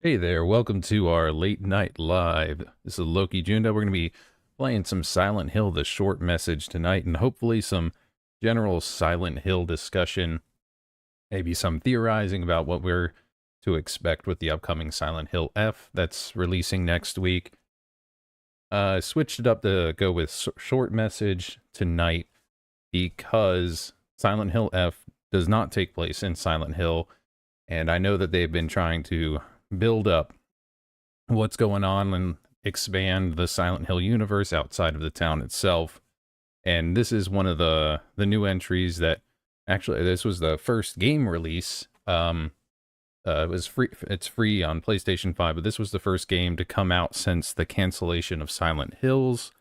Hey there, welcome to our late night live. This is Lokijunda. We're going to be playing some Silent Hill, the short message tonight, and hopefully some general Silent Hill discussion, maybe some theorizing about what we're to expect with the upcoming Silent Hill F that's releasing next week. Switched it up to go with short message tonight because Silent Hill F does not take place in Silent Hill, and I know that they've been trying to build up what's going on and expand the Silent Hill universe outside of the town itself. And this is one of the new entries that actually, this was the first game release. It was free. It's free on PlayStation 5, but this was the first game to come out since the cancellation of Silent Hills.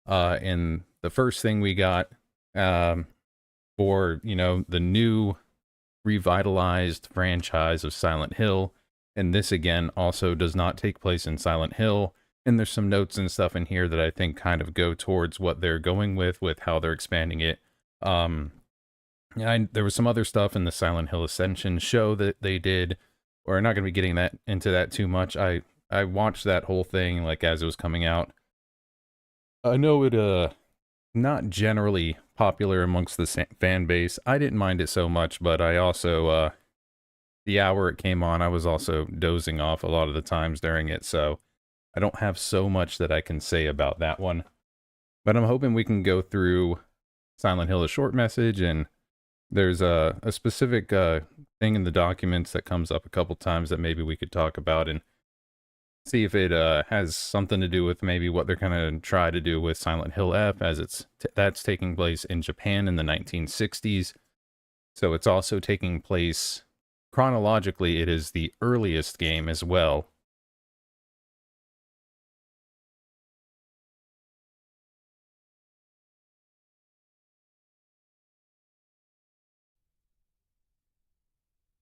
And the first thing we got for, the new revitalized franchise of Silent Hill. And this, again, also does not take place in Silent Hill. And there's some notes and stuff in here that I think kind of go towards what they're going with how they're expanding it. There was some other stuff in the Silent Hill Ascension show that they did. We're not going to be getting into that too much. I watched that whole thing like as it was coming out. I know it not generally popular amongst the fan base. I didn't mind it so much, but I also the hour it came on, I was also dozing off a lot of the times during it, so I don't have so much that I can say about that one. But I'm hoping we can go through Silent Hill, a short message, and there's a specific thing in the documents that comes up a couple times that maybe we could talk about and see if it has something to do with maybe what they're going to try to do with Silent Hill F, as that's taking place in Japan in the 1960s. So it's also taking place chronologically, it is the earliest game as well.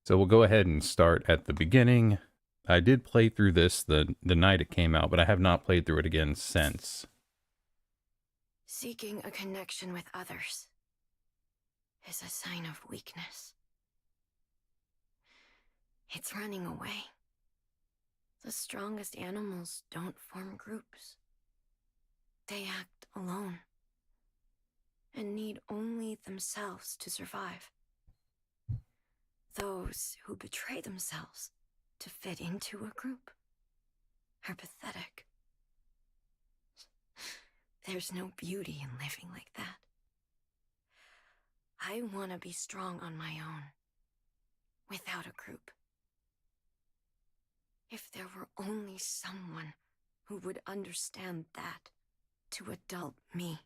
So we'll go ahead and start at the beginning. I did play through this the night it came out, but I have not played through it again since. Seeking a connection with others is a sign of weakness. It's running away. The strongest animals don't form groups. They act alone and need only themselves to survive. Those who betray themselves to fit into a group are pathetic. There's no beauty in living like that. I want to be strong on my own, without a group. If there were only someone who would understand that to adult me.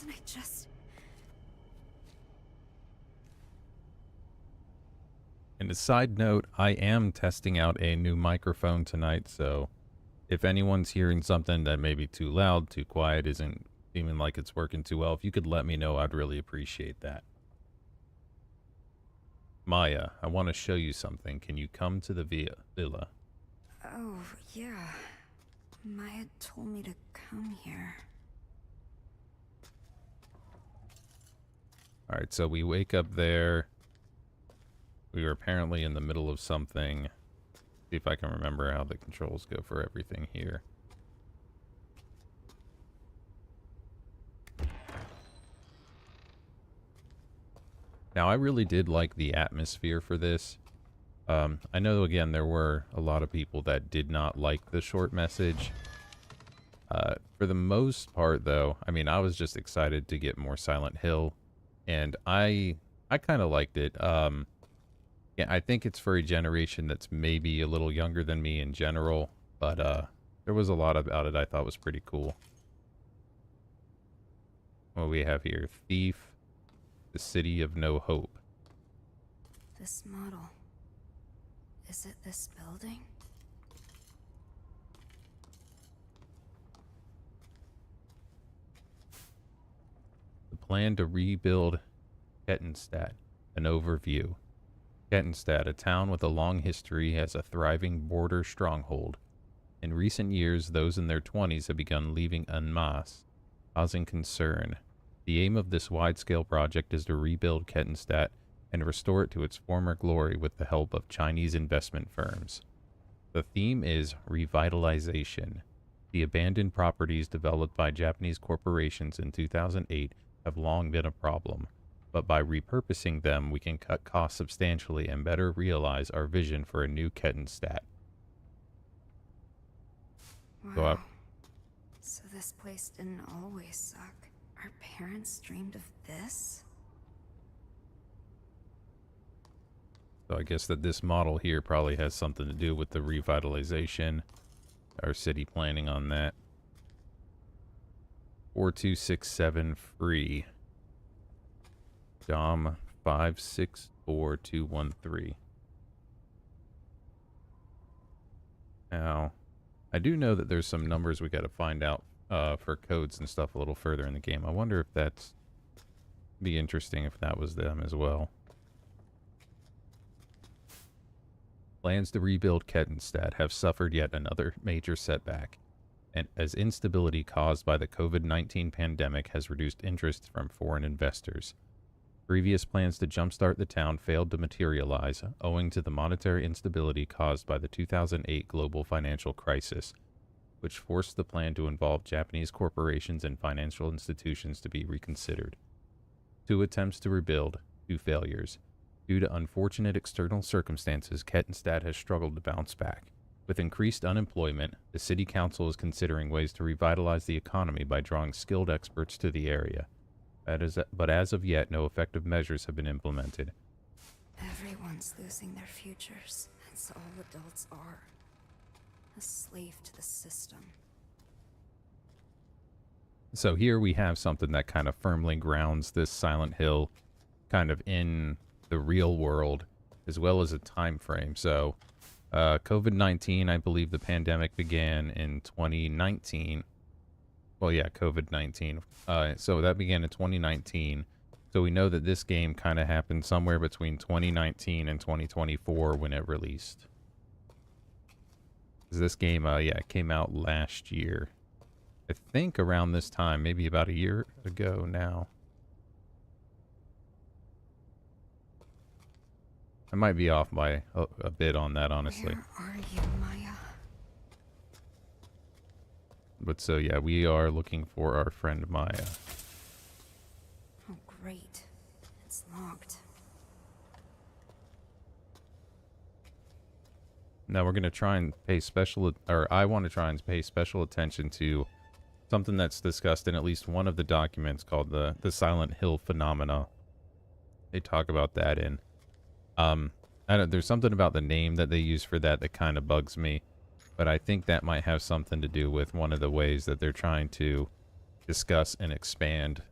I just... And a side note, I am testing out a new microphone tonight, so if anyone's hearing something that may be too loud, too quiet, isn't seeming like it's working too well, if you could let me know, I'd really appreciate that. Maya, I want to show you something. Can you come to the villa? Oh, yeah. Maya told me to come here. Alright, so we wake up there. We were apparently in the middle of something. See if I can remember how the controls go for everything here. Now, I really did like the atmosphere for this. I know, again, there were a lot of people that did not like the short message. For the most part, though, I mean, I was just excited to get more Silent Hill, and I kind of liked it. Yeah, I think it's for a generation that's maybe a little younger than me in general, but there was a lot about it I thought was pretty cool. What we have here, Thief, the City of No Hope. This model. Is it this building? The plan to rebuild Kettenstadt. An overview. Kettenstadt, a town with a long history, has a thriving border stronghold. In recent years, those in their 20s have begun leaving en masse, causing concern. The aim of this wide-scale project is to rebuild Kettenstadt and restore it to its former glory with the help of Chinese investment firms. The theme is revitalization. The abandoned properties developed by Japanese corporations in 2008 have long been a problem, but by repurposing them, we can cut costs substantially and better realize our vision for a new Kettenstadt. Wow. So this place didn't always suck. Our parents dreamed of this? So I guess that this model here probably has something to do with the revitalization. Our city planning on that. 4267 free. Dom 564213. Now, I do know that there's some numbers we got to find out for codes and stuff a little further in the game. I wonder if that's be interesting if that was them as well. Plans to rebuild Kettenstadt have suffered yet another major setback, and as instability caused by the COVID-19 pandemic has reduced interest from foreign investors. Previous plans to jumpstart the town failed to materialize, owing to the monetary instability caused by the 2008 global financial crisis, which forced the plan to involve Japanese corporations and financial institutions to be reconsidered. 2 attempts to rebuild, 2 failures. Due to unfortunate external circumstances, Kettenstadt has struggled to bounce back. With increased unemployment, the city council is considering ways to revitalize the economy by drawing skilled experts to the area. But as of yet, no effective measures have been implemented. Everyone's losing their futures. That's all adults are. A slave to the system. So here we have something that kind of firmly grounds this Silent Hill kind of in the real world, as well as a time frame. So COVID-19, I believe the pandemic began in 2019. Well, yeah, COVID-19. So that began in 2019. So we know that this game kind of happened somewhere between 2019 and 2024 when it released. This game, yeah, it came out last year. I think around this time, maybe about a year ago now. I might be off by a bit on that, honestly. Where are you, Maya? But so, yeah, we are looking for our friend Maya. Oh, great. It's locked. Now we're going to try and pay I want to try and pay special attention to something that's discussed in at least one of the documents called the Silent Hill phenomena. They talk about that in. There's something about the name that they use for that kind of bugs me, but I think that might have something to do with one of the ways that they're trying to discuss and expand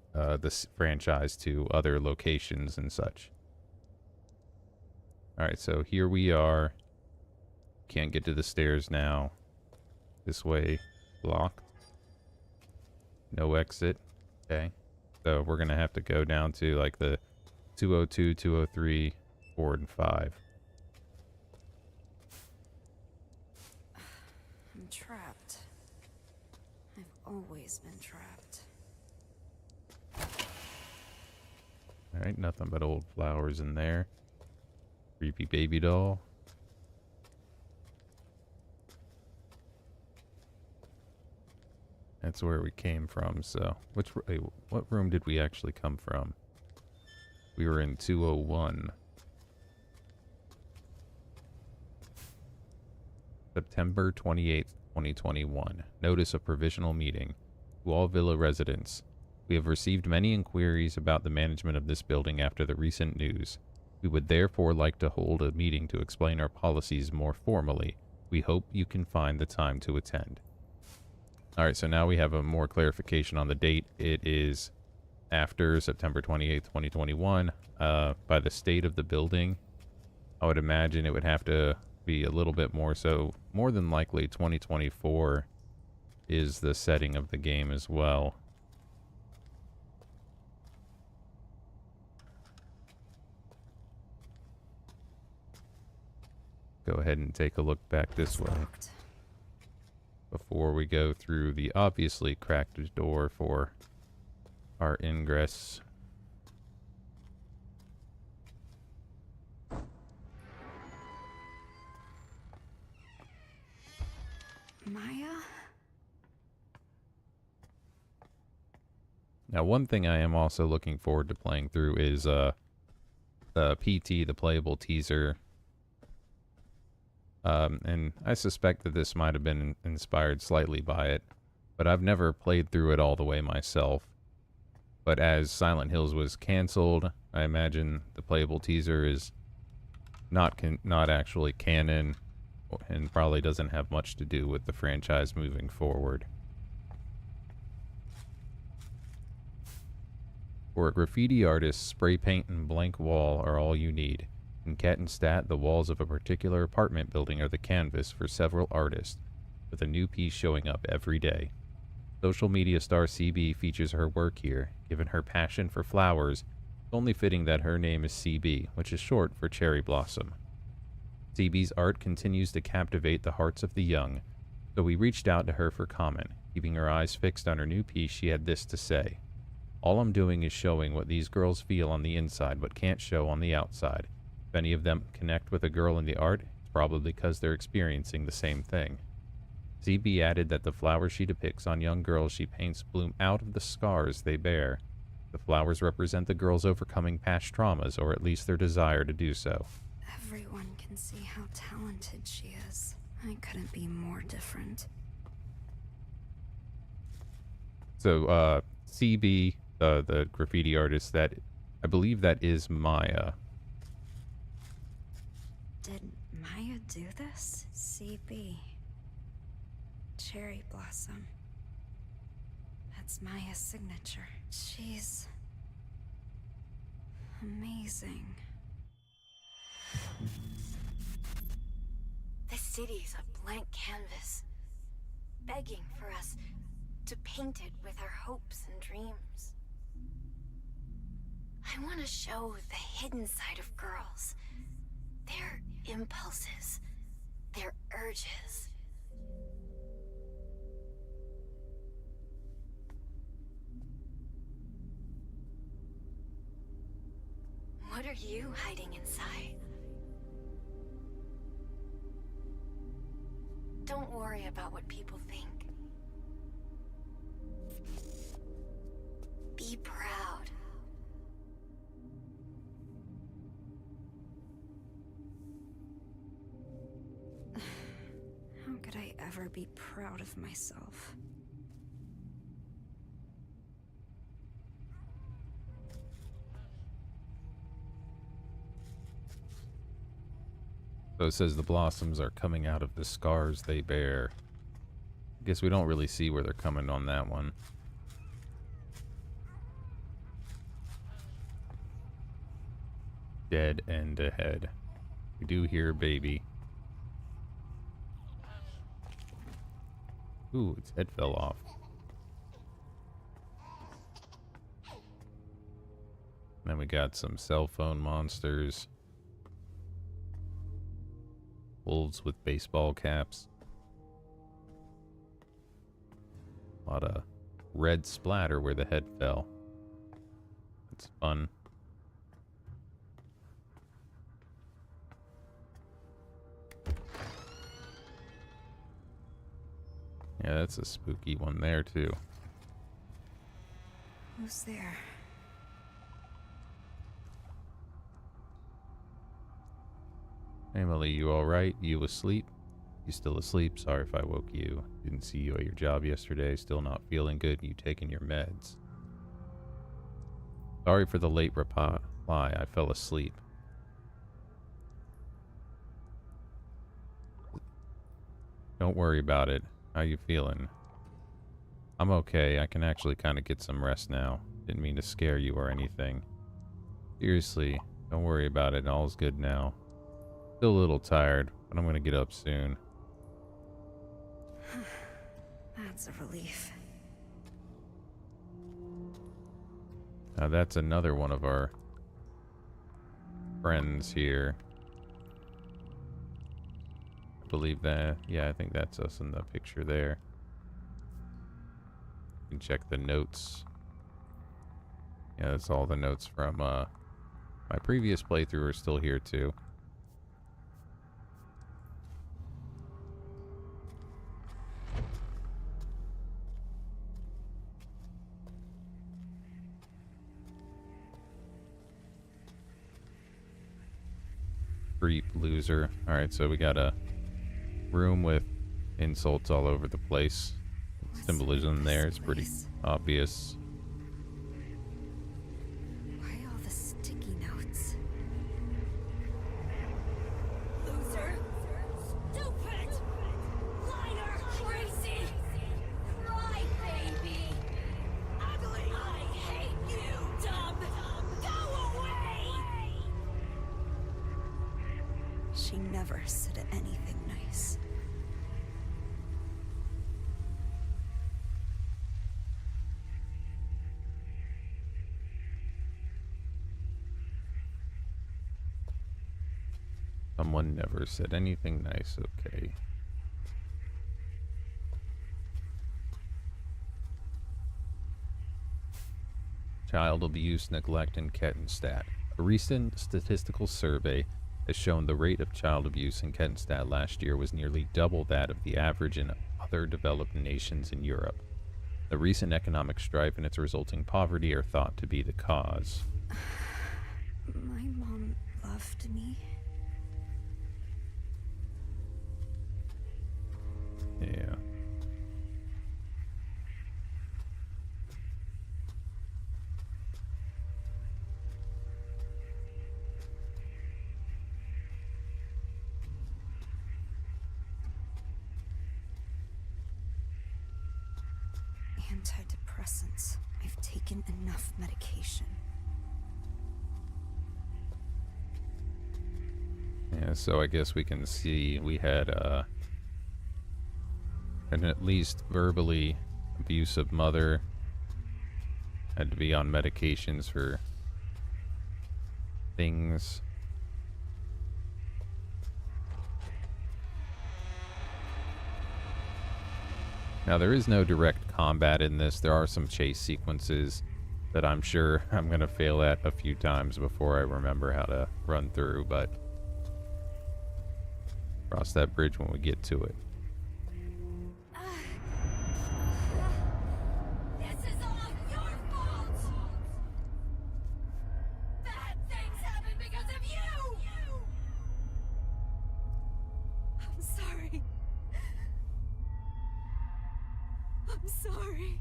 this franchise to other locations and such. Alright, so here we are. Can't get to the stairs now. This way, locked. No exit. Okay. So we're going to have to go down to like the 202, 203, 4, and 5. I'm trapped. I've always been trapped. Alright, nothing but old flowers in there. Creepy baby doll. That's where we came from, so... what room did we actually come from? We were in 201. September 28th, 2021. Notice of provisional meeting. To all Villa residents, we have received many inquiries about the management of this building after the recent news. We would therefore like to hold a meeting to explain our policies more formally. We hope you can find the time to attend. Alright, so now we have a more clarification on the date. It is after September 28th, 2021. By the state of the building, I would imagine it would have to be a little bit more, so more than likely 2024 is the setting of the game as well. Go ahead and take a look back this way before we go through the obviously cracked door for our ingress. Maya? Now, one thing I am also looking forward to playing through is the PT, the playable teaser. And I suspect that this might have been inspired slightly by it, but I've never played through it all the way myself. But as Silent Hills was canceled, I imagine the playable teaser is not actually canon and probably doesn't have much to do with the franchise moving forward. For a graffiti artist, spray paint and blank wall are all you need. In Kattenstadt, the walls of a particular apartment building are the canvas for several artists, with a new piece showing up every day. Social media star CB features her work here. Given her passion for flowers, it's only fitting that her name is CB, which is short for Cherry Blossom. CB's art continues to captivate the hearts of the young, so we reached out to her for comment. Keeping her eyes fixed on her new piece, she had this to say. All I'm doing is showing what these girls feel on the inside but can't show on the outside. If any of them connect with a girl in the art, it's probably because they're experiencing the same thing. CB added that the flowers she depicts on young girls she paints bloom out of the scars they bear. The flowers represent the girls overcoming past traumas, or at least their desire to do so. Everyone can see how talented she is. I couldn't be more different. So, CB, the graffiti artist, that I believe that is Maya. Did Maya do this? CB. Cherry Blossom. That's Maya's signature. She's amazing. The city's a blank canvas, begging for us to paint it with our hopes and dreams. I want to show the hidden side of girls, their impulses, their urges. What are you hiding inside? Don't worry about what people think. Be proud. How could I ever be proud of myself? So it says the blossoms are coming out of the scars they bear. I guess we don't really see where they're coming on that one. Dead end ahead. We do hear baby. Ooh, its head fell off. Then we got some cell phone monsters. Wolves with baseball caps. A lot of red splatter where the head fell. That's fun. Yeah, that's a spooky one there, too. Who's there? Emily, you alright? You asleep? You still asleep? Sorry if I woke you. Didn't see you at your job yesterday. Still not feeling good. You taking your meds? Sorry for the late reply. I fell asleep. Don't worry about it. How you feeling? I'm okay. I can actually kind of get some rest now. Didn't mean to scare you or anything. Seriously, don't worry about it. All's good now. Still a little tired, but I'm gonna get up soon. That's a relief. Now that's another one of our friends here. I believe that. Yeah, I think that's us in the picture there. You can check the notes. Yeah, that's all the notes from my previous playthrough are still here too. Creep loser. Alright, so we got a room with insults all over the place. Symbolism there, it's pretty obvious. Why all the sticky notes? Loser! Stupid! Liar! Crazy! Cry, baby! Ugly! I hate you, dumb! Go away! She never said anything nice. Someone never said anything nice, okay. Child abuse, neglect, and Kettenstat. A recent statistical survey has shown the rate of child abuse in Kettenstat last year was nearly double that of the average in other developed nations in Europe. The recent economic strife and its resulting poverty are thought to be the cause. My mom loved me. Yeah. Antidepressants. I've taken enough medication. Yeah, so I guess we can see we had an at least verbally abusive mother. Had to be on medications for things. Now there is no direct combat in this. There are some chase sequences that I'm sure I'm going to fail at a few times before I remember how to run through, but cross that bridge when we get to it. This is all your fault! Bad things happen because of you! I'm sorry. I'm sorry.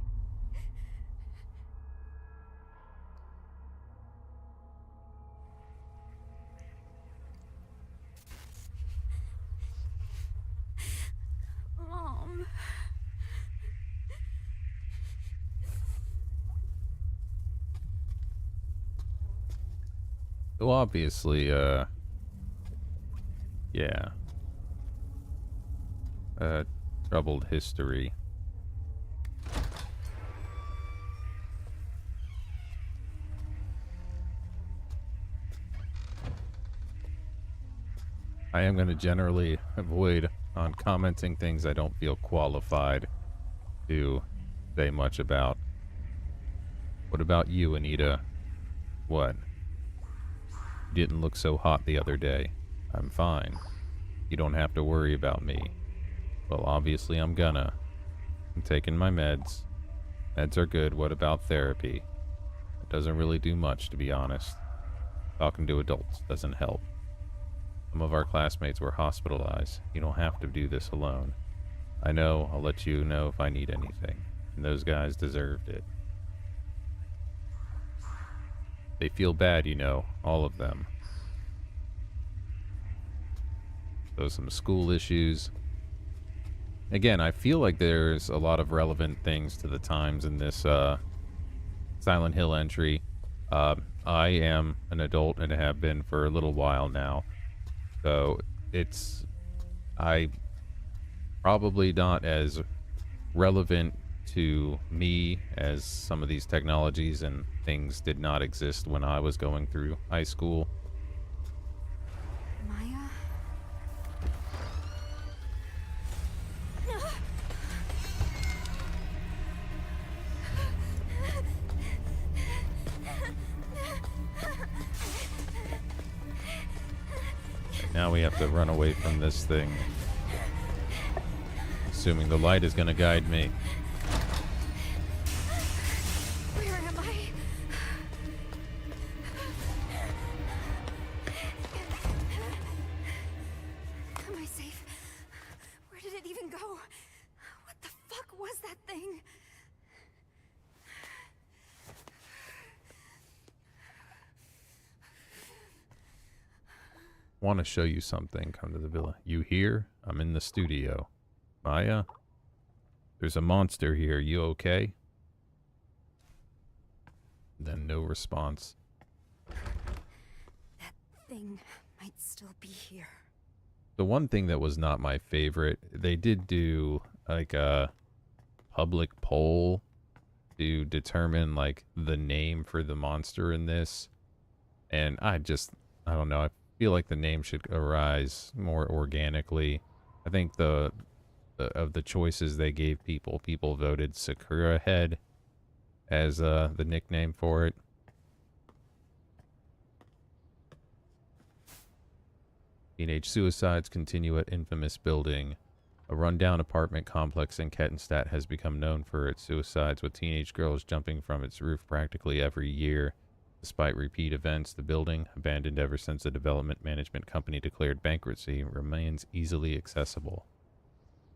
Mom. So obviously, yeah. Troubled history. I am going to generally avoid on commenting things I don't feel qualified to say much about. What about you, Anita? What? You didn't look so hot the other day. I'm fine. You don't have to worry about me. Well, obviously I'm gonna. I'm taking my meds. Meds are good. What about therapy? It doesn't really do much, to be honest. Talking to adults doesn't help. Some of our classmates were hospitalized. You don't have to do this alone. I know, I'll let you know if I need anything. And those guys deserved it. They feel bad, you know, all of them. So some school issues. Again, I feel like there's a lot of relevant things to the times in this Silent Hill entry. I am an adult and have been for a little while now. So I probably not as relevant to me as some of these technologies and things did not exist when I was going through high school. Maya? Now we have to run away from this thing. Assuming the light is going to guide me. Where am I? Am I safe? Where did it even go? What the fuck was that thing? Want to show you something. Come to the villa. You here? I'm in the studio. Maya? There's a monster here. You okay? Then no response. That thing might still be here. The one thing that was not my favorite, they did do like a public poll to determine like the name for the monster in this. And I don't know. I feel like the name should arise more organically. I think of the choices they gave people voted Sakura Head as the nickname for it. Teenage suicides continue at infamous building. A rundown apartment complex in Kettenstadt has become known for its suicides, with teenage girls jumping from its roof practically every year. Despite repeat events, the building, abandoned ever since the development management company declared bankruptcy, remains easily accessible.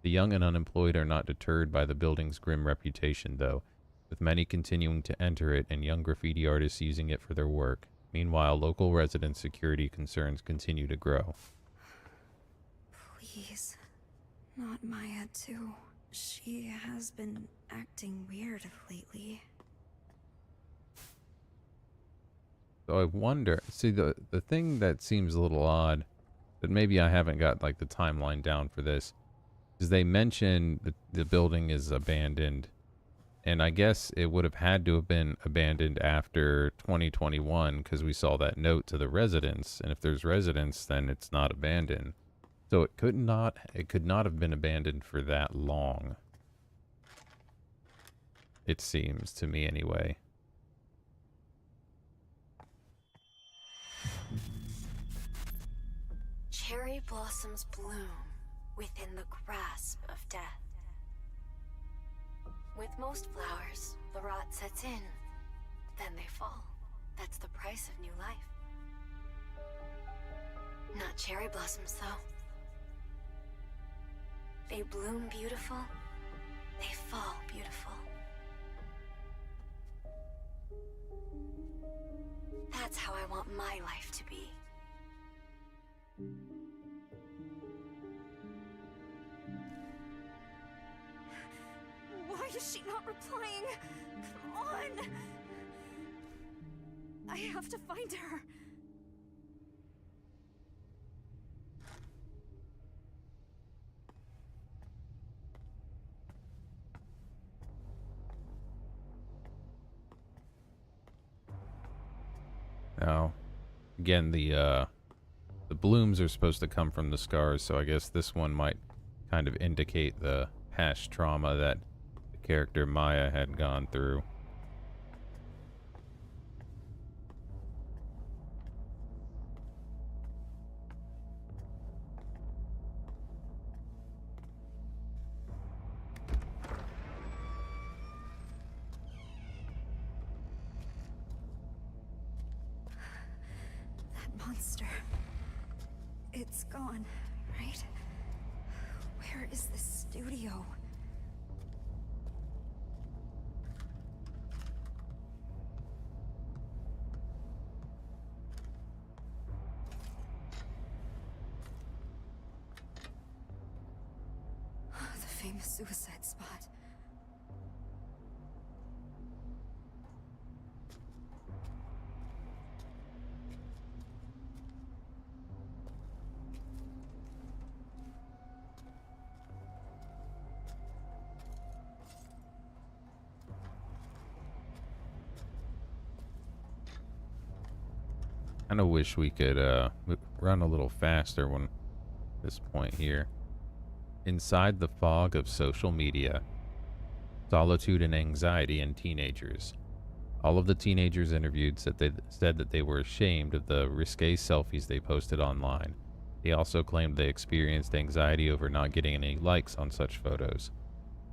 The young and unemployed are not deterred by the building's grim reputation, though, with many continuing to enter it and young graffiti artists using it for their work. Meanwhile, local residents' security concerns continue to grow. Please. Not Maya, too. She has been acting weird lately. So I wonder, see, the thing that seems a little odd, that maybe I haven't got like the timeline down for this, is they mention that the building is abandoned, and I guess it would have had to have been abandoned after 2021 because we saw that note to the residents, and if there's residents, then it's not abandoned. So it could not have been abandoned for that long. It seems to me anyway. Cherry blossoms bloom within the grasp of death. With most flowers, the rot sets in, then they fall. That's the price of new life. Not cherry blossoms, though. They bloom beautiful, they fall beautiful. That's how I want my life to be. Why is she not replying? Come on! I have to find her. Now, again, the blooms are supposed to come from the scars, so I guess this one might kind of indicate the past trauma that the character Maya had gone through. That monster. It's gone, right? Where is this studio? The famous suicide spot. Kind of wish we could run a little faster when this point here. Inside the fog of social media, solitude and anxiety in teenagers. All of the teenagers interviewed said that they were ashamed of the risque selfies they posted online. They also claimed they experienced anxiety over not getting any likes on such photos.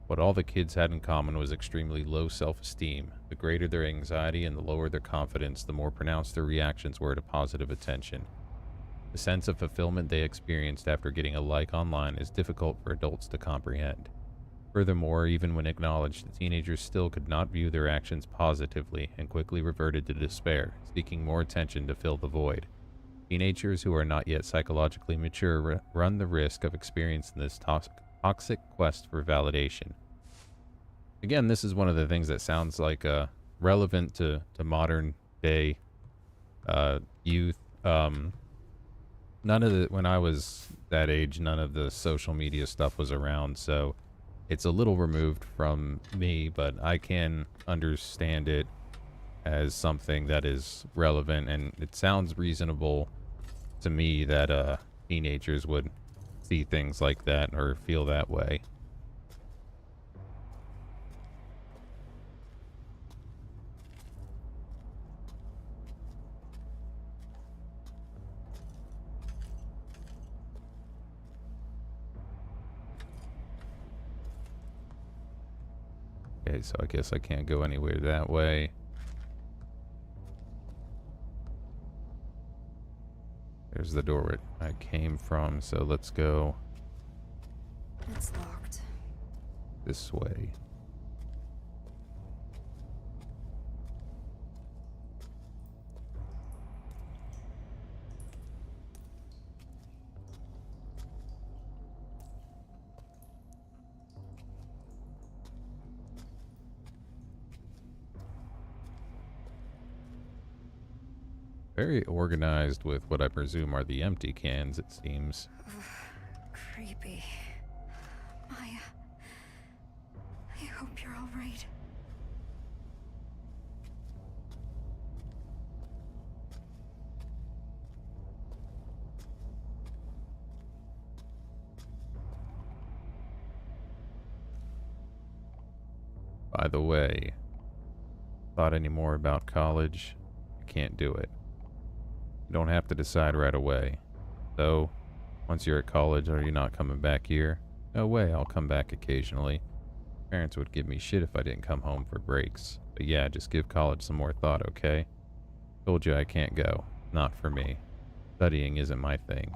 What all the kids had in common was extremely low self-esteem. The greater their anxiety and the lower their confidence, the more pronounced their reactions were to positive attention. The sense of fulfillment they experienced after getting a like online is difficult for adults to comprehend. Furthermore, even when acknowledged, the teenagers still could not view their actions positively and quickly reverted to despair, seeking more attention to fill the void. Teenagers who are not yet psychologically mature run the risk of experiencing this toxic quest for validation. Again, this is one of the things that sounds like relevant to modern day youth. When I was that age, none of the social media stuff was around, so it's a little removed from me, but I can understand it as something that is relevant, and it sounds reasonable to me that teenagers would see things like that or feel that way. Okay, so I guess I can't go anywhere that way. There's the door I came from, so let's go It's locked. this way. Very organized with what I presume are the empty cans, it seems. Creepy. Maya. I hope you're all right. By the way, thought any more about college? I can't do it. You don't have to decide right away. So, once you're at college, are you not coming back here? No way, I'll come back occasionally. Parents would give me shit if I didn't come home for breaks. But yeah, just give college some more thought, okay? Told you I can't go. Not for me. Studying isn't my thing.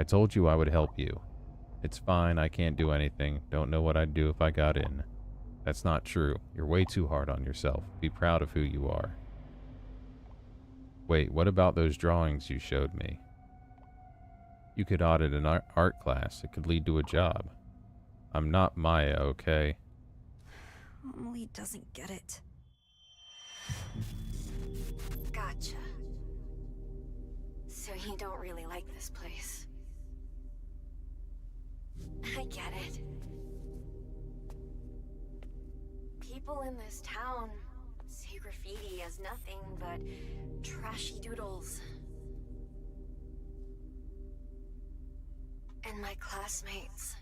I told you I would help you. It's fine, I can't do anything. Don't know what I'd do if I got in. That's not true. You're way too hard on yourself. Be proud of who you are. Wait, what about those drawings you showed me? You could audit an art class. It could lead to a job. I'm not Maya, okay? Emily doesn't get it. Gotcha. So you don't really like this place. I get it. People in this town see graffiti as nothing but trashy doodles. And my classmates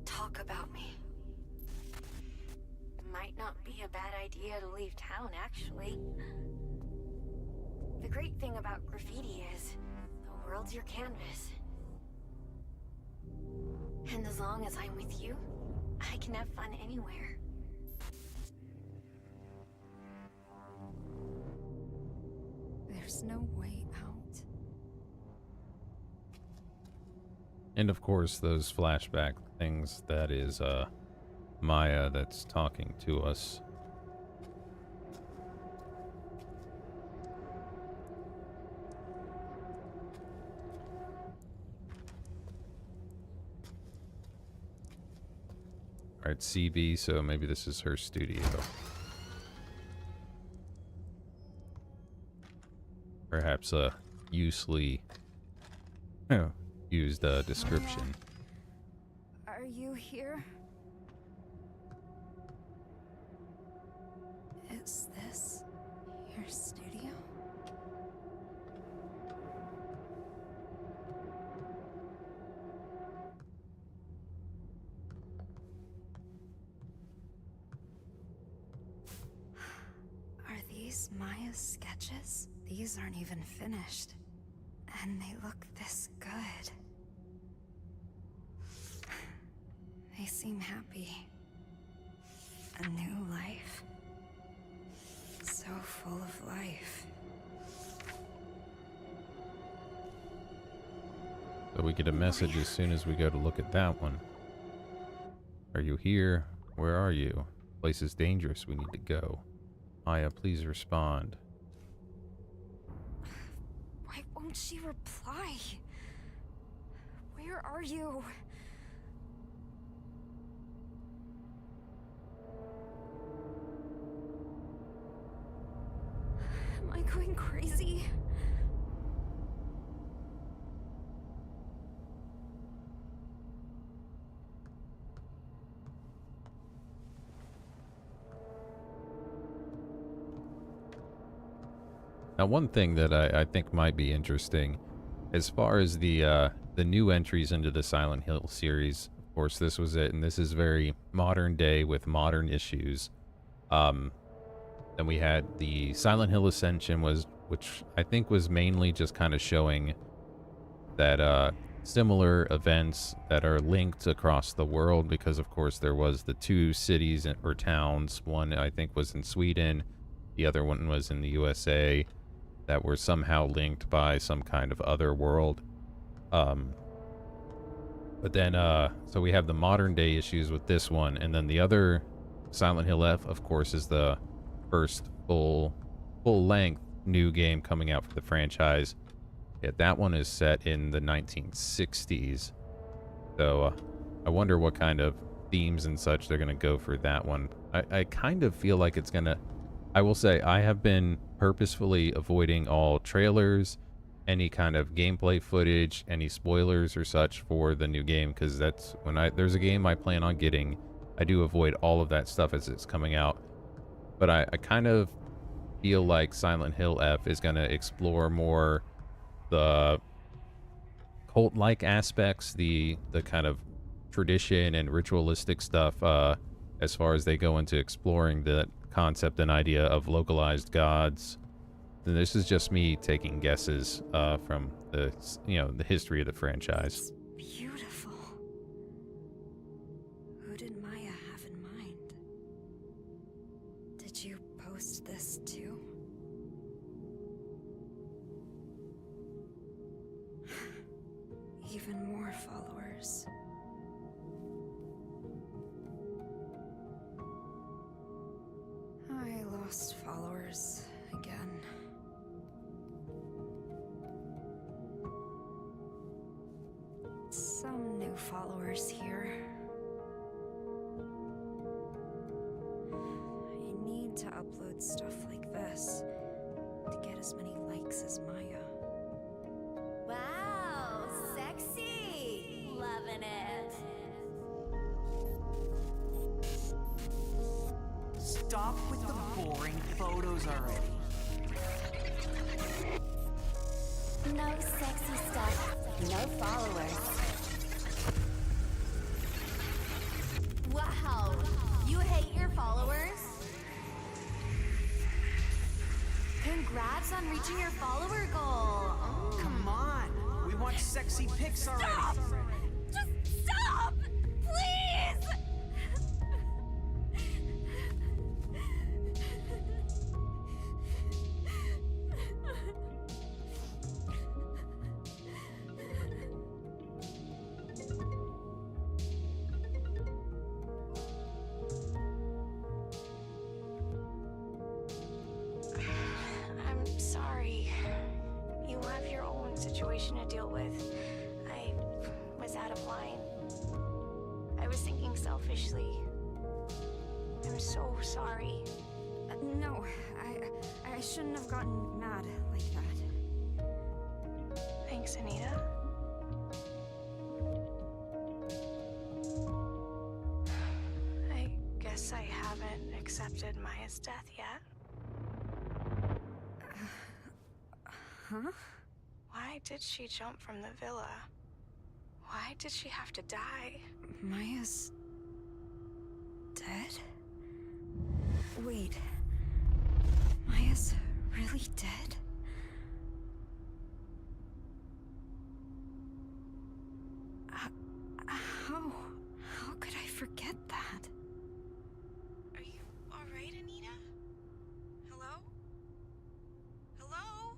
talk about me. Might not be a bad idea to leave town, actually. The great thing about graffiti is the world's your canvas. And as long as I'm with you, I can have fun anywhere. There's no way out. And of course, those flashback things, that is Maya that's talking to us. Alright, CB, so maybe this is her studio. Perhaps a usely used description. Are you here? Is this your studio? Are these Maya's sketches? These aren't even finished. And they look this good. They seem happy. A new life. So full of life. So we get a message as soon as we go to look at that one. Are you here? Where are you? Place is dangerous. We need to go. Maya, please respond. Why won't she reply? Where are you? Am I going crazy? Now, one thing that I think might be interesting, as far as the new entries into the Silent Hill series, of course, this was it, and this is very modern day with modern issues. Then we had the Silent Hill Ascension, which I think was mainly just kind of showing that similar events that are linked across the world, because of course there was the two cities or towns. One I think was in Sweden, the other one was in the USA, that were somehow linked by some kind of other world. But then, so we have the modern day issues with this one, and then the other Silent Hill F, of course, is the first full-length new game coming out for the franchise. Yeah, that one is set in the 1960s. So I wonder what kind of themes and such they're going to go for that one. I kind of feel like it's going to... I will say, I have been purposefully avoiding all trailers, any kind of gameplay footage, any spoilers or such for the new game, because that's when there's a game I plan on getting, I do avoid all of that stuff as it's coming out. But I kind of feel like Silent Hill F is going to explore more the cult-like aspects, the kind of tradition and ritualistic stuff, as far as they go into exploring the concept and idea of localized gods. And this is just me taking guesses from the the history of the franchise. It's beautiful. Who did Maya have in mind? Did you post this too? Even more followers. I lost followers again. Some new followers here. I need to upload stuff like this to get as many likes as Maya. Wow, sexy! Loving it. Stop with the boring photos already. No sexy stuff, no followers. Wow, you hate your followers? Congrats on reaching your follower goal. Oh. Come on, we want sexy pics already. Stop! Just stop! Please! situation to deal with. I was out of line. I was thinking selfishly. I'm so sorry. No, I shouldn't have gotten mad like that. Thanks, Anita. I guess I haven't accepted Maya's death yet. Huh? Why did she jump from the villa? Why did she have to die? Maya's dead? Wait. Maya's really dead? How could I forget that? Are you alright, Anita? Hello? Hello?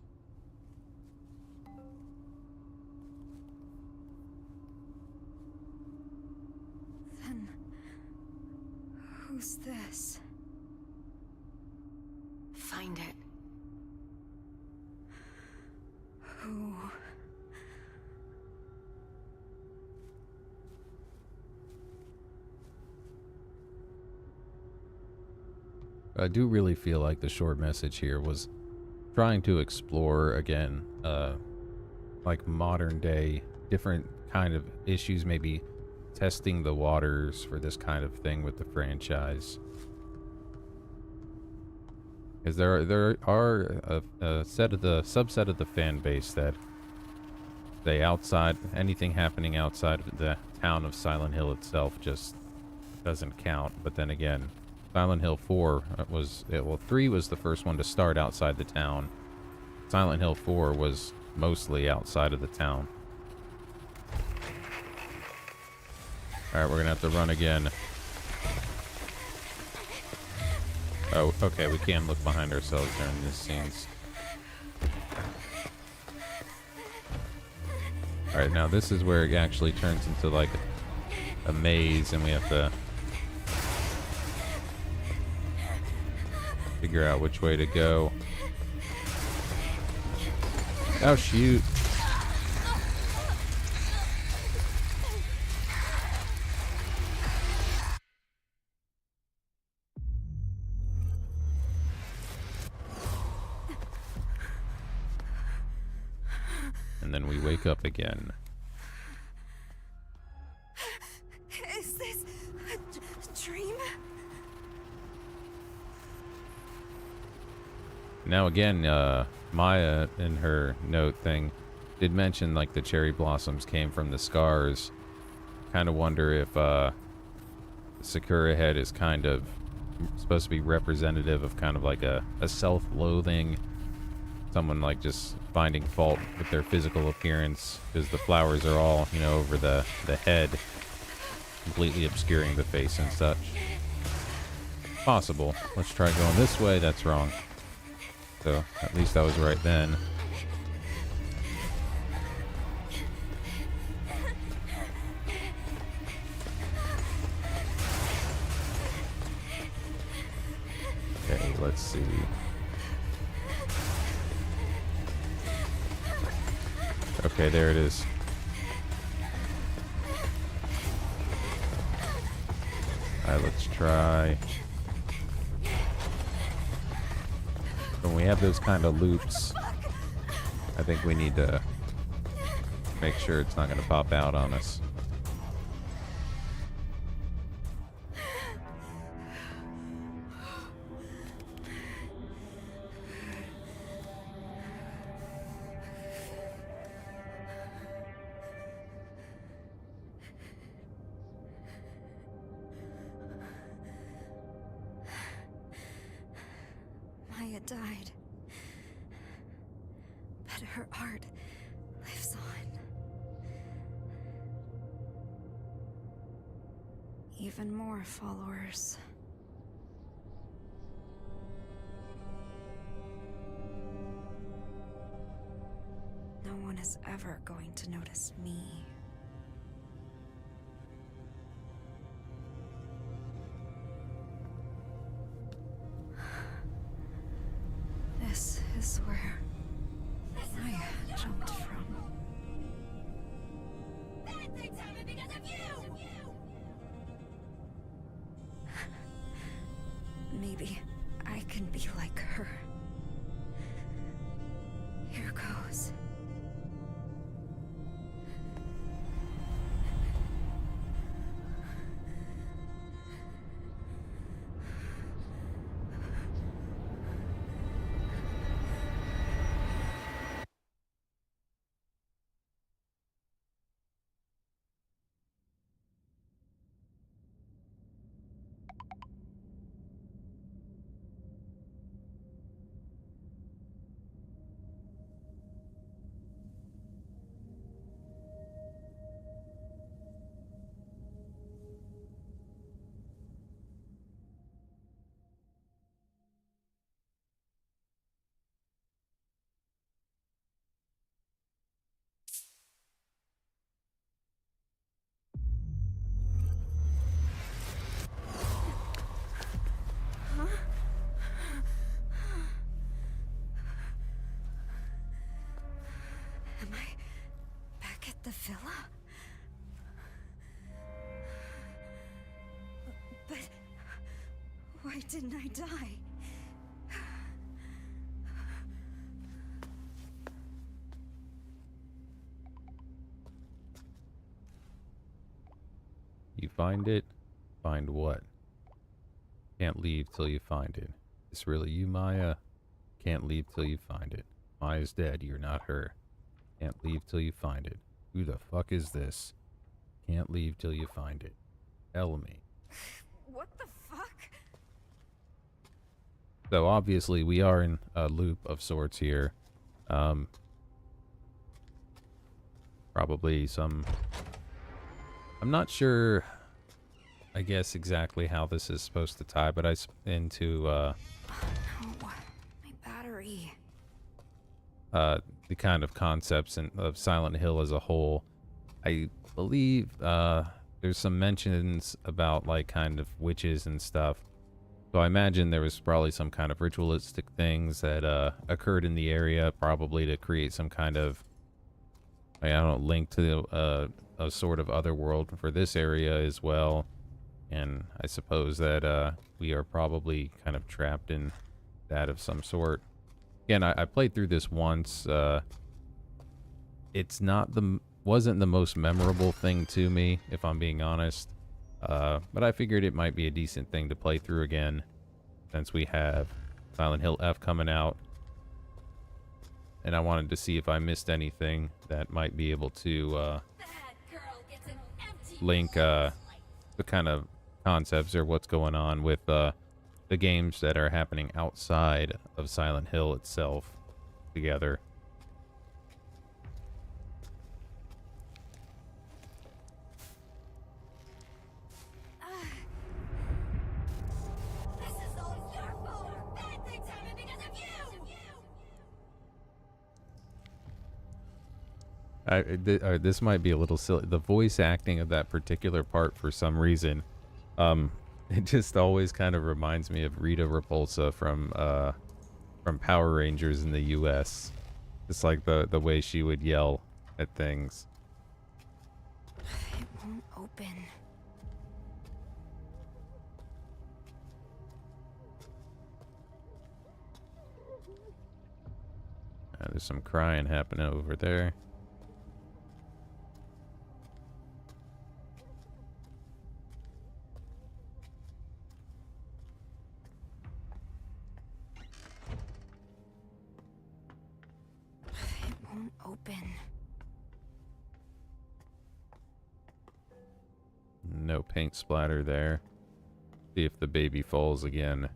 Then who's this? Find it. Who? I do really feel like the short message here was trying to explore again, like modern day, different kind of issues, maybe testing the waters for this kind of thing with the franchise. Because there are a set of the subset of the fan base that say outside anything happening outside of the town of Silent Hill itself just doesn't count. But then again, Silent Hill 4 was, well, 3 was the first one to start outside the town. Silent Hill 4 was mostly outside of the town. Alright, we're gonna have to run again. Oh, okay, we can look behind ourselves during these scenes. Alright, now this is where it actually turns into like a maze and we have to figure out which way to go. Oh, shoot. And then we wake up again. Is this a dream? Now again, Maya in her note thing did mention like the cherry blossoms came from the scars. Kind of wonder if Sakura Head is kind of supposed to be representative of kind of like a self-loathing, someone like just finding fault with their physical appearance because the flowers are all, you know, over the head, completely obscuring the face and such. Possible. Let's try going this way. That's wrong. So at least I was right then. Okay, let's see. Okay, there it is. Alright, let's try. When we have those kind of loops, I think we need to make sure it's not going to pop out on us. Maya died. But her art lives on. Even more followers. No one is ever going to notice me. This is where Maya jumped from. maybe I can be like her. Here goes. Am I back at the villa? But why didn't I die? You find it? Find what? Can't leave till you find it. It's really you, Maya? Can't leave till you find it. Maya's dead, you're not her. Can't leave till you find it. Who the fuck is this? Can't leave till you find it. Tell me. What the fuck? So obviously we are in a loop of sorts here. Probably some... I'm not sure, I guess, exactly how this is supposed to tie, but into, Oh no, my battery. the kind of concepts of Silent Hill as a whole. I believe, there's some mentions about, like, kind of witches and stuff. So I imagine there was probably some kind of ritualistic things that, occurred in the area, probably to create some kind of, I don't know, link to, a sort of other world for this area as well. And I suppose that we are probably kind of trapped in that of some sort. Again, I played through this once. It's wasn't the most memorable thing to me, if I'm being honest. But I figured it might be a decent thing to play through again, since we have Silent Hill F coming out. And I wanted to see if I missed anything that might be able to link the kind of concepts or what's going on with the games that are happening outside of Silent Hill itself together. This is all your fault. Bad things happen because of you. This might be a little silly. The voice acting of that particular part, for some reason, it just always kind of reminds me of Rita Repulsa from Power Rangers in the U.S. Just like the way she would yell at things. It won't open. There's some crying happening over there. It won't open. No paint splatter there. See if the baby falls again.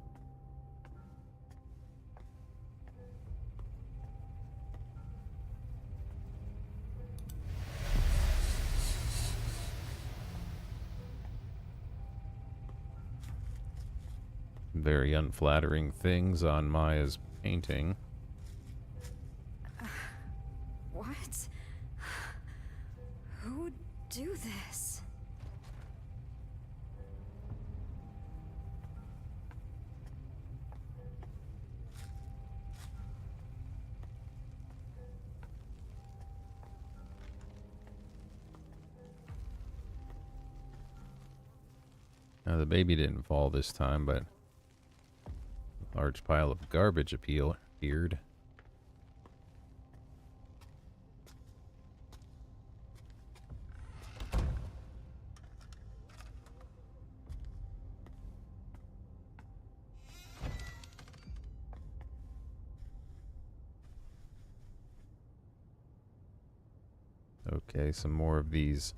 Very unflattering things on Maya's painting. What? Who'd do this? Now, the baby didn't fall this time, but Large pile of garbage appeared. Okay, some more of these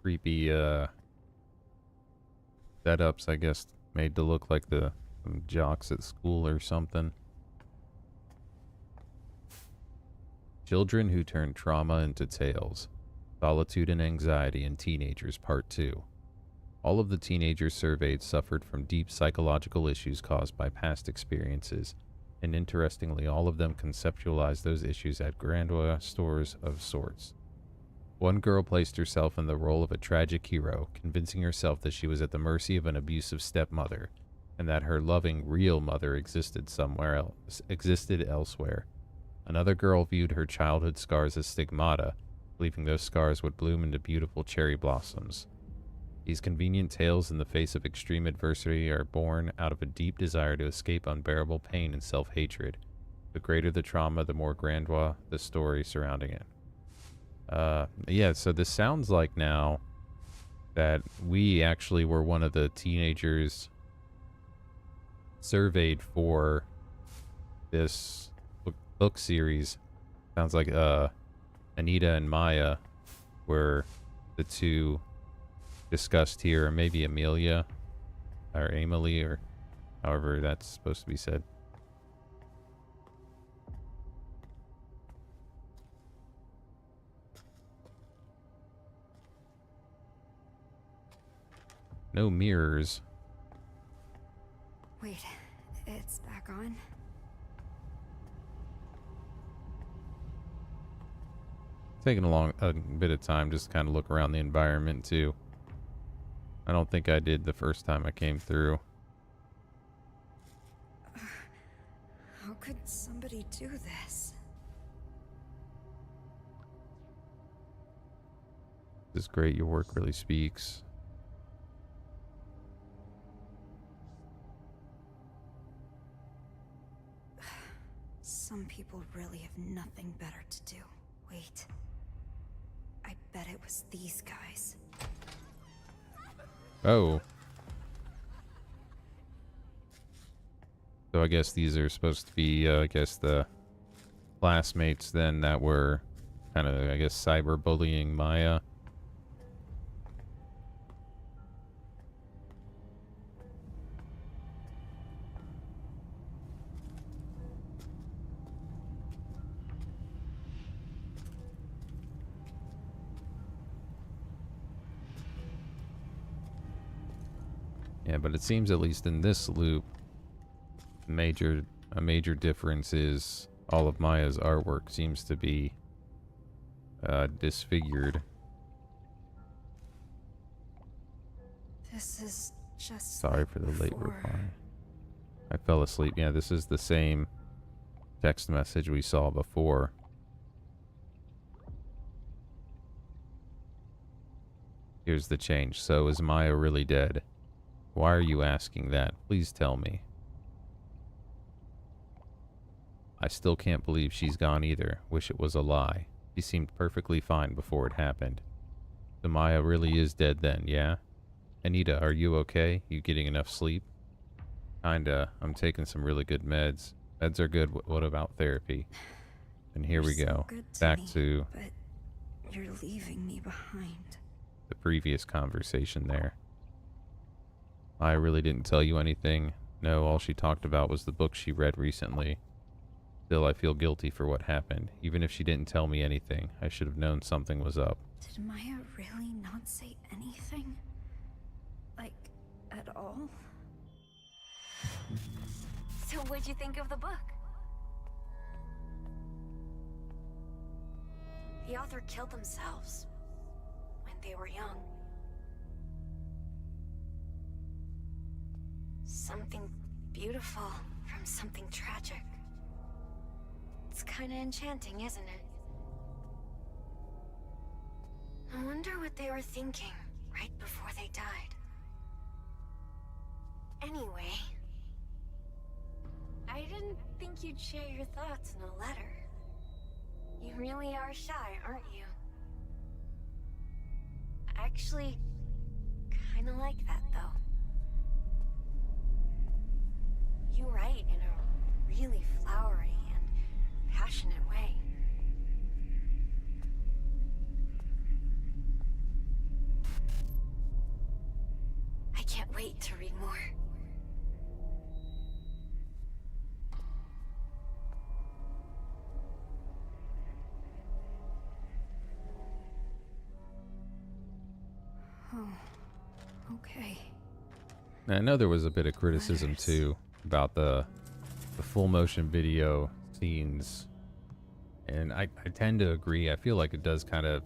creepy setups, I guess, made to look like some jocks at school or something. Children who turn trauma into tales. Solitude and Anxiety in Teenagers, Part 2. All of the teenagers surveyed suffered from deep psychological issues caused by past experiences, and interestingly, all of them conceptualized those issues at grandeur stores of sorts. One girl placed herself in the role of a tragic hero, convincing herself that she was at the mercy of an abusive stepmother, and that her loving, real mother existed elsewhere. Another girl viewed her childhood scars as stigmata, believing those scars would bloom into beautiful cherry blossoms. These convenient tales in the face of extreme adversity are born out of a deep desire to escape unbearable pain and self-hatred. The greater the trauma, the more grandeur the story surrounding it. Yeah, so this sounds like now that we actually were one of the teenagers surveyed for this book series. Sounds like Anita and Maya were the two discussed here, or maybe Amelia or Emily, or however that's supposed to be said. No mirrors. Wait, it's back on? Taking a bit of time just kind of look around the environment too. I don't think I did the first time I came through. How could somebody do this? This is great. Your work really speaks. Some people really have nothing better to do. Wait. I bet it was these guys. Oh. So I guess these are supposed to be, I guess, the classmates then that were kind of, I guess, cyberbullying Maya. Yeah, but it seems at least in this loop, a major difference is all of Maya's artwork seems to be disfigured. This is just Sorry like for the late before. reply. I fell asleep. Yeah, this is the same text message we saw before. Here's the change. So is Maya really dead? Why are you asking that? Please tell me. I still can't believe she's gone either. Wish it was a lie. She seemed perfectly fine before it happened. So Maya really is dead then, yeah? Anita, are you okay? You getting enough sleep? Kinda. I'm taking some really good meds. Meds are good. What about therapy? And here we You're so go. good to Back me, to but you're leaving me behind. the previous conversation there. I really didn't tell you anything. No, all she talked about was the book she read recently. Still, I feel guilty for what happened. Even if she didn't tell me anything, I should have known something was up. Did Maya really not say anything? Like, at all? So what'd you think of the book? The author killed themselves when they were young. Something beautiful from something tragic. It's kinda enchanting, isn't it? I wonder what they were thinking right before they died. Anyway, think you'd share your thoughts in a letter. You really are shy, aren't you? I actually kinda like that, though. You write in a really flowery and passionate way. I can't wait to read more. Oh, okay. And I know there was a bit of criticism Letters. too about the full motion video scenes, and I tend to agree. I feel like it does kind of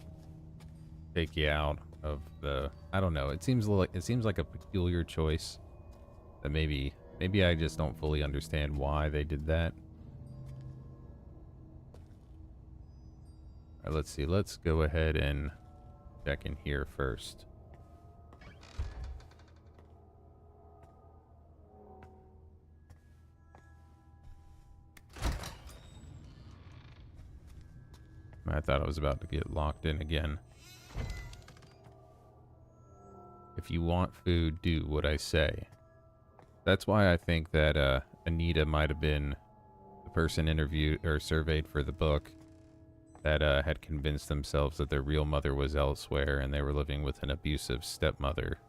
take you out of the. I don't know. It seems like a peculiar choice. That maybe I just don't fully understand why they did that. All right, let's see. Let's go ahead and check in here first. I thought I was about to get locked in again. If you want food, do what I say. That's why I think that Anita might have been the person interviewed or surveyed for the book that had convinced themselves that their real mother was elsewhere and they were living with an abusive stepmother.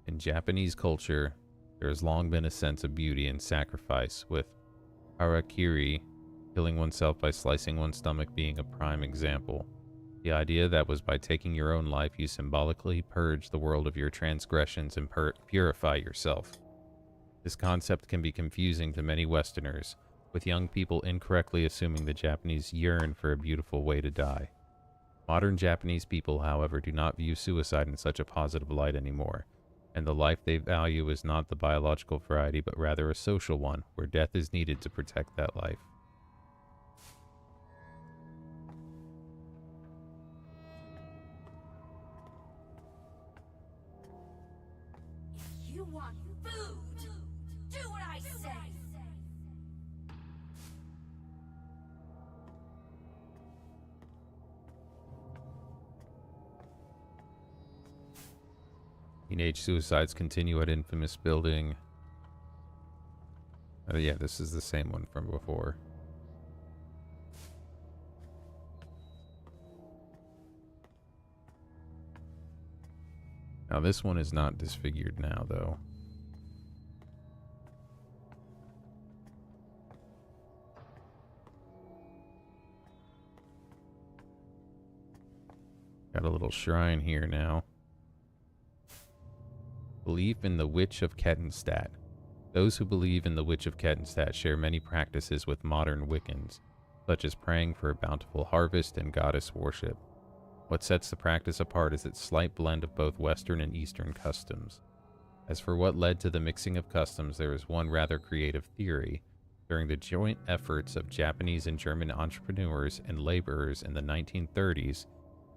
In Japanese culture, there has long been a sense of beauty in sacrifice, with harakiri, killing oneself by slicing one's stomach, being a prime example. The idea that was by taking your own life, you symbolically purge the world of your transgressions and purify yourself. This concept can be confusing to many Westerners, with young people incorrectly assuming the Japanese yearn for a beautiful way to die. Modern Japanese people, however, do not view suicide in such a positive light anymore, and the life they value is not the biological variety, but rather a social one, where death is needed to protect that life. If you want food, do what I say. Teenage suicides continue at infamous building. Oh yeah, this is the same one from before. Now this one is not disfigured now, though. Got a little shrine here now. Belief in the Witch of Kettenstadt. Those who believe in the Witch of Kettenstadt share many practices with modern Wiccans, such as praying for a bountiful harvest and goddess worship. What sets the practice apart is its slight blend of both Western and Eastern customs. As for what led to the mixing of customs, there is one rather creative theory. During the joint efforts of Japanese and German entrepreneurs and laborers in the 1930s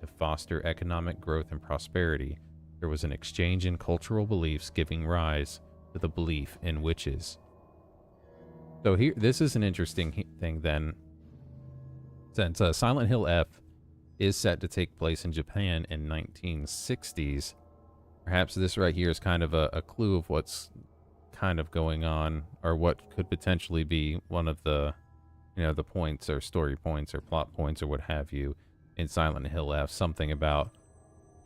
to foster economic growth and prosperity, there was an exchange in cultural beliefs giving rise to the belief in witches. So here, this is an interesting thing then, since Silent Hill F is set to take place in Japan in 1960s. Perhaps this right here is kind of a clue of what's kind of going on, or what could potentially be one of the, the points or story points or plot points or what have you in Silent Hill F. Something about,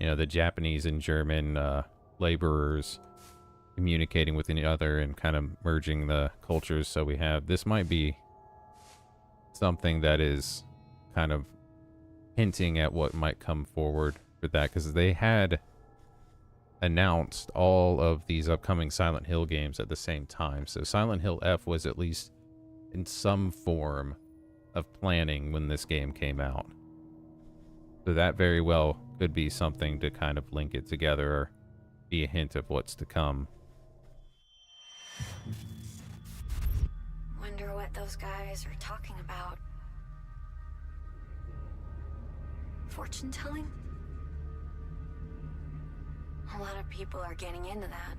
the Japanese and German laborers communicating with each other and kind of merging the cultures. So we have, this might be something that is kind of hinting at what might come forward for that, because they had announced all of these upcoming Silent Hill games at the same time. So Silent Hill F was at least in some form of planning when this game came out. So that very well could be something to kind of link it together or be a hint of what's to come. Wonder what those guys are talking about. Fortune telling? A lot of people are getting into that,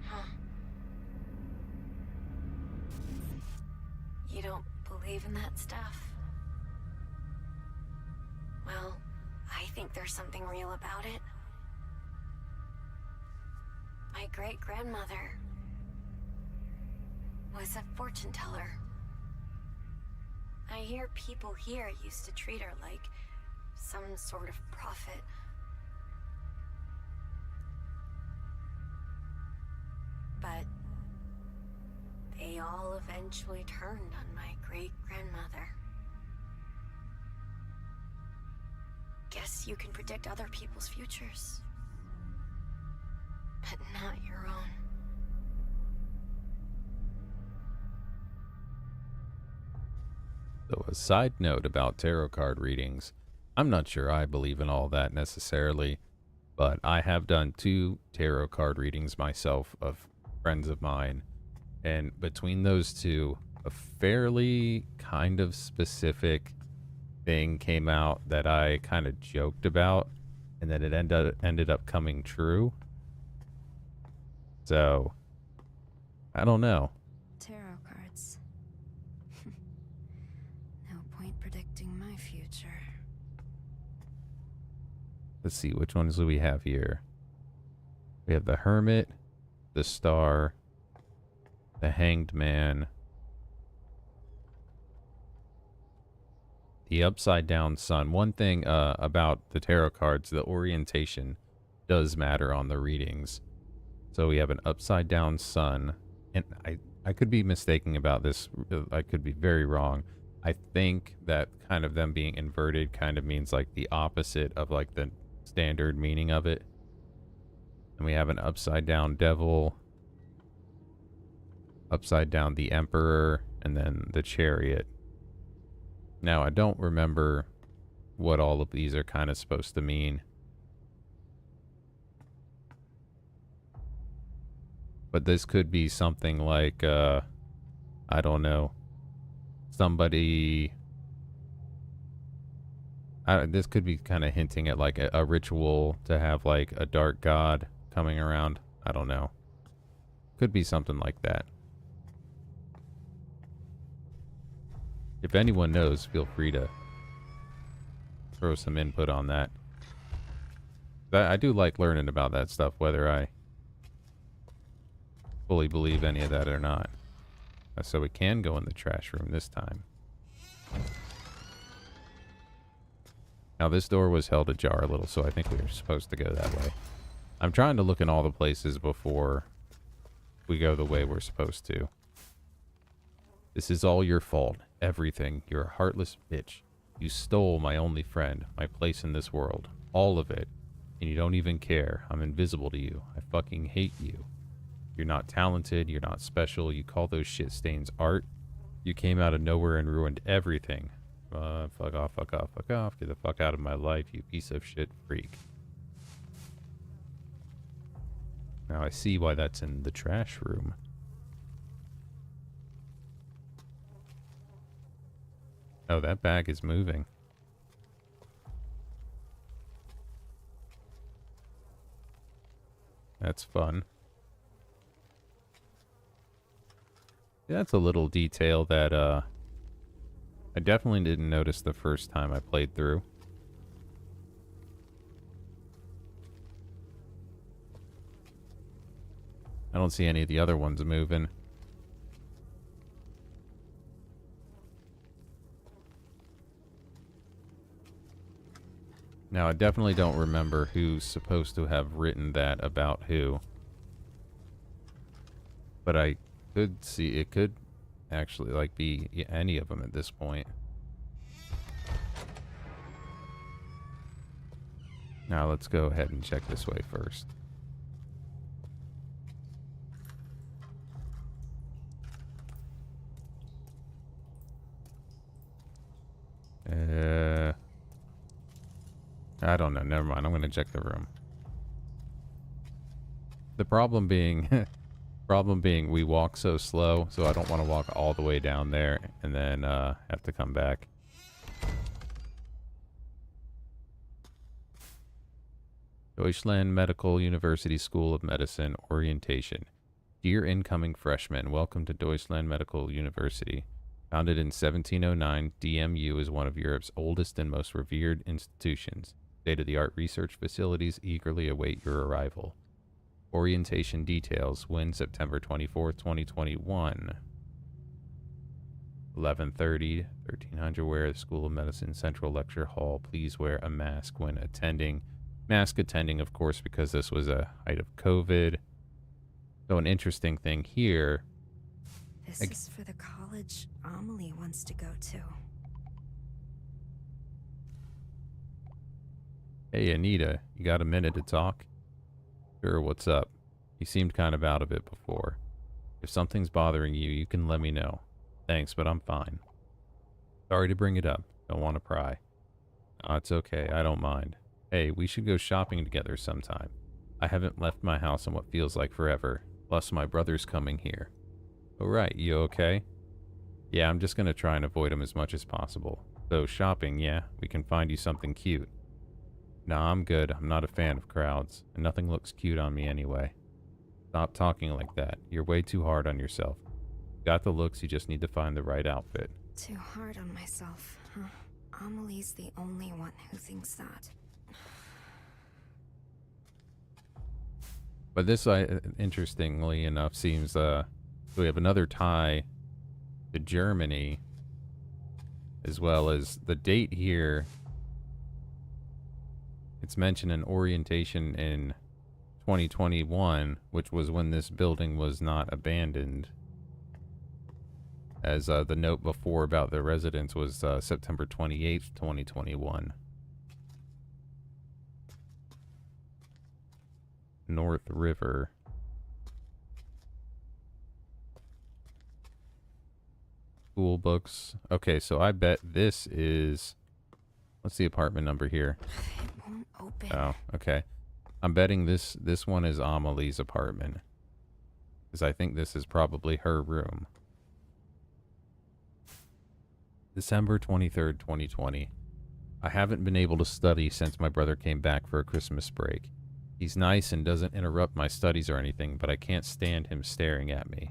huh? You don't believe in that stuff? Well, I think there's something real about it. My great-grandmother was a fortune teller. I hear people here used to treat her like some sort of prophet. But they all eventually turned on my great-grandmother. Guess you can predict other people's futures, but not your own. So a side note about tarot card readings. I'm not sure I believe in all that necessarily, but I have done 2 tarot card readings myself of friends of mine. And between those 2, a fairly kind of specific thing came out that I kind of joked about, and then it ended up coming true. So, I don't know. Tarot cards. No point predicting my future. Let's see, which ones do we have here? We have the Hermit, the Star, the Hanged Man, the Upside Down Sun. One thing about the tarot cards, the orientation does matter on the readings. So we have an Upside Down Sun, and I could be mistaken about this. I could be very wrong. I think that kind of them being inverted kind of means like the opposite of like the standard meaning of it. And we have an Upside Down Devil, upside down the Emperor, and then the Chariot. Now, I don't remember what all of these are kind of supposed to mean. But this could be something like, I don't know, somebody... this could be kind of hinting at like a ritual to have like a dark god coming around. I don't know. Could be something like that. If anyone knows, feel free to throw some input on that. I do like learning about that stuff, whether I fully believe any of that or not. So we can go in the trash room this time. Now this door was held ajar a little, so I think we were supposed to go that way. I'm trying to look in all the places before we go the way we're supposed to. This is all your fault. Everything. You're a heartless bitch. You stole my only friend, my place in this world. All of it. And you don't even care. I'm invisible to you. I fucking hate you. You're not talented. You're not special. You call those shit stains art. You came out of nowhere and ruined everything. Fuck off, fuck off, fuck off. Get the fuck out of my life, you piece of shit freak. Now I see why that's in the trash room. Oh, that bag is moving. That's fun. Yeah, that's a little detail that I definitely didn't notice the first time I played through. I don't see any of the other ones moving. Now, I definitely don't remember who's supposed to have written that about who. But I could see, it could actually like be any of them at this point. Now let's go ahead and check this way first. I don't know. Never mind. I'm going to check the room. The problem being, we walk so slow, so I don't want to walk all the way down there and then have to come back. Deutschland Medical University School of Medicine Orientation. Dear incoming freshmen, welcome to Deutschland Medical University. Founded in 1709, DMU is one of Europe's oldest and most revered institutions. State-of-the-art research facilities eagerly await your arrival. Orientation details. When September 24th, 2021. 11:30, 1300. Wear the School of Medicine Central Lecture Hall. Please wear a mask when attending. Mask attending, of course, because this was a height of COVID. So an interesting thing here. This is for the college Amelie wants to go to. Hey, Anita, you got a minute to talk? Sure, what's up? You seemed kind of out of it before. If something's bothering you, you can let me know. Thanks, but I'm fine. Sorry to bring it up. Don't want to pry. Oh, it's okay. I don't mind. Hey, we should go shopping together sometime. I haven't left my house in what feels like forever. Plus, my brother's coming here. Oh, right. You okay? Yeah, I'm just going to try and avoid him as much as possible. So, shopping, yeah, we can find you something cute. Nah, I'm good. I'm not a fan of crowds, and nothing looks cute on me anyway. Stop talking like that. You're way too hard on yourself. Got the looks, you just need to find the right outfit. Too hard on myself, huh? Amelie's the only one who thinks that. But this, interestingly enough, seems, we have another tie to Germany, as well as the date here. It's mentioned an orientation in 2021, which was when this building was not abandoned. As the note before about the residence was September 28th, 2021. North River. School books. Okay, so I bet this is... What's the apartment number here? It won't open. Oh, okay. I'm betting this one is Amelie's apartment. Because I think this is probably her room. December 23rd, 2020. I haven't been able to study since my brother came back for a Christmas break. He's nice and doesn't interrupt my studies or anything, but I can't stand him staring at me.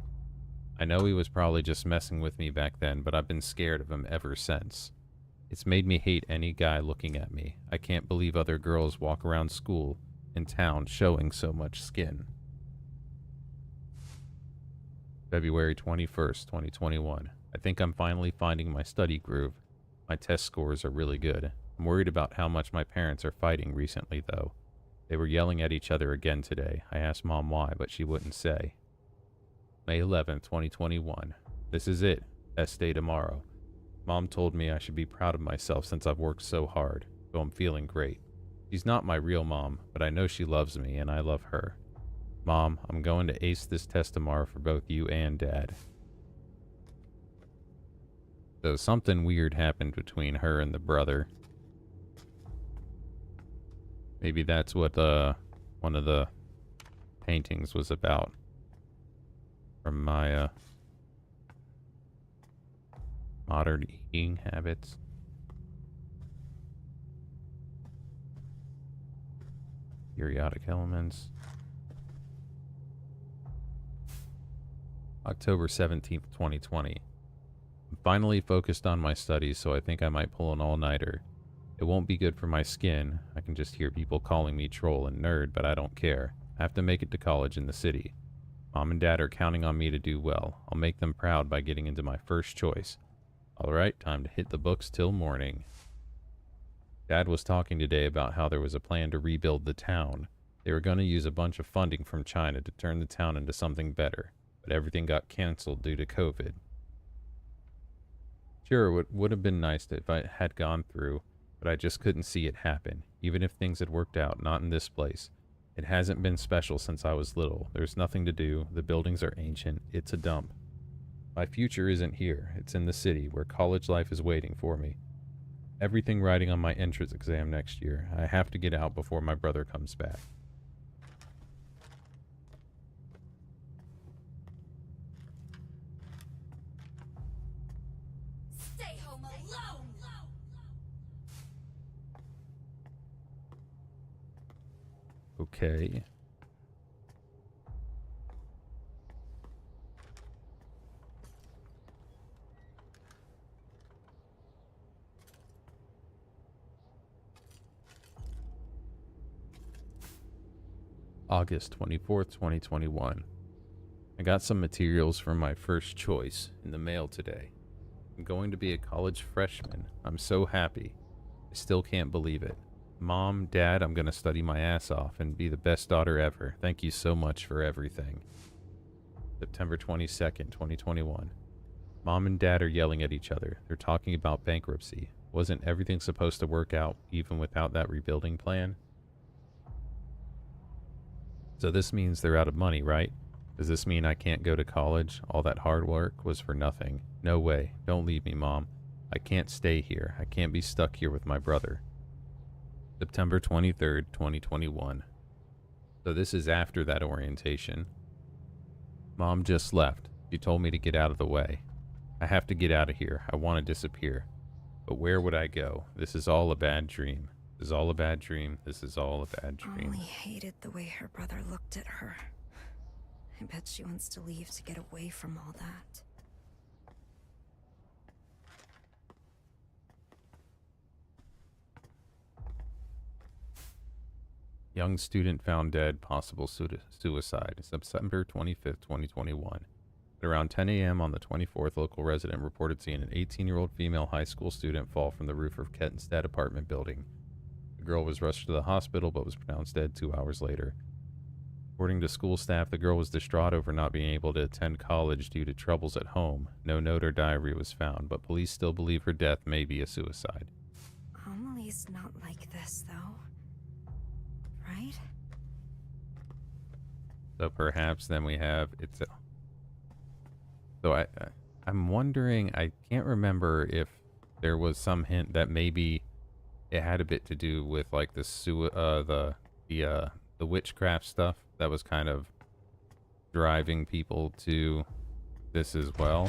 I know he was probably just messing with me back then, but I've been scared of him ever since. It's made me hate any guy looking at me. I can't believe other girls walk around school in town showing so much skin. February 21st, 2021. I think I'm finally finding my study groove. My test scores are really good. I'm worried about how much my parents are fighting recently, though. They were yelling at each other again today. I asked Mom why, but she wouldn't say. May 11th, 2021. This is it. Test day tomorrow. Mom told me I should be proud of myself since I've worked so hard, so I'm feeling great. She's not my real mom, but I know she loves me and I love her. Mom, I'm going to ace this test tomorrow for both you and Dad. So something weird happened between her and the brother. Maybe that's what one of the paintings was about. From my modern eating habits. Periodic elements. October 17th, 2020. I'm finally focused on my studies, so I think I might pull an all-nighter. It won't be good for my skin. I can just hear people calling me troll and nerd, but I don't care. I have to make it to college in the city. Mom and Dad are counting on me to do well. I'll make them proud by getting into my first choice. Alright, time to hit the books till morning. Dad was talking today about how there was a plan to rebuild the town. They were going to use a bunch of funding from China to turn the town into something better, but everything got canceled due to COVID. Sure, it would have been nice if I had gone through, but I just couldn't see it happen, even if things had worked out, not in this place. It hasn't been special since I was little. There's nothing to do. The buildings are ancient. It's a dump. My future isn't here. It's in the city, where college life is waiting for me. Everything riding on my entrance exam next year. I have to get out before my brother comes back. Stay home alone! Okay. August 24th, 2021. I got some materials from my first choice in the mail today. I'm going to be a college freshman. I'm so happy. I still can't believe it. Mom, Dad, I'm going to study my ass off and be the best daughter ever. Thank you so much for everything. September 22nd, 2021. Mom and Dad are yelling at each other. They're talking about bankruptcy. Wasn't everything supposed to work out even without that rebuilding plan? So this means they're out of money, right? Does this mean I can't go to college? All that hard work was for nothing. No way. Don't leave me, Mom. I can't stay here. I can't be stuck here with my brother. September 23rd, 2021. So this is after that orientation. Mom just left. She told me to get out of the way. I have to get out of here. I want to disappear. But where would I go? This is all a bad dream. This is all a bad dream. This is all a bad dream. Molly hated the way her brother looked at her. I bet she wants to leave to get away from all that. Young student found dead, possible suicide. September 25th, 2021. At around 10 a.m. on the 24th, local resident reported seeing an 18-year-old female high school student fall from the roof of Kettenstedt apartment building. The girl was rushed to the hospital but was pronounced dead 2 hours later. According to school staff, the girl was distraught over not being able to attend college due to troubles at home. No note or diary was found, but police still believe her death may be a suicide. Amelie's not like this, though. Right? So perhaps then we have So I'm wondering, I can't remember if there was some hint that maybe it had a bit to do with like the witchcraft stuff that was kind of driving people to this as well.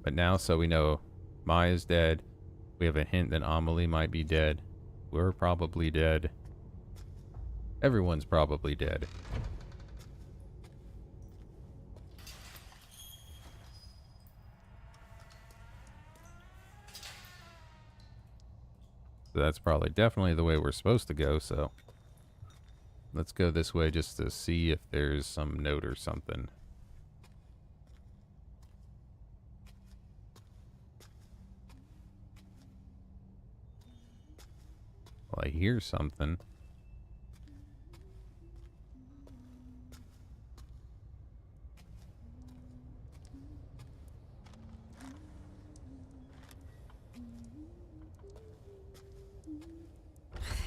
But now, so we know Maya's dead. We have a hint that Amelie might be dead. We're probably dead. Everyone's probably dead. So that's probably definitely the way we're supposed to go, so let's go this way just to see if there's some note or something. Well, I hear something.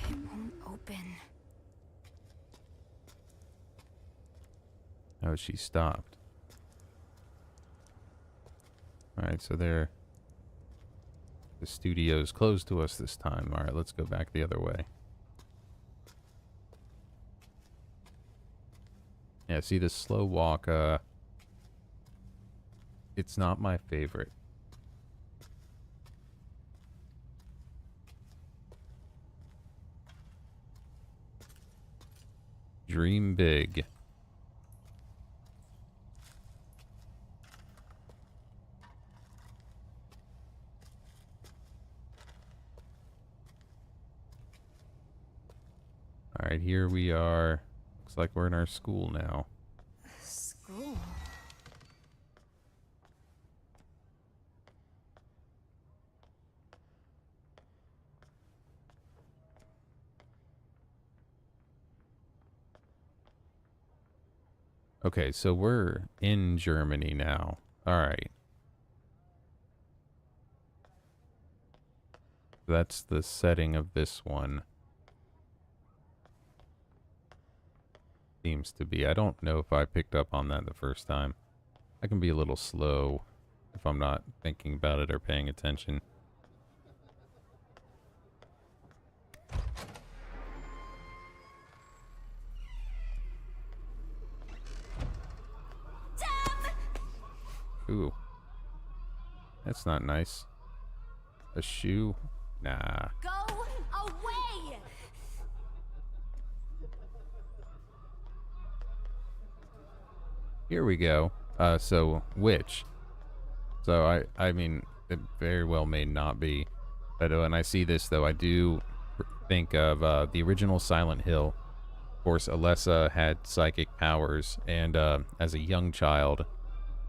It won't open. Oh, she stopped. Alright, so the studio's closed to us this time. Alright, let's go back the other way. Yeah, see this slow walk, it's not my favorite. Dream big. Alright, here we are. Looks like we're in our school now. School? Okay, so we're in Germany now. Alright. That's the setting of this one. Seems to be. I don't know if I picked up on that the first time. I can be a little slow if I'm not thinking about it or paying attention. Ooh. That's not nice. A shoe? Nah. Go away! Here we go. So, witch. So, I mean, it very well may not be. But when I see this, though, I do think of the original Silent Hill. course, Alessa had psychic powers, and as a young child,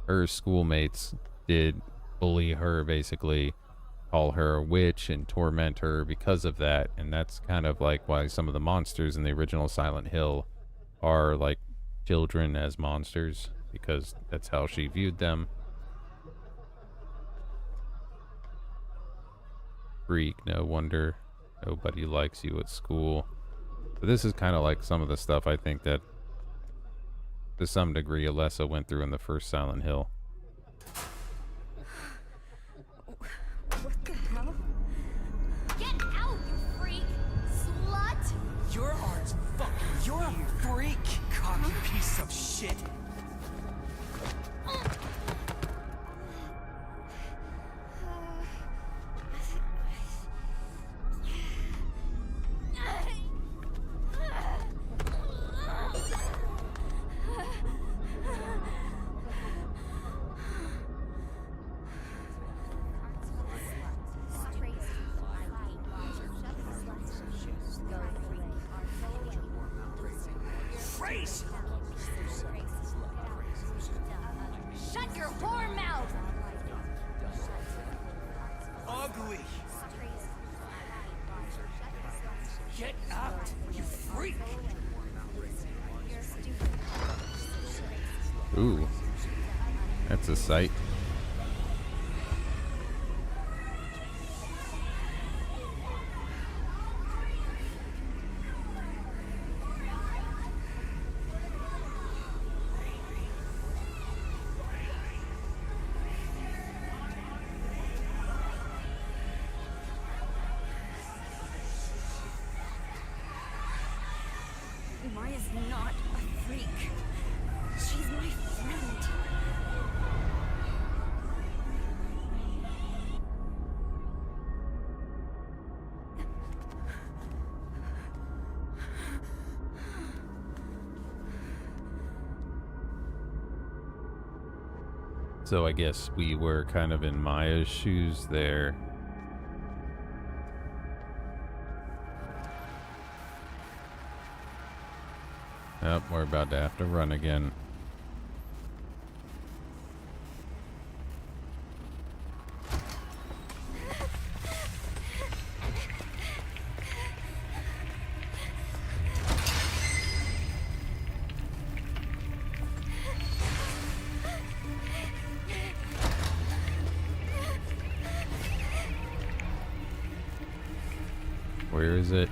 her schoolmates did bully her, basically call her a witch and torment her because of that. And that's kind of like why some of the monsters in the original Silent Hill are like children as monsters, because that's how she viewed them. Freak, no wonder nobody likes you at school. But this is kind of like some of the stuff I think that to some degree Alessa went through in the first Silent Hill. What the hell? Get out, you freak! Slut! Your art's fucking You're a freak, cocky piece of shit. Shut your whore mouth! Ugly. Get out, you freak. Ooh, that's a sight. Maya's not a freak. She's my friend. So I guess we were kind of in Maya's shoes there. Yep, we're about to have to run again. Where is it?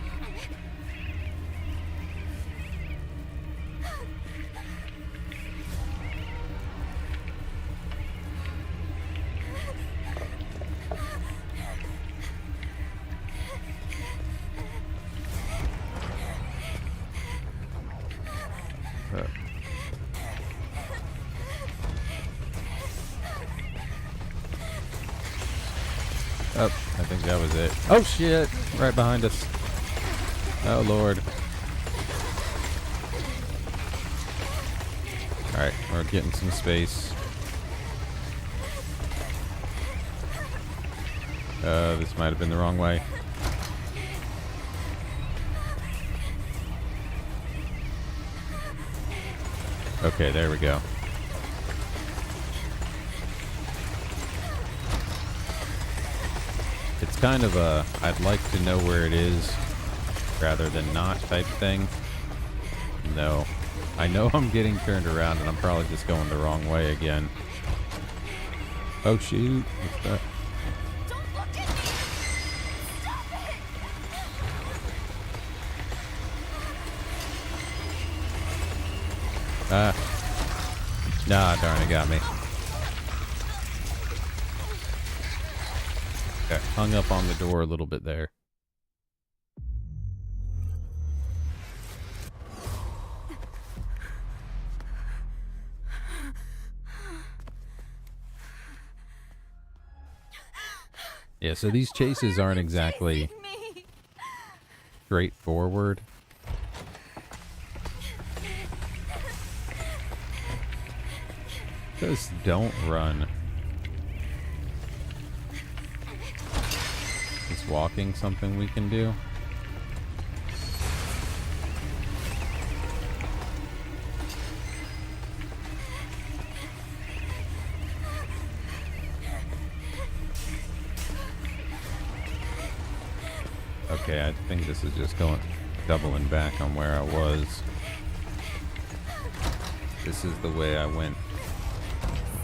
Oh, I think that was it. Oh shit! Right behind us. Oh lord. Alright, we're getting some space. This might have been the wrong way. Okay, there we go. It's kind of a I'd like to know where it is rather than not type thing. No. I know I'm getting turned around and I'm probably just going the wrong way again. Oh shoot. What's that? Don't look at me! Stop it! Ah. Nah, darn it, got me. Okay, hung up on the door a little bit there. Yeah, so these chases aren't exactly straightforward. Just don't run. Is walking something we can do? Okay, I think this is just doubling back on where I was. This is the way I went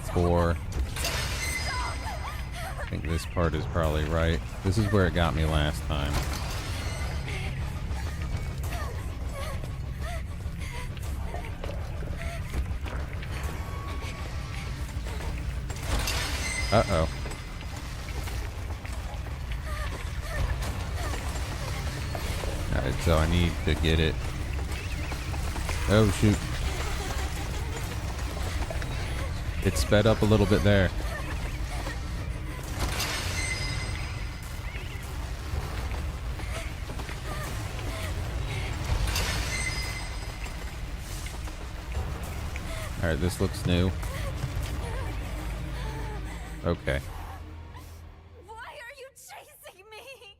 before. I think this part is probably right. This is where it got me last time. Uh-oh. Alright, so I need to get it. Oh, shoot. It sped up a little bit there. Alright, this looks new. Okay. Why are you chasing me?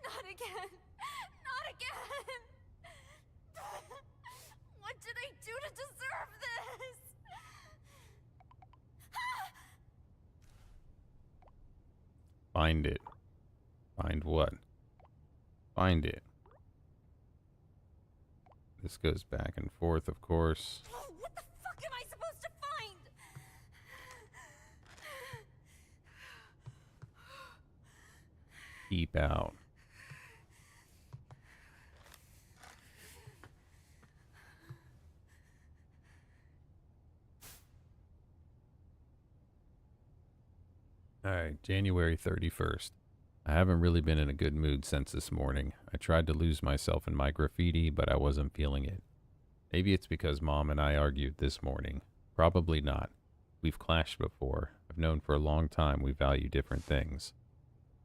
Not again. Not again. What did I do to deserve this? Find it. Find what? Find it. This goes back and forth, of course. What the fuck am I supposed to find? Keep out. Alright, January 31st. I haven't really been in a good mood since this morning. I tried to lose myself in my graffiti, but I wasn't feeling it. Maybe it's because Mom and I argued this morning. Probably not. We've clashed before. I've known for a long time we value different things.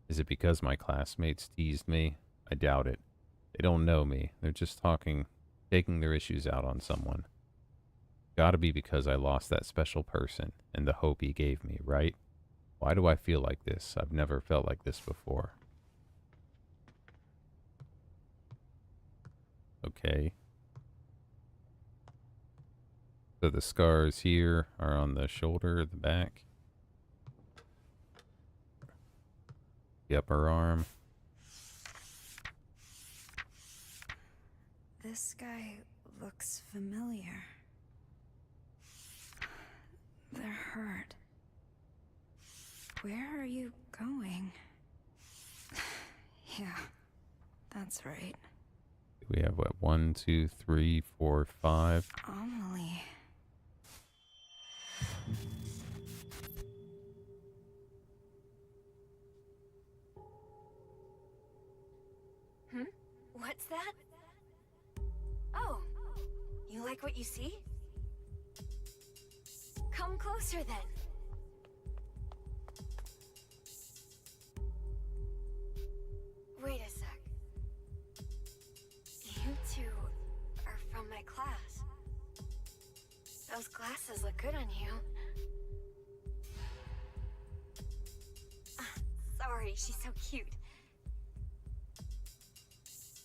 Is it because my classmates teased me? I doubt it. They don't know me. They're just taking their issues out on someone. Gotta be because I lost that special person and the hope he gave me, right? Why do I feel like this? I've never felt like this before. Okay. So the scars here are on the shoulder, the back, the upper arm. This guy looks familiar. They're hurt. Where are you going? Yeah, that's right. We have what? 1, 2, 3, 4, 5. Amelie. What's that? Oh, you like what you see? Come closer then. Wait a sec. You two are from my class. Those glasses look good on you. Sorry, she's so cute.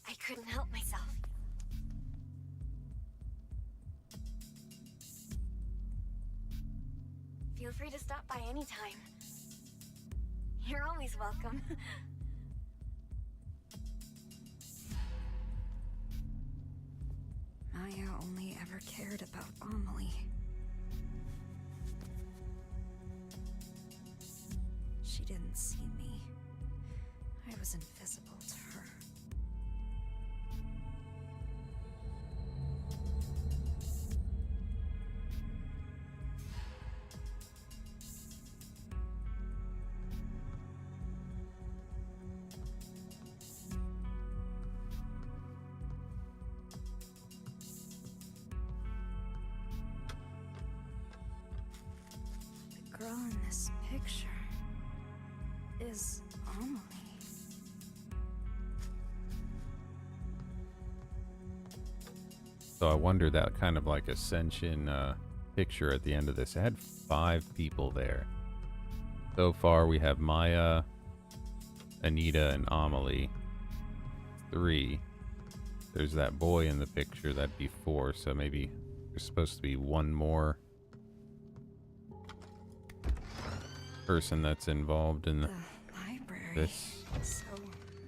I couldn't help myself. Feel free to stop by anytime. You're always welcome. Maya only ever cared about Amelie. She didn't see me. I was invisible to her. The girl in this picture is Amelie. So I wonder that kind of like ascension picture at the end of this. It had 5 people there. So far we have Maya, Anita, and Amelie. 3. There's that boy in the picture, that'd be 4, so maybe there's supposed to be one more person that's involved in the... The this. So,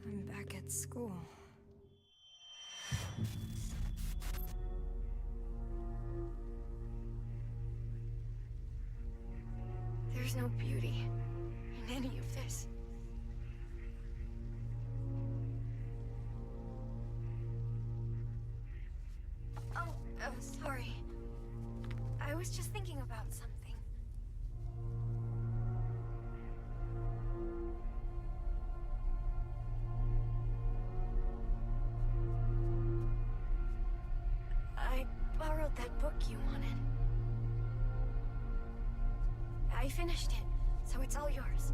I'm back at school. There's no beauty in any of this. Oh, sorry. I was just thinking about something. I borrowed that book you wanted. I finished it, so it's all yours.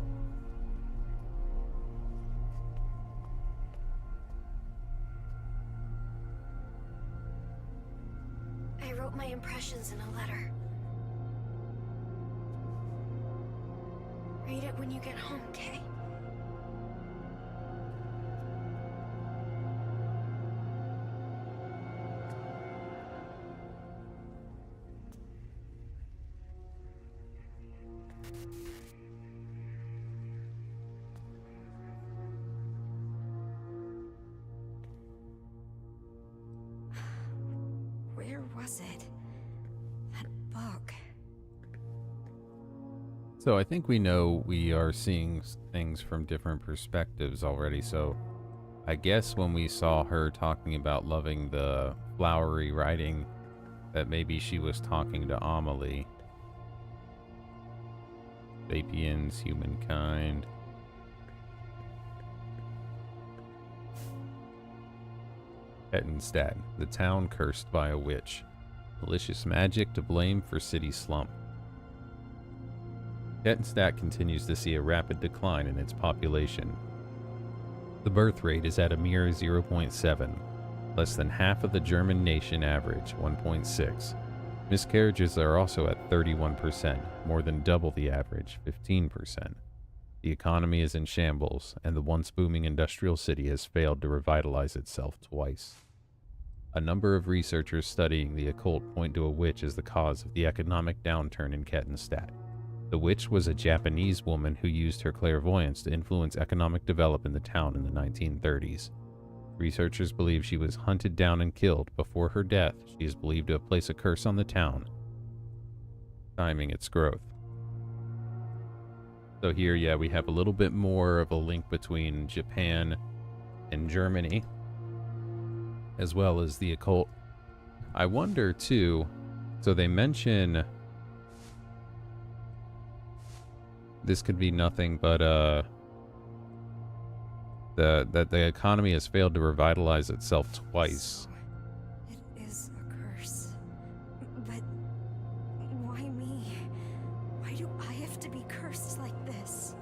I wrote my impressions in a letter. Read it when you get home, okay? Where was it? That book. So I think we know we are seeing things from different perspectives already. So I guess when we saw her talking about loving the flowery writing, that maybe she was talking to Amelie. Sapiens, humankind. Ettenstadt, the town cursed by a witch. Malicious magic to blame for city slump. Ettenstadt continues to see a rapid decline in its population. The birth rate is at a mere 0.7, less than half of the German nation average, 1.6. Miscarriages are also at 31%, more than double the average, 15%. The economy is in shambles, and the once booming industrial city has failed to revitalize itself twice. A number of researchers studying the occult point to a witch as the cause of the economic downturn in Kettenstadt. The witch was a Japanese woman who used her clairvoyance to influence economic development in the town in the 1930s. Researchers believe she was hunted down and killed. Before her death, she is believed to have placed a curse on the town, timing its growth. So here, yeah, we have a little bit more of a link between Japan and Germany, as well as the occult. I wonder, too, so they mention this could be nothing but that the economy has failed to revitalize itself twice. So, it is a curse. But why me? Why do I have to be cursed like this?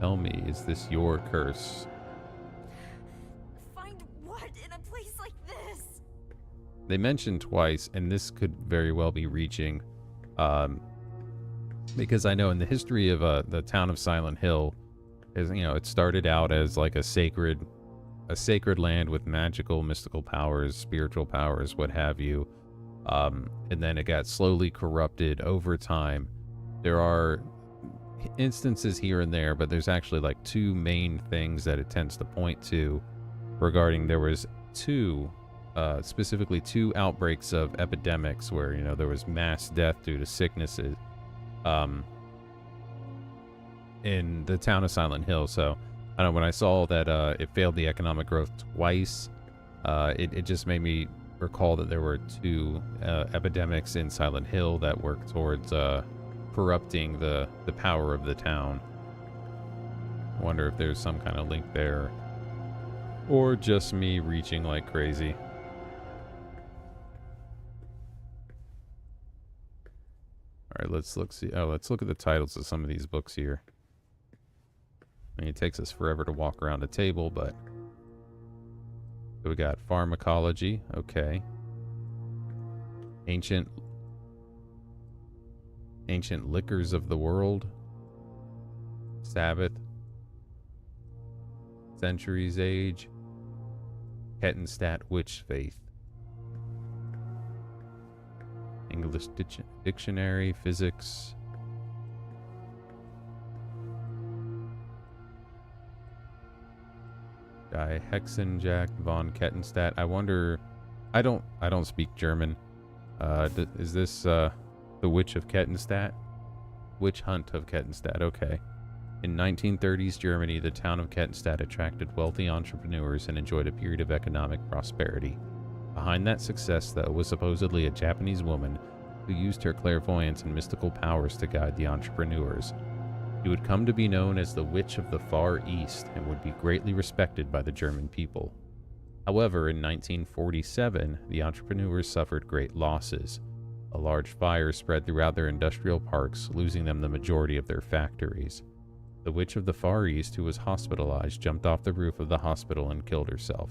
Tell me, is this your curse? Find what in a place like this? They mentioned twice, and this could very well be reaching, because I know in the history of the town of Silent Hill, is, you know, it started out as like a sacred land with magical, mystical powers, spiritual powers, what have you, and then it got slowly corrupted over time. There are instances here and there, but there's actually like two main things that it tends to point to regarding. There was specifically two outbreaks of epidemics where, you know, there was mass death due to sicknesses in the town of Silent Hill. So I don't know, when I saw that it failed the economic growth twice, it just made me recall that there were two epidemics in Silent Hill that worked towards corrupting the power of the town. I wonder if there's some kind of link there, or just me reaching like crazy. All right, let's look at the titles of some of these books here. I mean, it takes us forever to walk around a table, but so we got pharmacology, okay. Ancient liquors of the world. Sabbath. Centuries Age. Kettenstadt Witch Faith. English dictionary, physics. Die Hexenjack von Kettenstadt. I wonder. I don't speak German. Is this the Witch of Kettenstadt? Witch Hunt of Kettenstadt. Okay. In 1930s Germany, the town of Kettenstadt attracted wealthy entrepreneurs and enjoyed a period of economic prosperity. Behind that success, though, was supposedly a Japanese woman who used her clairvoyance and mystical powers to guide the entrepreneurs. She would come to be known as the Witch of the Far East and would be greatly respected by the German people. However, in 1947, the entrepreneurs suffered great losses. A large fire spread throughout their industrial parks, losing them the majority of their factories. The Witch of the Far East, who was hospitalized, jumped off the roof of the hospital and killed herself.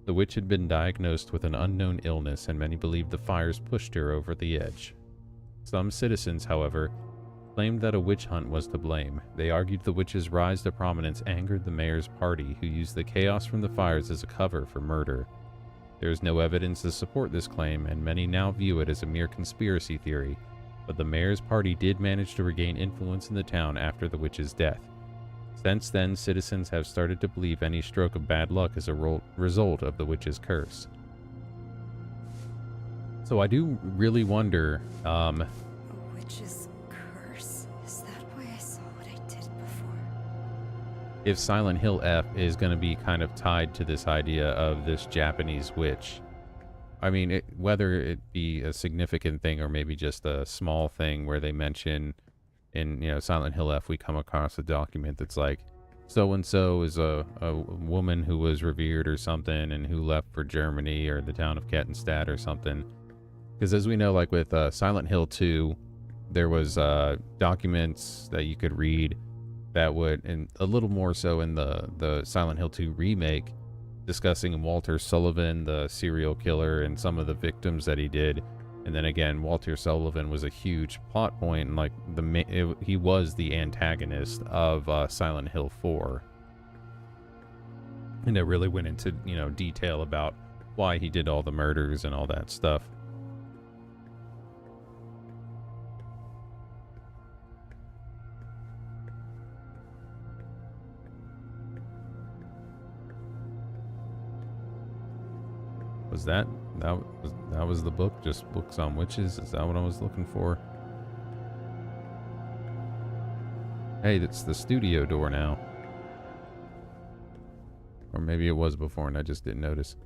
The witch had been diagnosed with an unknown illness, and many believed the fires pushed her over the edge. Some citizens, however, claimed that a witch hunt was to blame. They argued the witch's rise to prominence angered the mayor's party, who used the chaos from the fires as a cover for murder. There is no evidence to support this claim, and many now view it as a mere conspiracy theory, but the mayor's party did manage to regain influence in the town after the witch's death. Since then, citizens have started to believe any stroke of bad luck is a result of the witch's curse. So I do really wonder, A witch's curse? Is that why I saw what I did before? if Silent Hill F is going to be kind of tied to this idea of this Japanese witch. I mean, whether it be a significant thing or maybe just a small thing where they mention in, Silent Hill F, we come across a document that's like, so-and-so is a woman who was revered or something and who left for Germany or the town of Kettenstadt or something. Because as we know, like with Silent Hill 2, there was documents that you could read that would, and a little more so in the Silent Hill 2 remake, discussing Walter Sullivan, the serial killer, and some of the victims that he did. And then again, Walter Sullivan was a huge plot point, and like he was the antagonist of Silent Hill 4. And it really went into, detail about why he did all the murders and all that stuff. Was that was the book? Just books on witches? Is that what I was looking for? Hey, that's the studio door now. Or maybe it was before and I just didn't notice.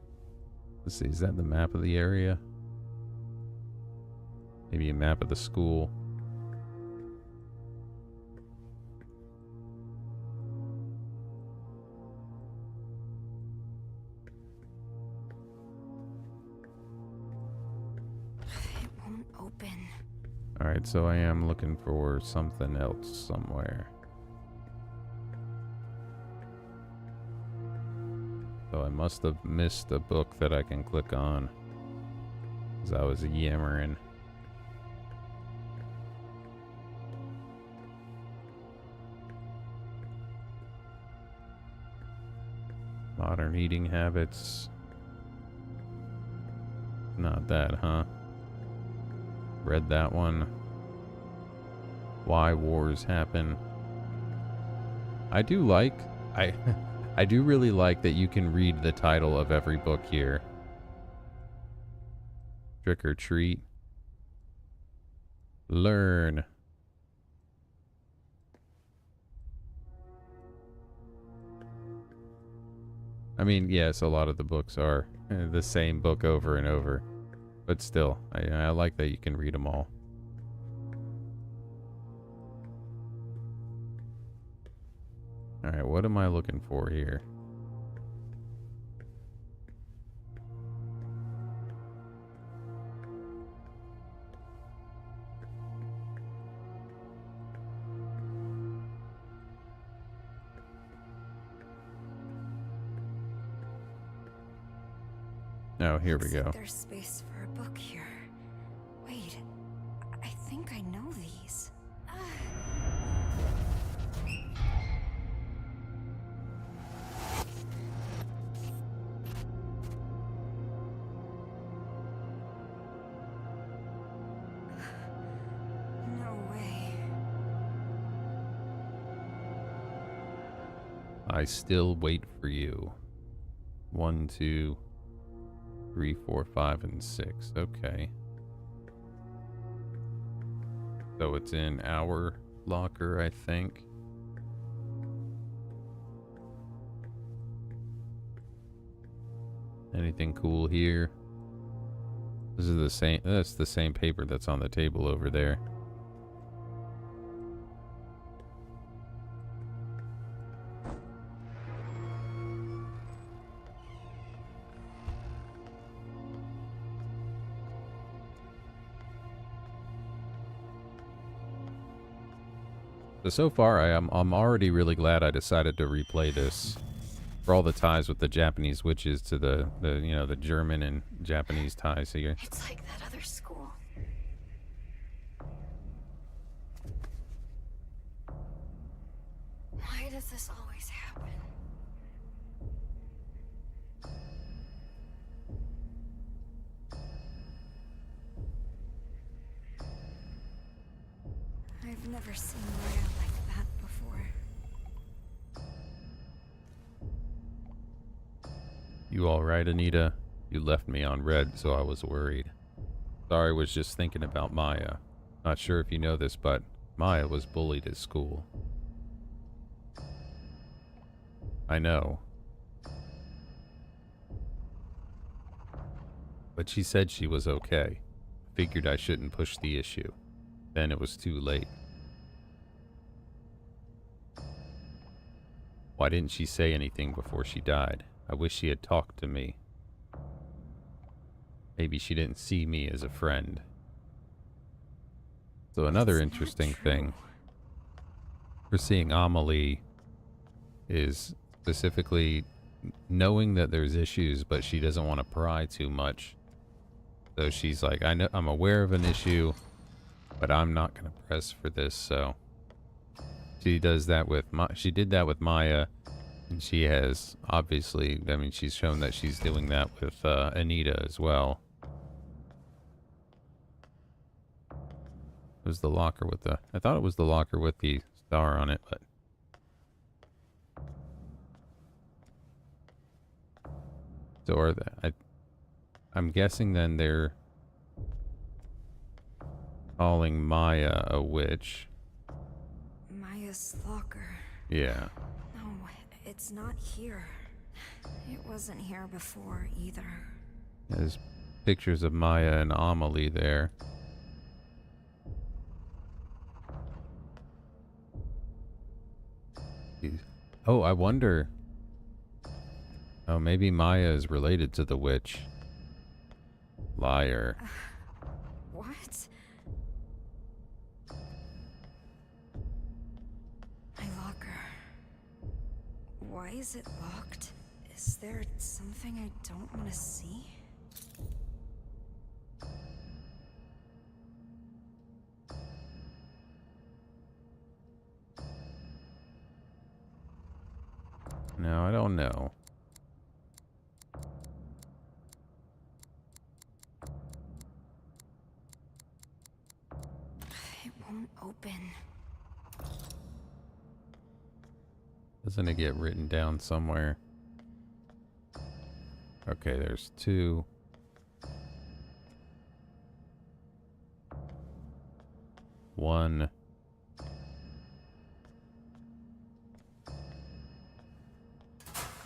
Let's see, is that the map of the area? Maybe a map of the school. Alright, so I am looking for something else somewhere. So I must have missed a book that I can click on, because I was yammering. Modern eating habits. Not that, huh? Read that one. Why wars happen. I do really like that you can read the title of every book here. Trick or treat. Learn. I mean, yes, a lot of the books are the same book over and over. But still, I like that you can read them all. Alright, what am I looking for here? Oh, here we go. There's space for a book here. Wait, I think I know these. I still wait for you. 1, 2, 3, 4, 5, and 6. Okay. So it's in our locker, I think. Anything cool here? This is the same. That's the same paper that's on the table over there. So far, I'm already really glad I decided to replay this for all the ties with the Japanese witches to the you know, the German and Japanese ties here. It's like that other school. Why does this always happen? I've never seen Maya like that before. You all right, Anita? You left me on red, so I was worried. Sorry, was just thinking about Maya. Not sure if you know this, but Maya was bullied at school. I know. But she said she was okay. Figured I shouldn't push the issue. Then it was too late. Why didn't she say anything before she died? I wish she had talked to me. Maybe she didn't see me as a friend. So another interesting thing for seeing Amelie is specifically knowing that there's issues, but she doesn't want to pry too much. So she's like, I know I'm aware of an issue, but I'm not going to press for this. So she does that with she did that with Maya, and she has obviously, I mean, she's shown that she's doing that with Anita as well. It was the locker with the, I thought it was the locker with the star on it, but so are they, I'm guessing then they're calling Maya a witch. Maya's locker. Yeah. No, it's not here. It wasn't here before either. There's pictures of Maya and Amelie there. Oh, I wonder. Oh, maybe Maya is related to the witch. Liar. What? My locker. Why is it locked? Is there something I don't want to see? No, I don't know. It won't open. Doesn't it get written down somewhere? Okay, there's 2. 1.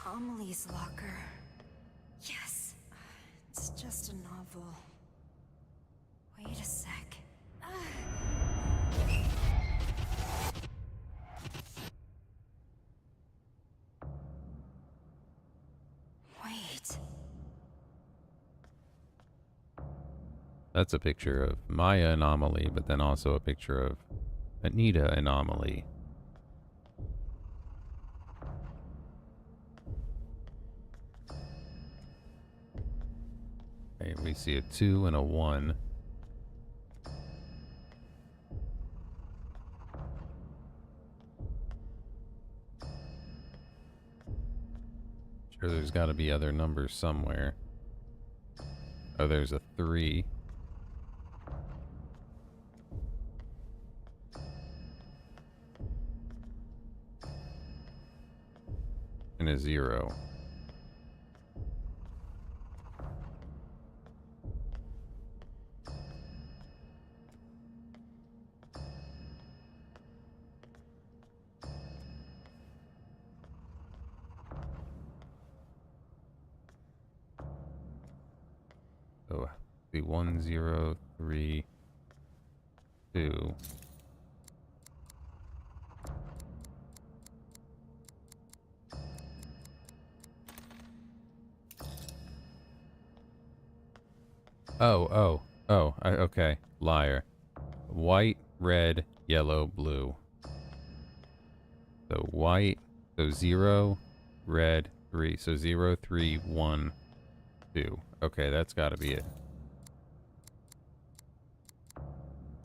Amelie's locker. Yes. It's just a novel. Wait a sec. Wait. That's a picture of Maya and Amelie, but then also a picture of Anita and Amelie. Okay, we see a 2 and a 1. Sure, there's got to be other numbers somewhere. Oh, there's a 3. and a 0. So be 1 0 3 2. Okay. Liar. White, red, yellow, blue. So white, so 0, red, 3. So 0, 3, 1, 2. Okay, that's gotta be it.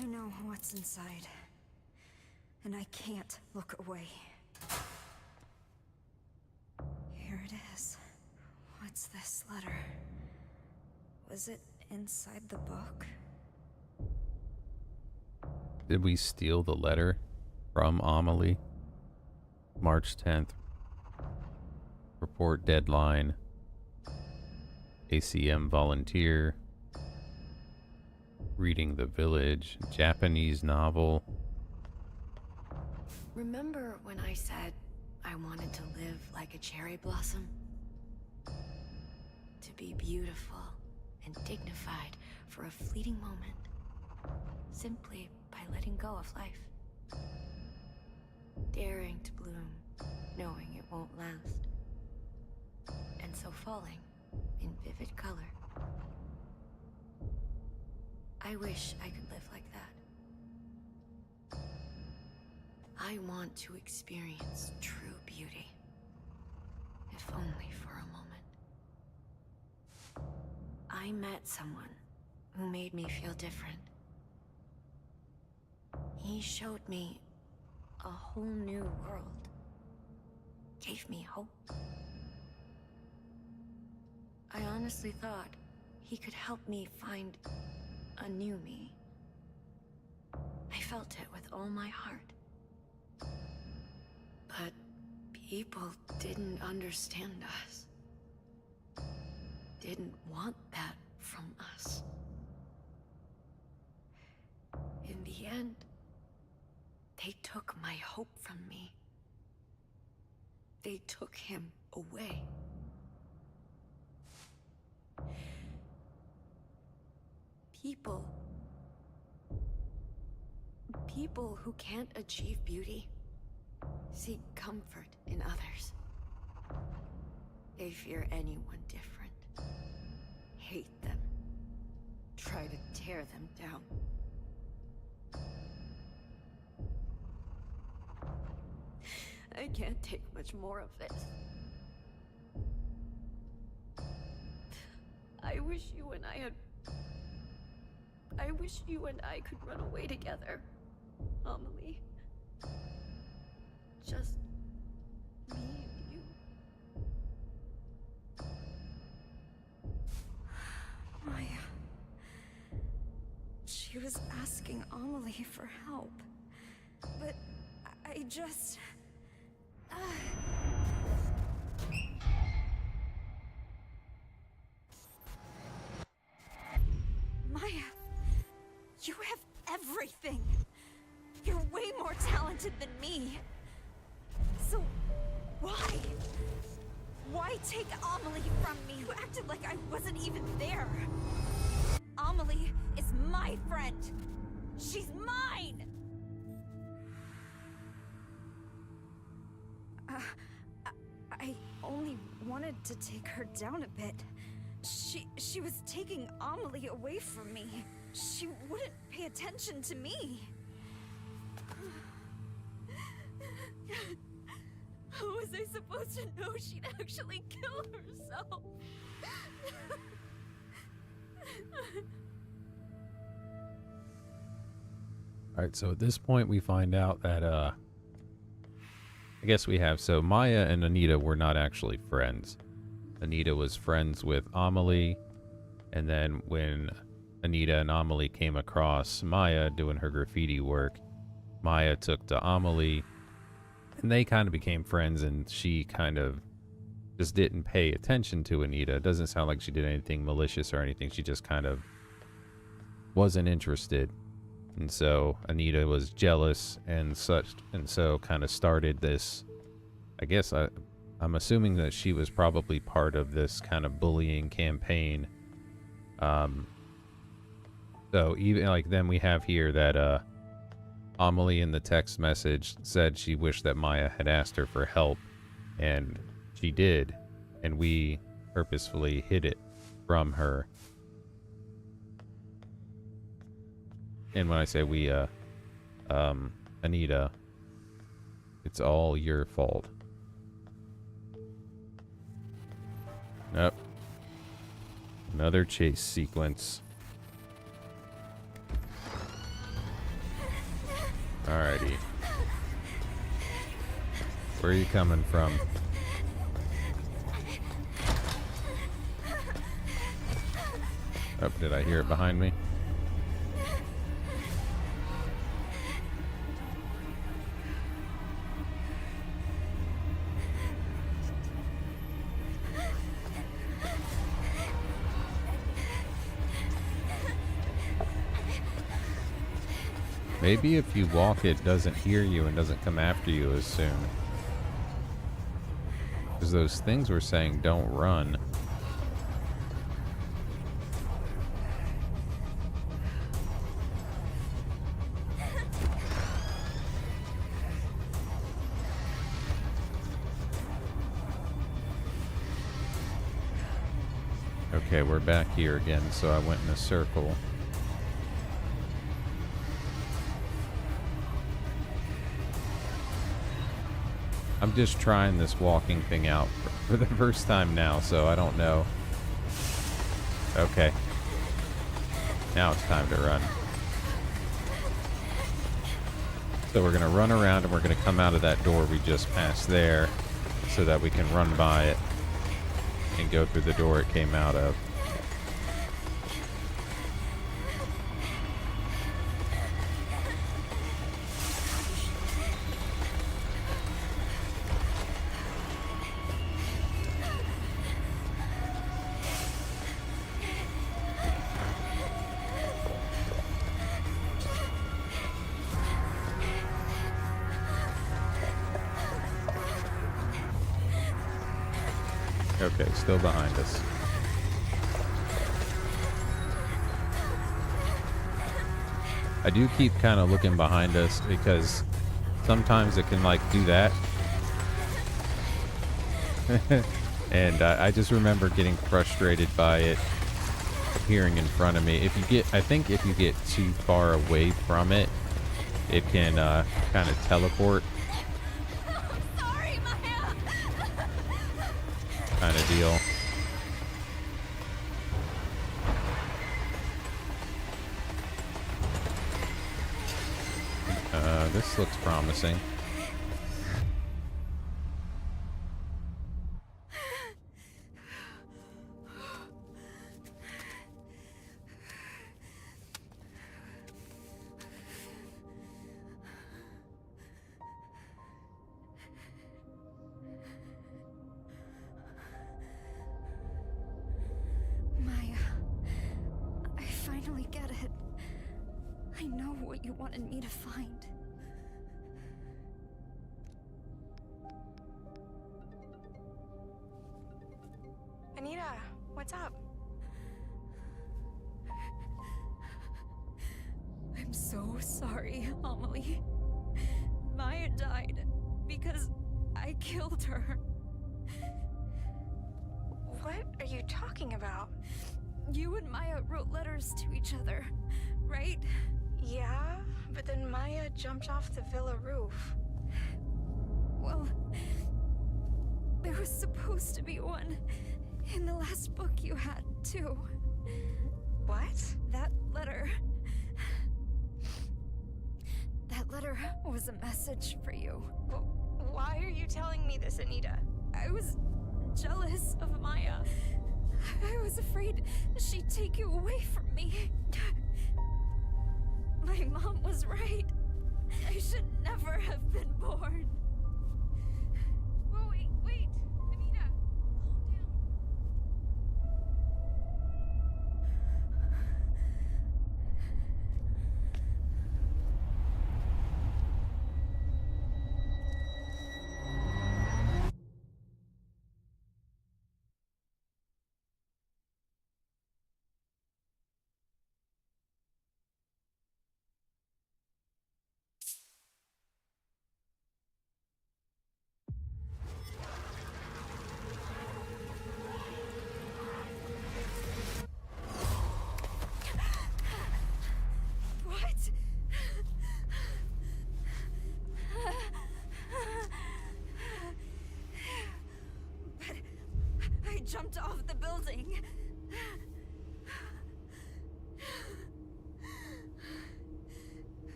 I know what's inside, and I can't look away. Here it is. What's this letter? Was it inside the book? Did we steal the letter from Amelie? March 10th. Report deadline. ACM volunteer. Reading the Village. Japanese novel. Remember when I said I wanted to live like a cherry blossom? To be beautiful and dignified for a fleeting moment, simply by letting go of life. Daring to bloom, knowing it won't last. And so falling in vivid color. I wish I could live like that. I want to experience true beauty, if only for a moment. I met someone who made me feel different. He showed me a whole new world, gave me hope. I honestly thought he could help me find a new me. I felt it with all my heart. But people didn't understand us. Didn't want that from us. In the end, they took my hope from me. They took him away. People who can't achieve beauty seek comfort in others. They fear anyone different, hate them, try to tear them down. I can't take much more of this. I wish you and I could run away together, Amelie. Just me and you. Maya. She was asking Amelie for help. But I just... Maya, you have everything. You're way more talented than me. So, why? Why take Amelie from me, who acted like I wasn't even there? Amelie is my friend. She's mine! I only wanted to take her down a bit. She was taking Amelie away from me. She wouldn't pay attention to me. How was I supposed to know she'd actually kill herself? Alright, so at this point we find out that, I guess we have, so Maya and Anita were not actually friends. Anita was friends with Amelie, and then when Anita and Amelie came across Maya doing her graffiti work, Maya took to Amelie, and they kind of became friends, and she kind of just didn't pay attention to Anita. It doesn't sound like she did anything malicious or anything. She just kind of wasn't interested. And so Anita was jealous and such, and so kind of started this, I guess I'm assuming that she was probably part of this kind of bullying campaign. So even like then we have here that Amelie in the text message said she wished that Maya had asked her for help, and she did, and we purposefully hid it from her. And when I say we, Anita, it's all your fault. Nope. Another chase sequence. Alrighty. Where are you coming from? Oh, did I hear it behind me? Maybe if you walk, it doesn't hear you and doesn't come after you as soon. Because those things were saying don't run. Okay, we're back here again, so I went in a circle. I'm just trying this walking thing out for the first time now, so I don't know. Okay. Now it's time to run. So we're going to run around and we're going to come out of that door we just passed there so that we can run by it and go through the door it came out of. Okay, still behind us. I do keep kind of looking behind us because sometimes it can like do that. And I just remember getting frustrated by it appearing in front of me. If you get, I think if you get too far away from it, it can kind of teleport. Sorry, Maya. Kind of deal. This looks promising. Maya, I finally get it. I know what you wanted me to find. Anita, what's up? I'm so sorry, Amelie. Maya died because I killed her. What are you talking about? You and Maya wrote letters to each other, right? Yeah, but then Maya jumped off the villa roof. Well, there was supposed to be one in the last book you had, too. What? That letter was a message for you. Why are you telling me this, Anita? I was jealous of Maya. I was afraid she'd take you away from me. My mom was right. I should never have been born. Wait, Anita. jumped off the building.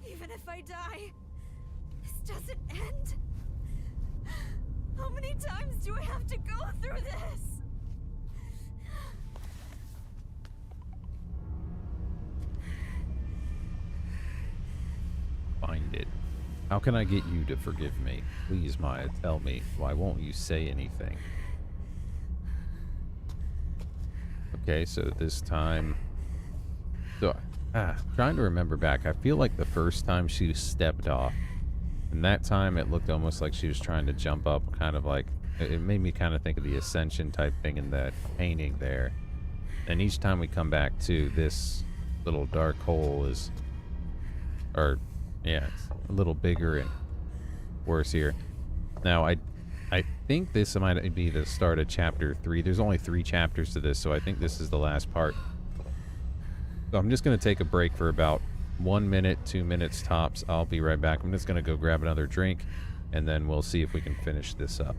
Even if I die, this doesn't end. How many times do I have to go through this? Find it. How can I get you to forgive me? Please, Maya, tell me. Why won't you say anything? Okay, so this time... So, trying to remember back. I feel like the first time she stepped off, and that time it looked almost like she was trying to jump up, kind of like... It made me kind of think of the Ascension type thing in that painting there. And each time we come back to this little dark hole is... Or, yeah, it's a little bigger and worse here. Now, I think this might be the start of chapter 3. There's only 3 chapters to this, so I think this is the last part. So I'm just going to take a break for about 1 minute, 2 minutes tops. I'll be right back. I'm just going to go grab another drink, and then we'll see if we can finish this up.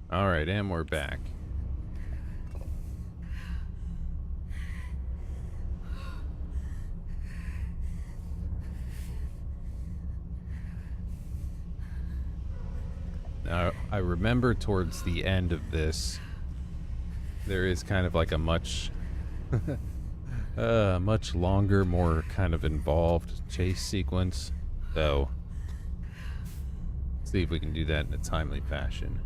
Alright, and we're back. Now, I remember towards the end of this, there is kind of like a much longer, more kind of involved chase sequence. So, let's see if we can do that in a timely fashion.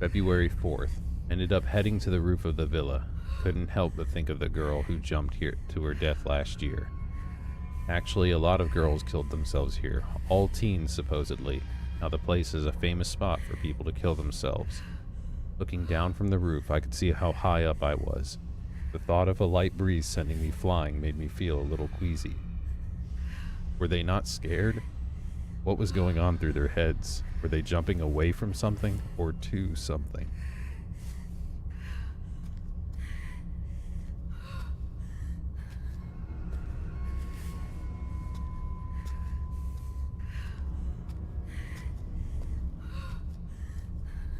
February 4th. Ended up heading to the roof of the villa. Couldn't help but think of the girl who jumped here to her death last year. Actually, a lot of girls killed themselves here. All teens, supposedly. Now the place is a famous spot for people to kill themselves. Looking down from the roof, I could see how high up I was. The thought of a light breeze sending me flying made me feel a little queasy. Were they not scared? What was going on through their heads? Were they jumping away from something or to something?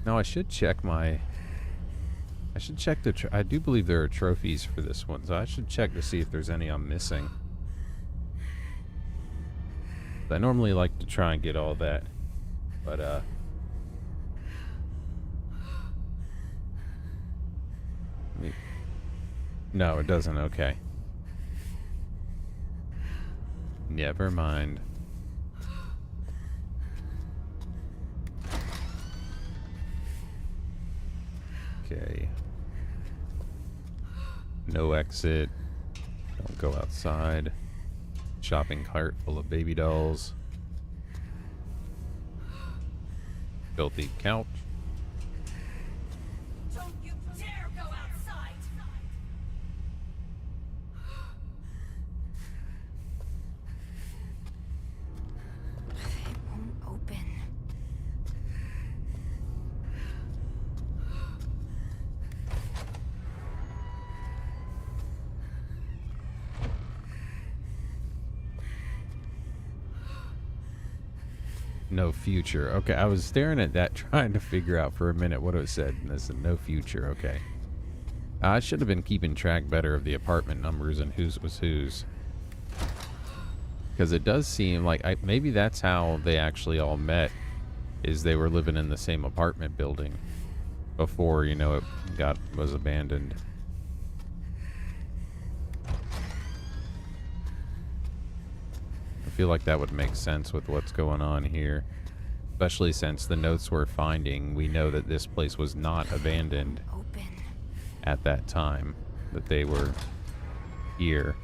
No, I should check my... I should check the... I do believe there are trophies for this one, so I should check to see if there's any I'm missing. I normally like to try and get all that, but, no, it doesn't. Okay. Never mind. Okay. No exit. Don't go outside. Shopping cart full of baby dolls. Filthy couch. Don't you dare go outside! It won't open. No future. Okay, I was staring at that trying to figure out for a minute what it said, and this is no future. Okay. I should have been keeping track better of the apartment numbers and whose was whose. Because it does seem like maybe that's how they actually all met, is they were living in the same apartment building before, you know, it was abandoned. I feel like that would make sense with what's going on here, especially since the notes we're finding, we know that this place was not abandoned Open. at that time that they were here.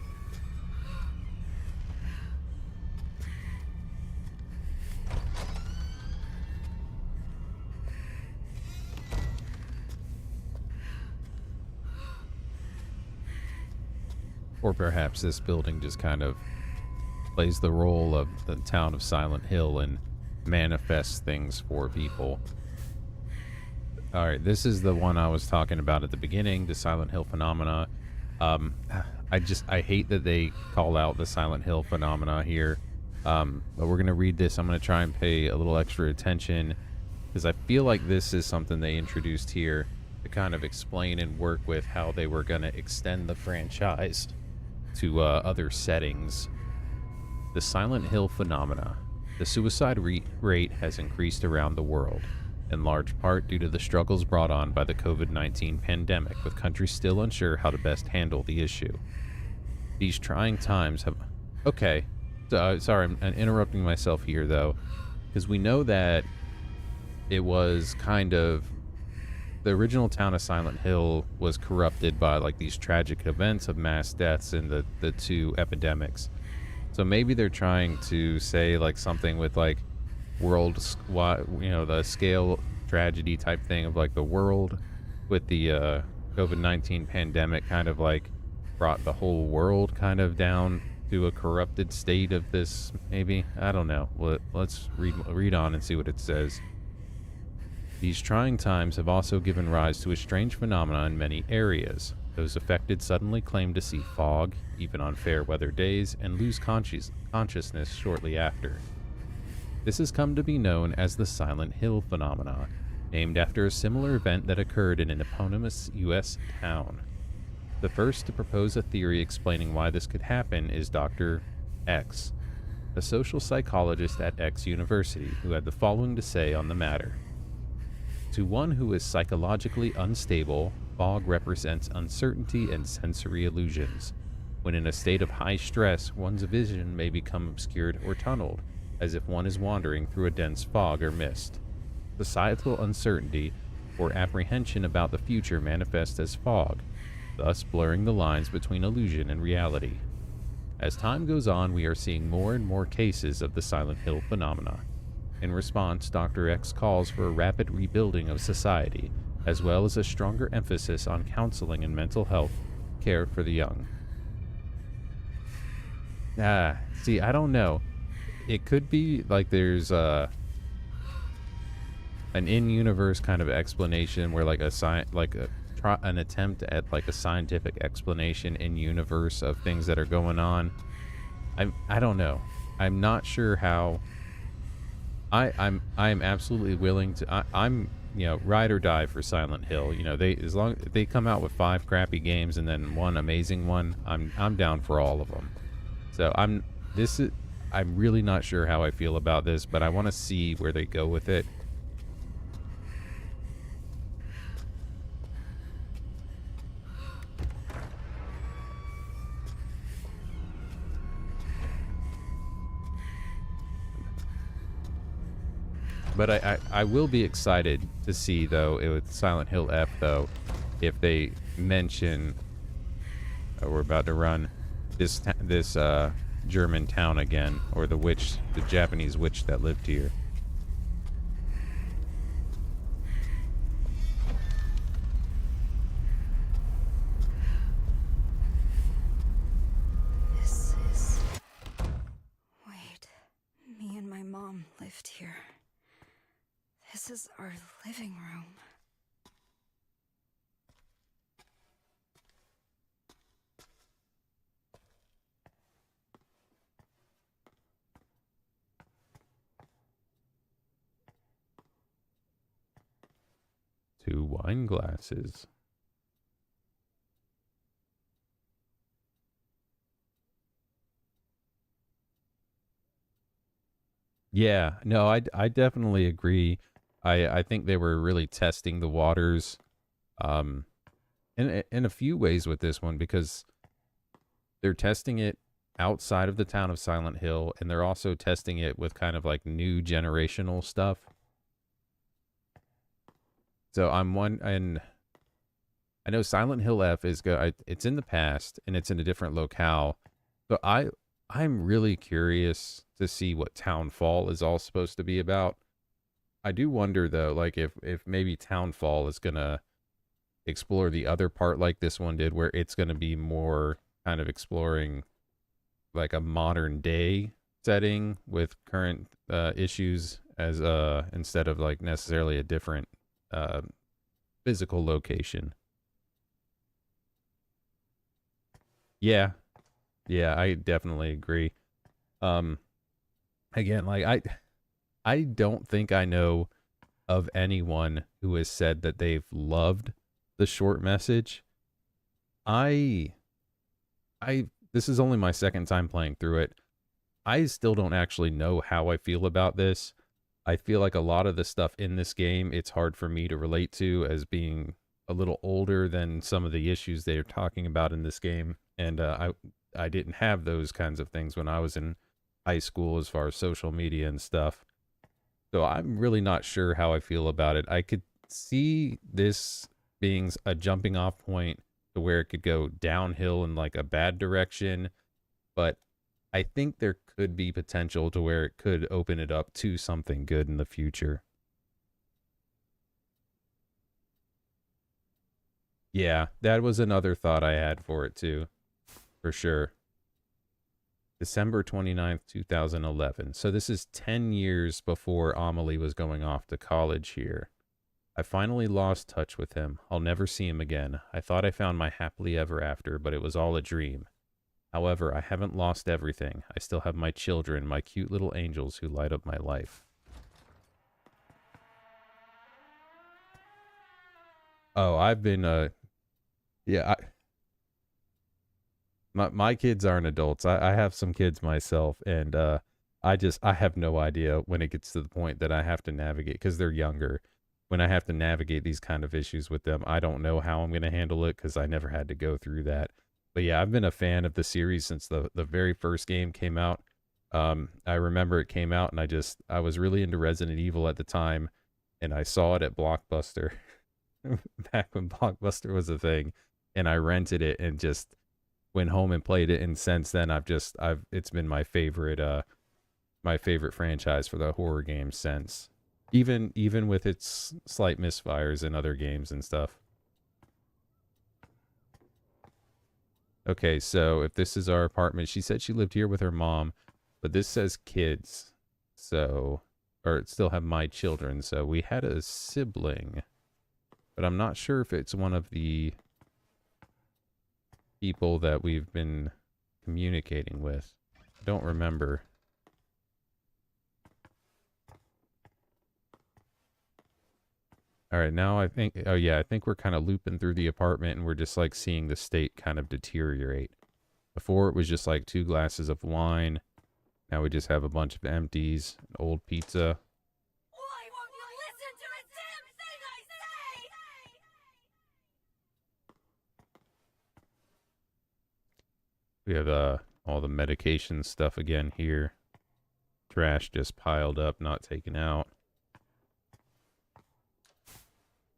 Or perhaps this building just kind of plays the role of the town of Silent Hill and manifests things for people. Alright, this is the one I was talking about at the beginning, the Silent Hill phenomena. I hate that they call out the Silent Hill phenomena here. But we're going to read this. I'm going to try and pay a little extra attention, because I feel like this is something they introduced here to kind of explain and work with how they were going to extend the franchise to other settings. The Silent Hill phenomena. The suicide rate has increased around the world, in large part due to the struggles brought on by the COVID-19 pandemic, with countries still unsure how to best handle the issue. These trying times have... Okay, sorry, I'm interrupting myself here, though, because we know that it was kind of... The original town of Silent Hill was corrupted by, like, these tragic events of mass deaths and the two epidemics. So maybe they're trying to say, like, something with, like, you know, the scale tragedy type thing of, like, the world with the COVID-19 pandemic kind of, like, brought the whole world kind of down to a corrupted state of this, maybe? I don't know. Let's read on and see what it says. These trying times have also given rise to a strange phenomenon in many areas. Those affected suddenly claim to see fog, even on fair weather days, and lose consciousness shortly after. This has come to be known as the Silent Hill phenomena, named after a similar event that occurred in an eponymous U.S. town. The first to propose a theory explaining why this could happen is Dr. X, a social psychologist at X University, who had the following to say on the matter. To one who is psychologically unstable, fog represents uncertainty and sensory illusions. When in a state of high stress, one's vision may become obscured or tunneled, as if one is wandering through a dense fog or mist. Societal uncertainty or apprehension about the future manifests as fog, thus blurring the lines between illusion and reality. As time goes on, we are seeing more and more cases of the Silent Hill phenomena. In response, Dr. X calls for a rapid rebuilding of society, as well as a stronger emphasis on counseling and mental health care for the young. See, I don't know. It could be like there's an in-universe kind of explanation where like an attempt at like a scientific explanation in universe of things that are going on. I don't know. I'm not sure how. I'm absolutely willing to. I'm you know, ride or die for Silent Hill. You know, as long as they come out with 5 crappy games and then one amazing one, I'm down for all of them. So I'm really not sure how I feel about this, but I want to see where they go with it. But I will be excited to see, though, with Silent Hill F, though, if they mention we're about to run this German town again, or the Japanese witch that lived here. This is... Wait, me and my mom lived here. This is our living room. Two wine glasses. Yeah, no, I definitely agree. I think they were really testing the waters, in a few ways with this one, because they're testing it outside of the town of Silent Hill, and they're also testing it with kind of like new generational stuff. So and I know Silent Hill F is good. It's in the past and it's in a different locale. So I'm really curious to see what Townfall is all supposed to be about. I do wonder though, like if maybe Townfall is gonna explore the other part like this one did, where it's gonna be more kind of exploring like a modern day setting with current issues as instead of like necessarily a different physical location. Yeah, I definitely agree. Again, like I don't think I know of anyone who has said that they've loved the short message. I this is only my second time playing through it. I still don't actually know how I feel about this. I feel like a lot of the stuff in this game, it's hard for me to relate to as being a little older than some of the issues they are talking about in this game. And I didn't have those kinds of things when I was in high school as far as social media and stuff. So I'm really not sure how I feel about it. I could see this being a jumping off point to where it could go downhill in like a bad direction, but I think there could be potential to where it could open it up to something good in the future. Yeah, that was another thought I had for it too, for sure. December 29th, 2011. So this is 10 years before Amelie was going off to college here. I finally lost touch with him. I'll never see him again. I thought I found my happily ever after, but it was all a dream. However, I haven't lost everything. I still have my children, my cute little angels who light up my life. Oh, I've been, yeah, my kids aren't adults. I have some kids myself, and I have no idea when it gets to the point that I have to navigate, because they're younger. When I have to navigate these kind of issues with them, I don't know how I'm going to handle it, because I never had to go through that. But yeah, I've been a fan of the series since the very first game came out. I remember it came out, and I was really into Resident Evil at the time, and I saw it at Blockbuster back when Blockbuster was a thing, and I rented it and just went home and played it. And since then, it's been my favorite franchise for the horror games since. Even with its slight misfires in other games and stuff. Okay, so if this is our apartment, she said she lived here with her mom, but this says kids. So, or it still have my children. So we had a sibling, but I'm not sure if it's one of the people that we've been communicating with. I don't remember. All right, now I think, oh yeah, I think we're kind of looping through the apartment and we're just like seeing the state kind of deteriorate. Before it was just like 2 glasses of wine. Now we just have a bunch of empties, an old pizza. Why won't you listen to a damn thing I say? We have all the medication stuff again here. Trash just piled up, not taken out.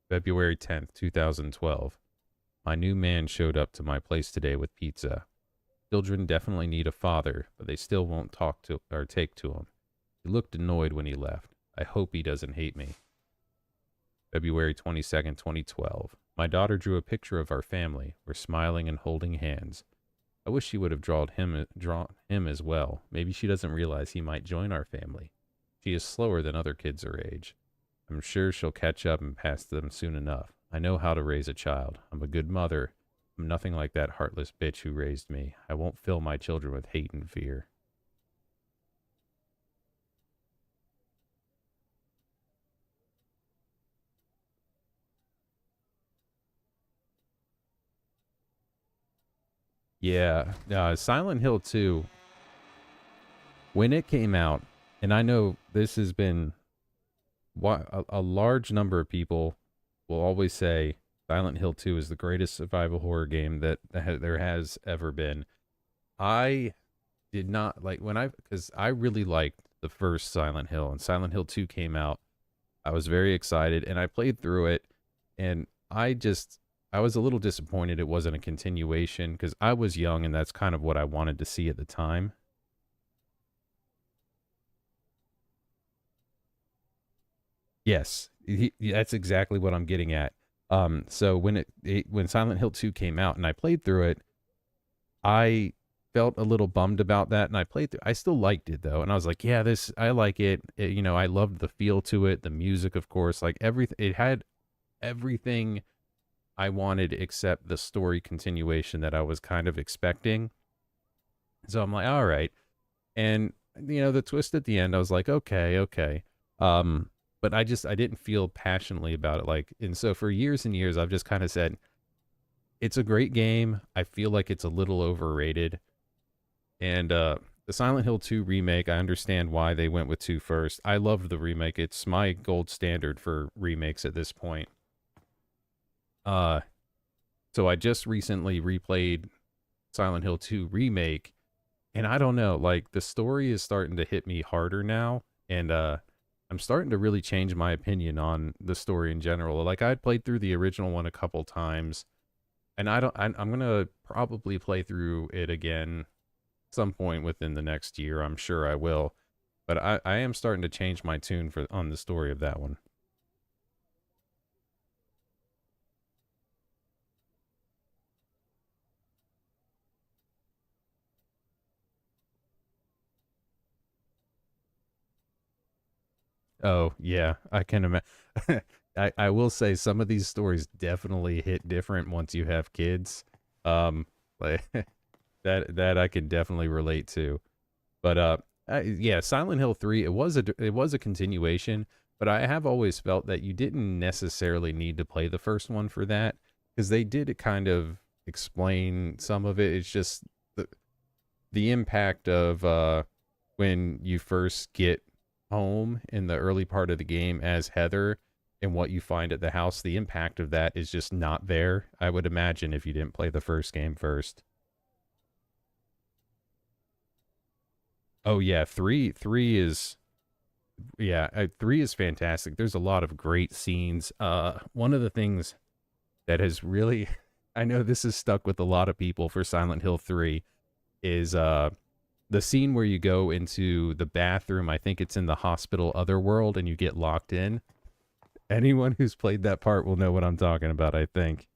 February 10th, 2012. My new man showed up to my place today with pizza. Children definitely need a father, but they still won't talk to or take to him. He looked annoyed when he left. I hope he doesn't hate me. February 22nd, 2012. My daughter drew a picture of our family. We're smiling and holding hands. I wish she would have drawn him as well. Maybe she doesn't realize he might join our family. She is slower than other kids her age. I'm sure she'll catch up and pass them soon enough. I know how to raise a child. I'm a good mother. I'm nothing like that heartless bitch who raised me. I won't fill my children with hate and fear. Yeah, Silent Hill 2, when it came out, and I know this has been a large number of people will always say Silent Hill 2 is the greatest survival horror game that there has ever been. I did not like because I really liked the first Silent Hill, and Silent Hill 2 came out. I was very excited, and I played through it, and I was a little disappointed it wasn't a continuation because I was young and that's kind of what I wanted to see at the time. Yes, that's exactly what I'm getting at. So when Silent Hill 2 came out and I played through it, I felt a little bummed about that, and I still liked it though, and I was like, yeah, I like it. You know, I loved the feel to it, the music, of course, like everything. It had everything I wanted except the story continuation that I was kind of expecting. So I'm like, all right. And you know, the twist at the end, I was like, okay. But I didn't feel passionately about it. Like, and so for years and years, I've just kind of said, it's a great game. I feel like it's a little overrated. And the Silent Hill 2 remake, I understand why they went with 2 first. I loved the remake. It's my gold standard for remakes at this point. So I just recently replayed Silent Hill 2 remake, and I don't know, like the story is starting to hit me harder now, and I'm starting to really change my opinion on the story in general. Like I'd played through the original one a couple times, and I'm gonna probably play through it again some point within the next year. I'm sure I will, but I am starting to change my tune on the story of that one. Oh, yeah, I can imagine. I will say some of these stories definitely hit different once you have kids. Like that I can definitely relate to. But yeah, Silent Hill 3, it was a continuation, but I have always felt that you didn't necessarily need to play the first one for that because they did kind of explain some of it. It's just the impact of when you first get home in the early part of the game as Heather and what you find at the house, the impact of that is just not there, I would imagine, if you didn't play the first game first. Oh yeah, three is yeah, 3 is fantastic. There's a lot of great scenes. One of the things that has really I know this is stuck with a lot of people for Silent Hill 3 is the scene where you go into the bathroom. I think it's in the hospital otherworld and you get locked in. Anyone who's played that part will know what I'm talking about, I think.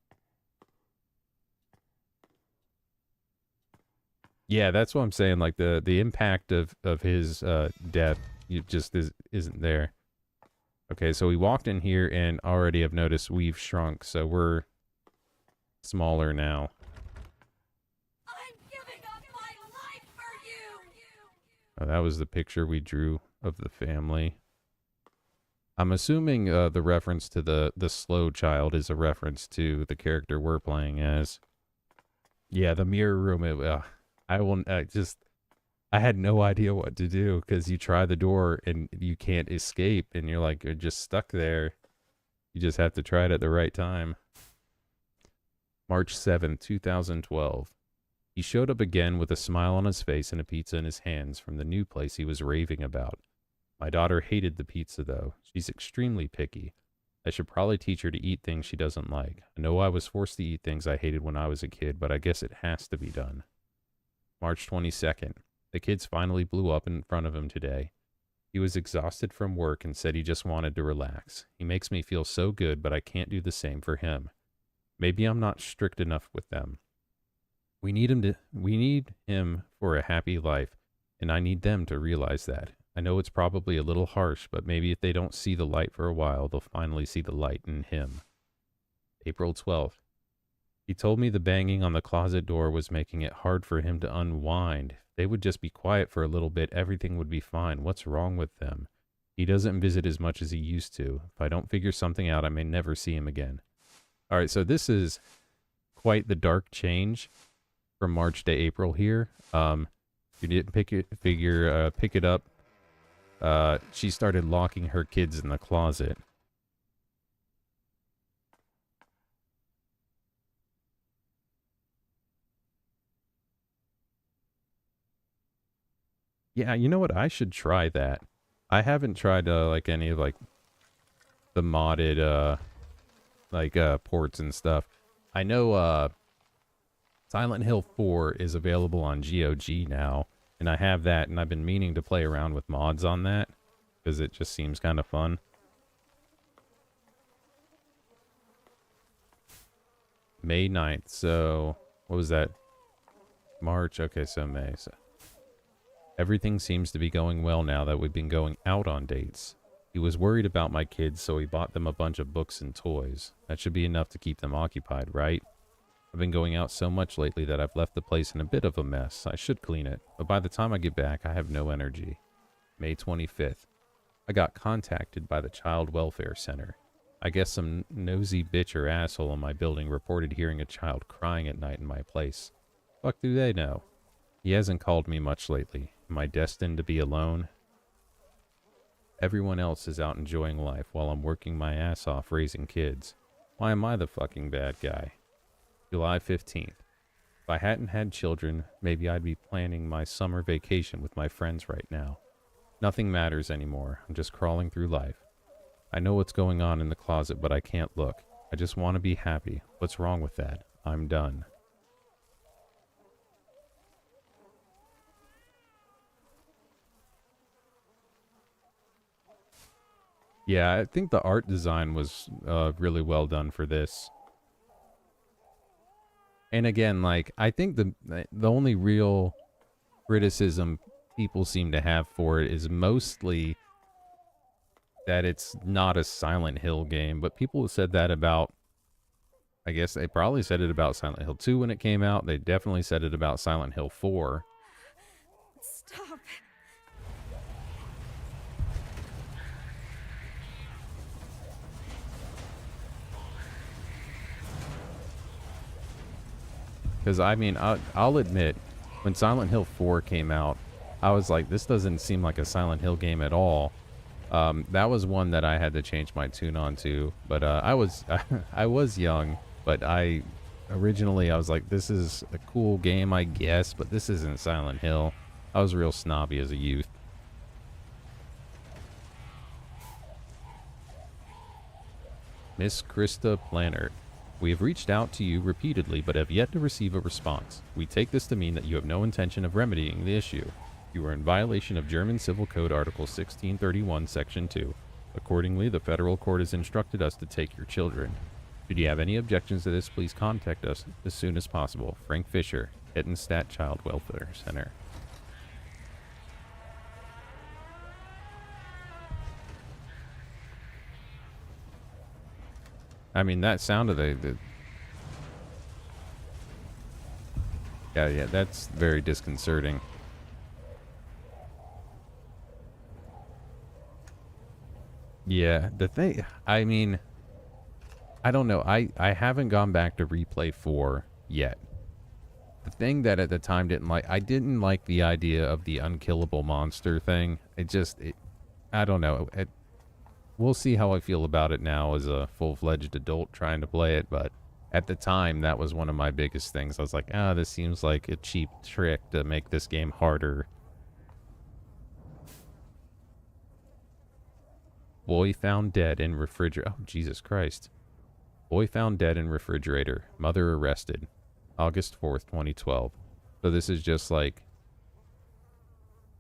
Yeah, that's what I'm saying. Like the impact of his death isn't there. Okay, so we walked in here and already have noticed we've shrunk, so we're smaller now. I'm giving up my life for you! Oh, that was the picture we drew of the family. I'm assuming the reference to the slow child is a reference to the character we're playing as. Yeah, the mirror room. I had no idea what to do because you try the door and you can't escape, and you're just stuck there. You just have to try it at the right time. March 7th, 2012. He showed up again with a smile on his face and a pizza in his hands from the new place he was raving about. My daughter hated the pizza, though. She's extremely picky. I should probably teach her to eat things she doesn't like. I know I was forced to eat things I hated when I was a kid, but I guess it has to be done. March 22nd. The kids finally blew up in front of him today. He was exhausted from work and said he just wanted to relax. He makes me feel so good, but I can't do the same for him. Maybe I'm not strict enough with them. We need him for a happy life, and I need them to realize that. I know it's probably a little harsh, but maybe if they don't see the light for a while, they'll finally see the light in him. April 12th. He told me the banging on the closet door was making it hard for him to unwind. If they would just be quiet for a little bit, everything would be fine. What's wrong with them? He doesn't visit as much as he used to. If I don't figure something out, I may never see him again. All right, so this is quite the dark change from March to April here. You didn't pick it up. She started locking her kids in the closet. Yeah, you know what? I should try that. I haven't tried like any of like the modded ports and stuff. I know Silent Hill 4 is available on GOG now, and I have that, and I've been meaning to play around with mods on that because it just seems kind of fun. May 9th, so what was that? March, okay, so May. So everything seems to be going well now that we've been going out on dates. He was worried about my kids, so he bought them a bunch of books and toys. That should be enough to keep them occupied, right? I've been going out so much lately that I've left the place in a bit of a mess. I should clean it, but by the time I get back, I have no energy. May 25th. I got contacted by the Child Welfare Center. I guess some nosy bitch or asshole in my building reported hearing a child crying at night in my place. Fuck do they know? He hasn't called me much lately. Am I destined to be alone? Everyone else is out enjoying life while I'm working my ass off raising kids. Why am I the fucking bad guy? July 15th. If I hadn't had children, maybe I'd be planning my summer vacation with my friends right now. Nothing matters anymore. I'm just crawling through life. I know what's going on in the closet, but I can't look. I just want to be happy. What's wrong with that? I'm done. Yeah, I think the art design was really well done for this. And again, like, I think the only real criticism people seem to have for it is mostly that it's not a Silent Hill game. But people have said that about, I guess they probably said it about Silent Hill 2 when it came out. They definitely said it about Silent Hill 4. Stop. Because, I mean, I'll admit, when Silent Hill 4 came out, I was like, this doesn't seem like a Silent Hill game at all. That was one that I had to change my tune on to. But I was young, but originally I was like, this is a cool game, I guess, but this isn't Silent Hill. I was real snobby as a youth. Miss Krista Plannert. We have reached out to you repeatedly, but have yet to receive a response. We take this to mean that you have no intention of remedying the issue. You are in violation of German Civil Code Article 1631, Section 2. Accordingly, the federal court has instructed us to take your children. Should you have any objections to this, please contact us as soon as possible. Frank Fisher, Ettenstadt Child Welfare Center. I mean, that sound of yeah, that's very disconcerting. Yeah, the thing, I mean, I don't know. I haven't gone back to replay 4 yet. The thing that at the time I didn't like the idea of the unkillable monster thing. I don't know. We'll see how I feel about it now as a full-fledged adult trying to play it, but at the time, that was one of my biggest things. I was like, this seems like a cheap trick to make this game harder. Boy found dead in refrigerator. Oh, Jesus Christ. Boy found dead in refrigerator. Mother arrested. August 4th, 2012. So this is just like,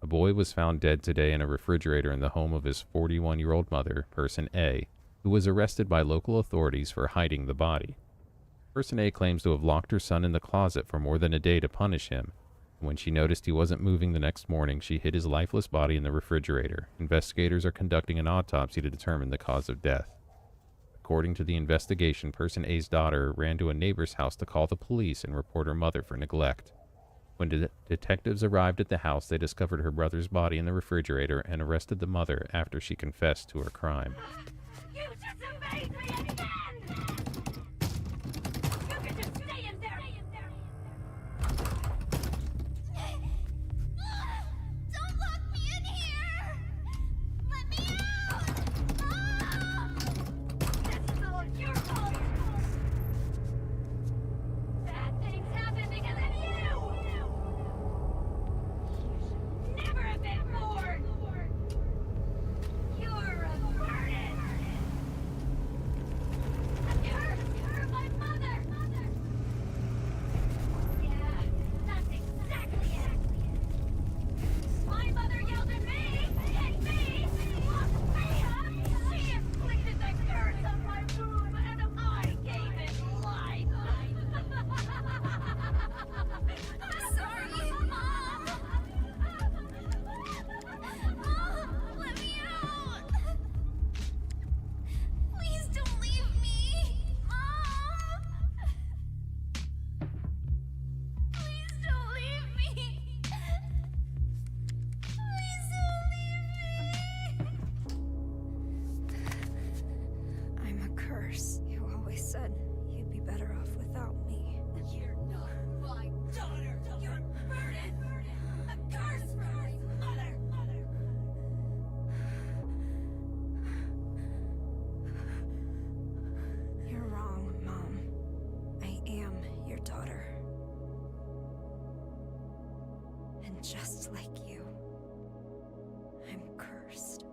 a boy was found dead today in a refrigerator in the home of his 41-year-old mother, person A, who was arrested by local authorities for hiding the body. Person A claims to have locked her son in the closet for more than a day to punish him. When she noticed he wasn't moving the next morning, she hid his lifeless body in the refrigerator. Investigators are conducting an autopsy to determine the cause of death. According to the investigation, person A's daughter ran to a neighbor's house to call the police and report her mother for neglect. When detectives arrived at the house, they discovered her brother's body in the refrigerator and arrested the mother after she confessed to her crime. You disobeyed me again! You can just stay in there! Don't lock me in here! Let me out! This is all your fault! Bad things happen because of you! You should never have been born! You're a burden! A curse for my mother! Yeah, that's exactly it! My mother yelled at me, hit me, locked me up. She inflicted the curse on my womb, and I gave it life. I'm sorry, Mom! Mom, let me out! Please don't leave me! Mom! Please don't leave me! Please don't leave me! I'm a curse. You always said you'd be better off without me. You're not my daughter. You're a burden. A curse for my mother. You're wrong, Mom. I am your daughter. And just like you, I'm cursed.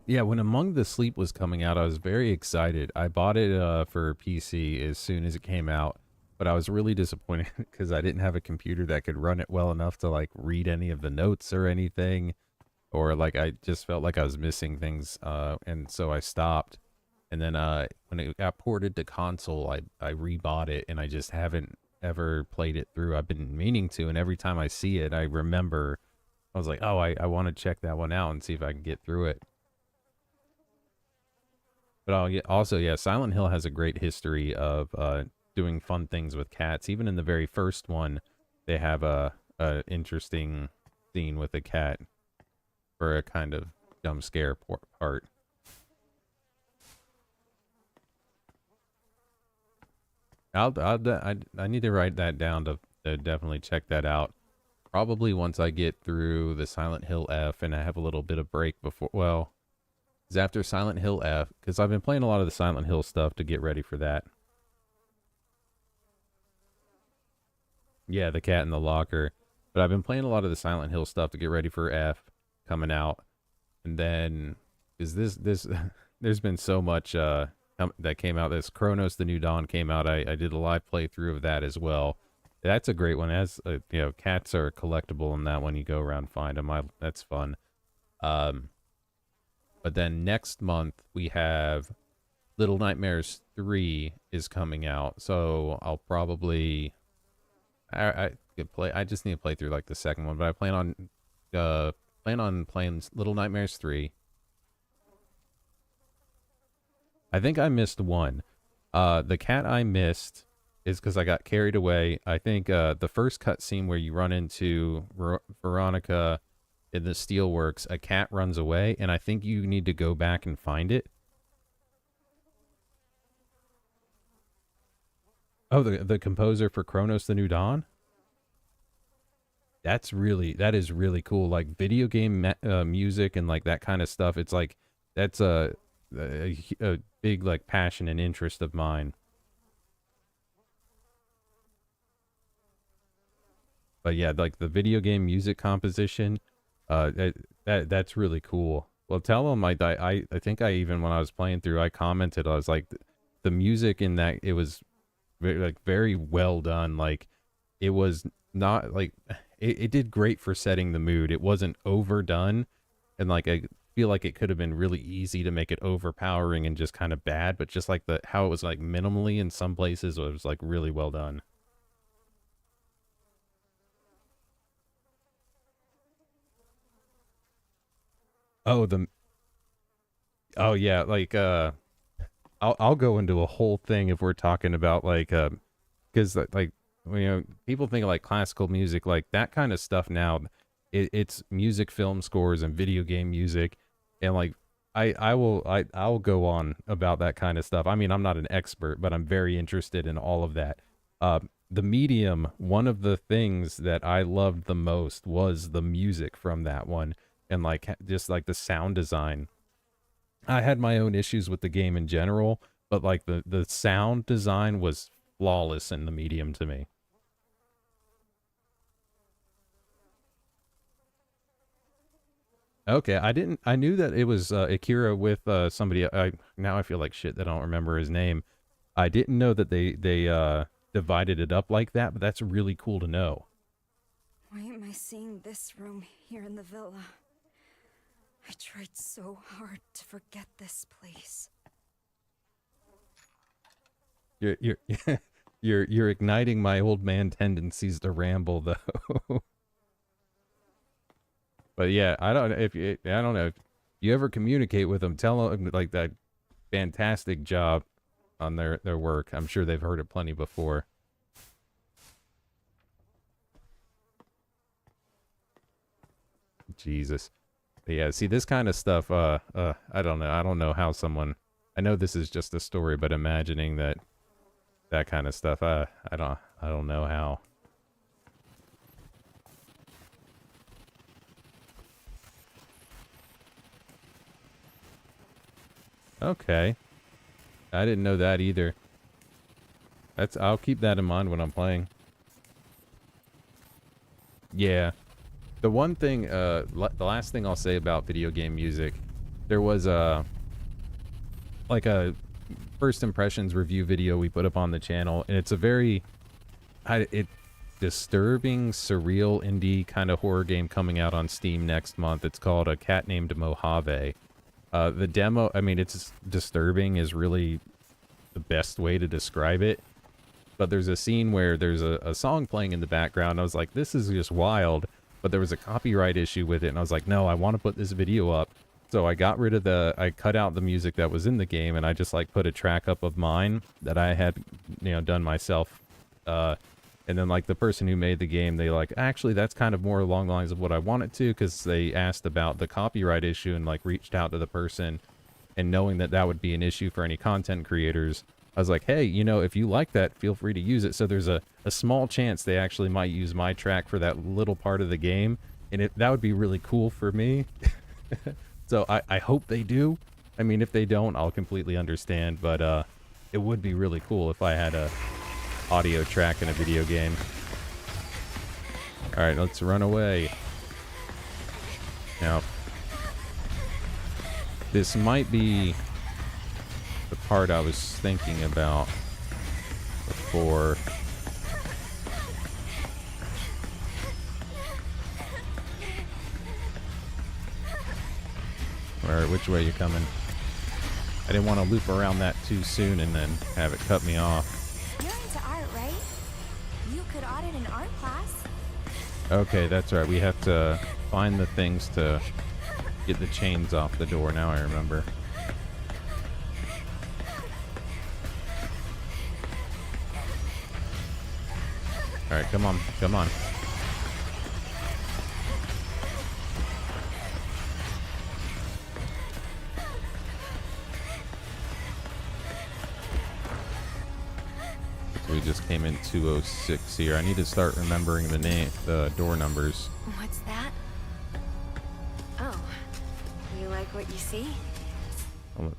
Yeah, when Among the Sleep was coming out, I was very excited. I bought it for PC as soon as it came out, but I was really disappointed because I didn't have a computer that could run it well enough to like read any of the notes or anything, or like I just felt like I was missing things, and so I stopped. And then when it got ported to console, I rebought it, and I just haven't ever played it through. I've been meaning to, and every time I see it, I remember. I was like, oh, I want to check that one out and see if I can get through it. But also, yeah, Silent Hill has a great history of doing fun things with cats. Even in the very first one, they have a interesting scene with a cat for a kind of jump scare part. I need to write that down to definitely check that out. Probably once I get through the Silent Hill F and I have a little bit of break before, well, it's after Silent Hill F, because I've been playing a lot of the Silent Hill stuff to get ready for that. Yeah, the cat in the locker. But I've been playing a lot of the Silent Hill stuff to get ready for F coming out. And then, is this there's been so much that came out. This Chronos: The New Dawn came out. I did a live playthrough of that as well. That's a great one. As you know, cats are collectible in that one. You go around find them. That's fun. But then next month we have Little Nightmares 3 is coming out. So I'll probably I could play. I just need to play through like the second one, but I plan on playing Little Nightmares 3. I think I missed one. The cat I missed is because I got carried away. I think the first cutscene where you run into Veronica in the steelworks, a cat runs away, and I think you need to go back and find it. Oh, the composer for Chronos: The New Dawn? That is really cool. Like video game music and like that kind of stuff. It's like, that's a big like passion and interest of mine. But yeah, like the video game music composition, that's really cool. Well, tell them I think I even, when I was playing through, I commented, I was like, the music in that, it was very well done. Like, it was not like, it did great for setting the mood. It wasn't overdone, and like I feel like it could have been really easy to make it overpowering and just kind of bad, but just like how it was like minimally in some places, it was like really well done. Oh, oh yeah, like I'll go into a whole thing if we're talking about like because like, you know, people think of like classical music, like that kind of stuff now, it's music, film scores, and video game music, and like I'll go on about that kind of stuff. I mean, I'm not an expert, but I'm very interested in all of that. The Medium, one of the things that I loved the most was the music from that one, and like just like the sound design. I had my own issues with the game in general, but like the sound design was flawless in the Medium to me. Okay, I knew that it was Akira with somebody. Now I feel like shit that I don't remember his name. I didn't know that they divided it up like that, but that's really cool to know. Why am I seeing this room here in the villa? I tried so hard to forget this place. You're you're igniting my old man tendencies to ramble though. But yeah, I don't know if you ever communicate with them, tell them like that fantastic job on their work. I'm sure they've heard it plenty before. Jesus. But yeah, see this kind of stuff, I don't know. I don't know how someone, I know this is just a story, but imagining that kind of stuff, I don't know how. Okay. I didn't know that either. I'll keep that in mind when I'm playing. Yeah. The one thing, the last thing I'll say about video game music, there was like a first impressions review video we put up on the channel, and it's a very disturbing, surreal, indie kind of horror game coming out on Steam next month. It's called A Cat Named Mojave. The demo, I mean, it's disturbing is really the best way to describe it. But there's a scene where there's a song playing in the background. I was like, this is just wild. But there was a copyright issue with it, and I was like, no, I want to put this video up. So I got rid of I cut out the music that was in the game, and I just like put a track up of mine that I had, you know, done myself. And then like the person who made the game, they like, actually, that's kind of more along the lines of what I wanted to, because they asked about the copyright issue and like reached out to the person, and knowing that that would be an issue for any content creators, I was like, hey, you know, if you like that, feel free to use it. So there's a small chance they actually might use my track for that little part of the game, and that would be really cool for me. So I hope they do. I mean, if they don't, I'll completely understand, but it would be really cool if I had a audio track in a video game. All right, let's run away. Now, this might be the part I was thinking about before. Which way are you coming? I didn't want to loop around that too soon and then have it cut me off. You're into art, right? You could audit an art class. Okay, that's right. We have to find the things to get the chains off the door. Now I remember. Alright, come on. Come on. So we just came in 206 here. I need to start remembering the door numbers. What's that? Oh, you like what you see? Oh,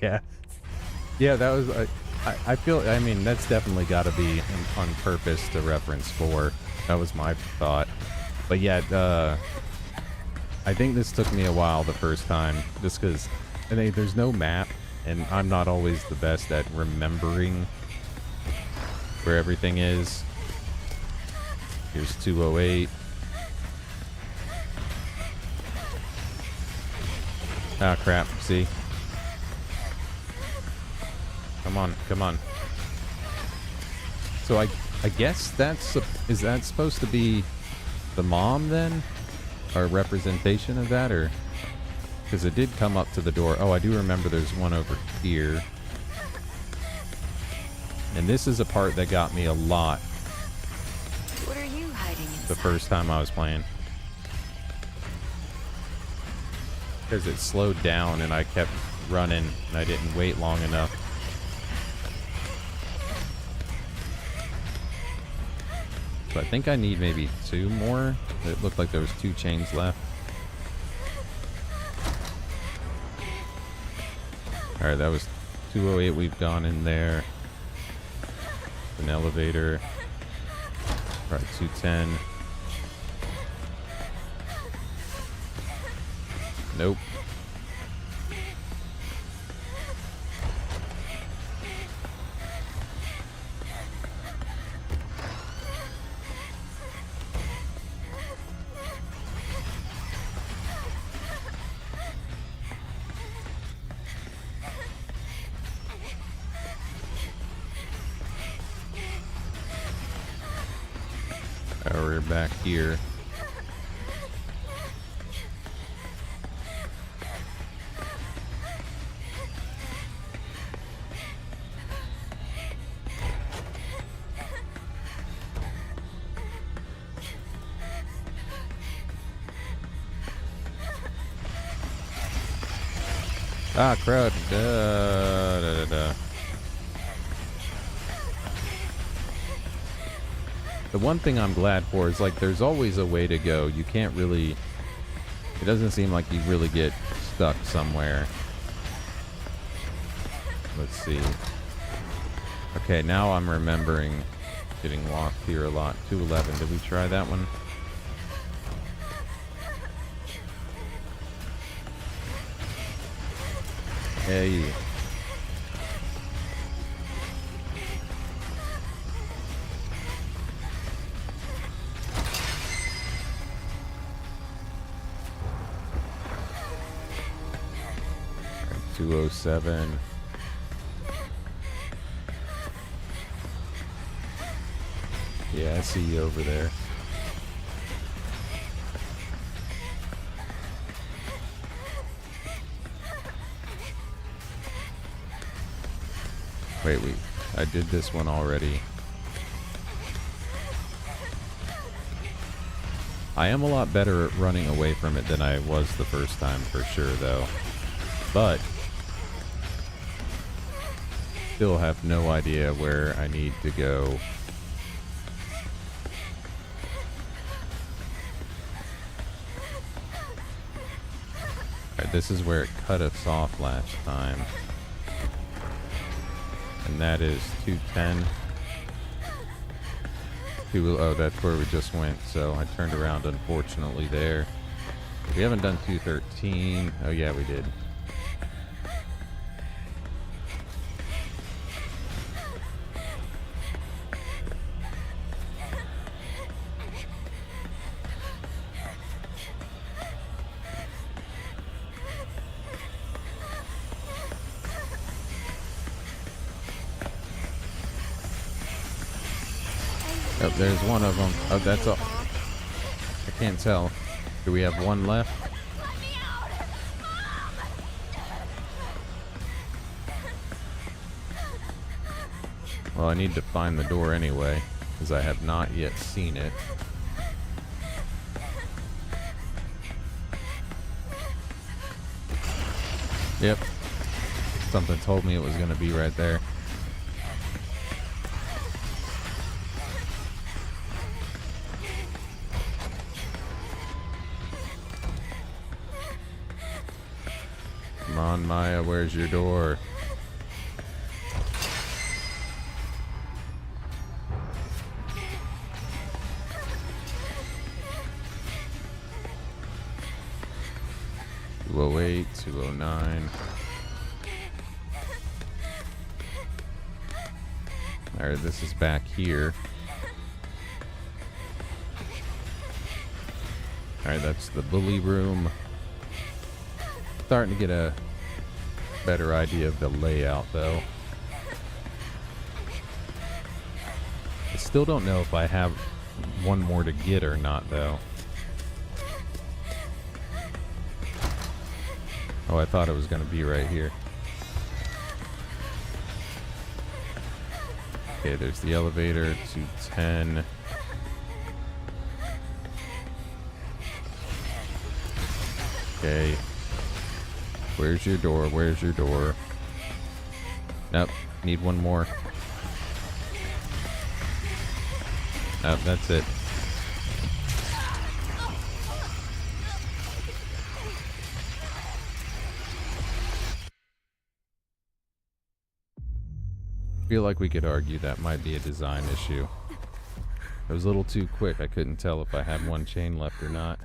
yeah. Yeah, that was... I feel... I mean, that's definitely got to be on purpose to reference 4. That was my thought. But yeah, I think this took me a while the first time, just because there's no map, and I'm not always the best at remembering where everything is. Here's 208. Ah, crap. See? Come on, come on. So I guess is that supposed to be the mom then? Or representation of that, or... Because it did come up to the door. Oh, I do remember there's one over here. And this is a part that got me a lot What are you hiding inside? the first time I was playing. Because it slowed down and I kept running and I didn't wait long enough. So I think I need maybe 2 more. It looked like there was 2 chains left. Alright, that was 208. We've gone in there. An elevator. Alright, 210. Nope. We're back here. Ah, crud. Da, da, da, da. The one thing I'm glad for is, like, there's always a way to go. You can't really... It doesn't seem like you really get stuck somewhere. Let's see. Okay, now I'm remembering getting lost here a lot. 211. Did we try that one? Hey. Alright, 207. Yeah, I see you over there. Wait, I did this one already. I am a lot better at running away from it than I was the first time, for sure, though. But still have no idea where I need to go. Alright, this is where it cut us off last time. And that is 210. Oh, that's where we just went, so I turned around, unfortunately, there. We haven't done 213. Oh, yeah, we did. Oh, there's one of them. Oh, that's all. I can't tell. Do we have one left? Well, I need to find the door anyway, because I have not yet seen it. Yep. Something told me it was going to be right there. Come on, Maya, where's your door? .208, 209. Alright, this is back here. Alright, that's the bully room. Starting to get a better idea of the layout, though. I still don't know if I have one more to get or not, though. Oh, I thought it was going to be right here. Okay, there's the elevator, 210. Okay. Where's your door? Where's your door? Nope. Need one more. Nope, that's it. I feel like we could argue that might be a design issue. It was a little too quick. I couldn't tell if I had one chain left or not.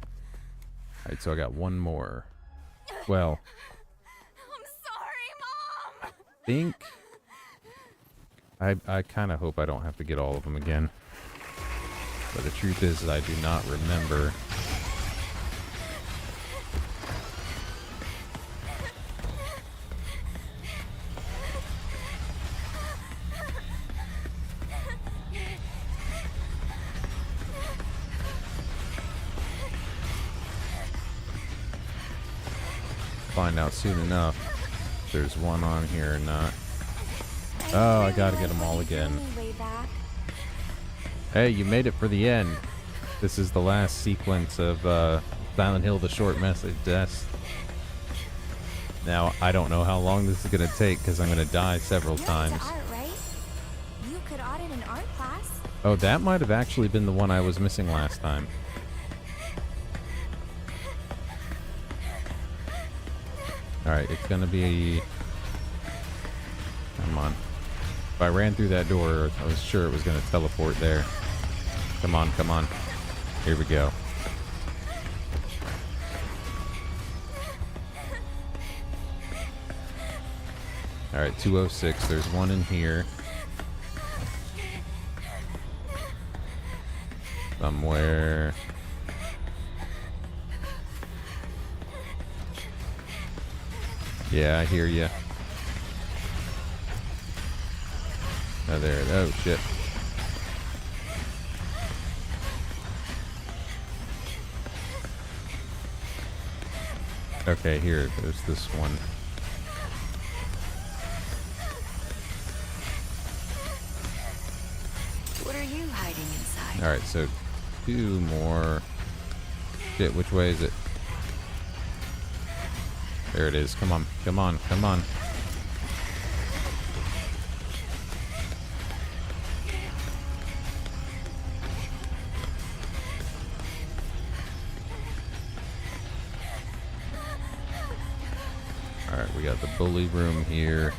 Alright, so I got one more. Well, I'm sorry, Mom. think I kind of hope I don't have to get all of them again. But the truth is I do not remember. Find out soon enough if there's one on here or not. Oh, I gotta get them all again. Hey, you made it for the end. This is the last sequence of Silent Hill, the short message. Now, I don't know how long this is gonna take because I'm gonna die several times. Art, right? You could audit an art class. Oh, that might have actually been the one I was missing last time. Alright, it's gonna be... Come on. If I ran through that door, I was sure it was gonna teleport there. Come on, come on. Here we go. Alright, 206. There's one in here. Somewhere. Yeah, I hear ya. Oh, there. Oh, shit. Okay, here. There's this one. What are you hiding inside? Alright, so 2 more. Shit, which way is it? There it is. Come on, come on, come on. Alright, we got the bully room here.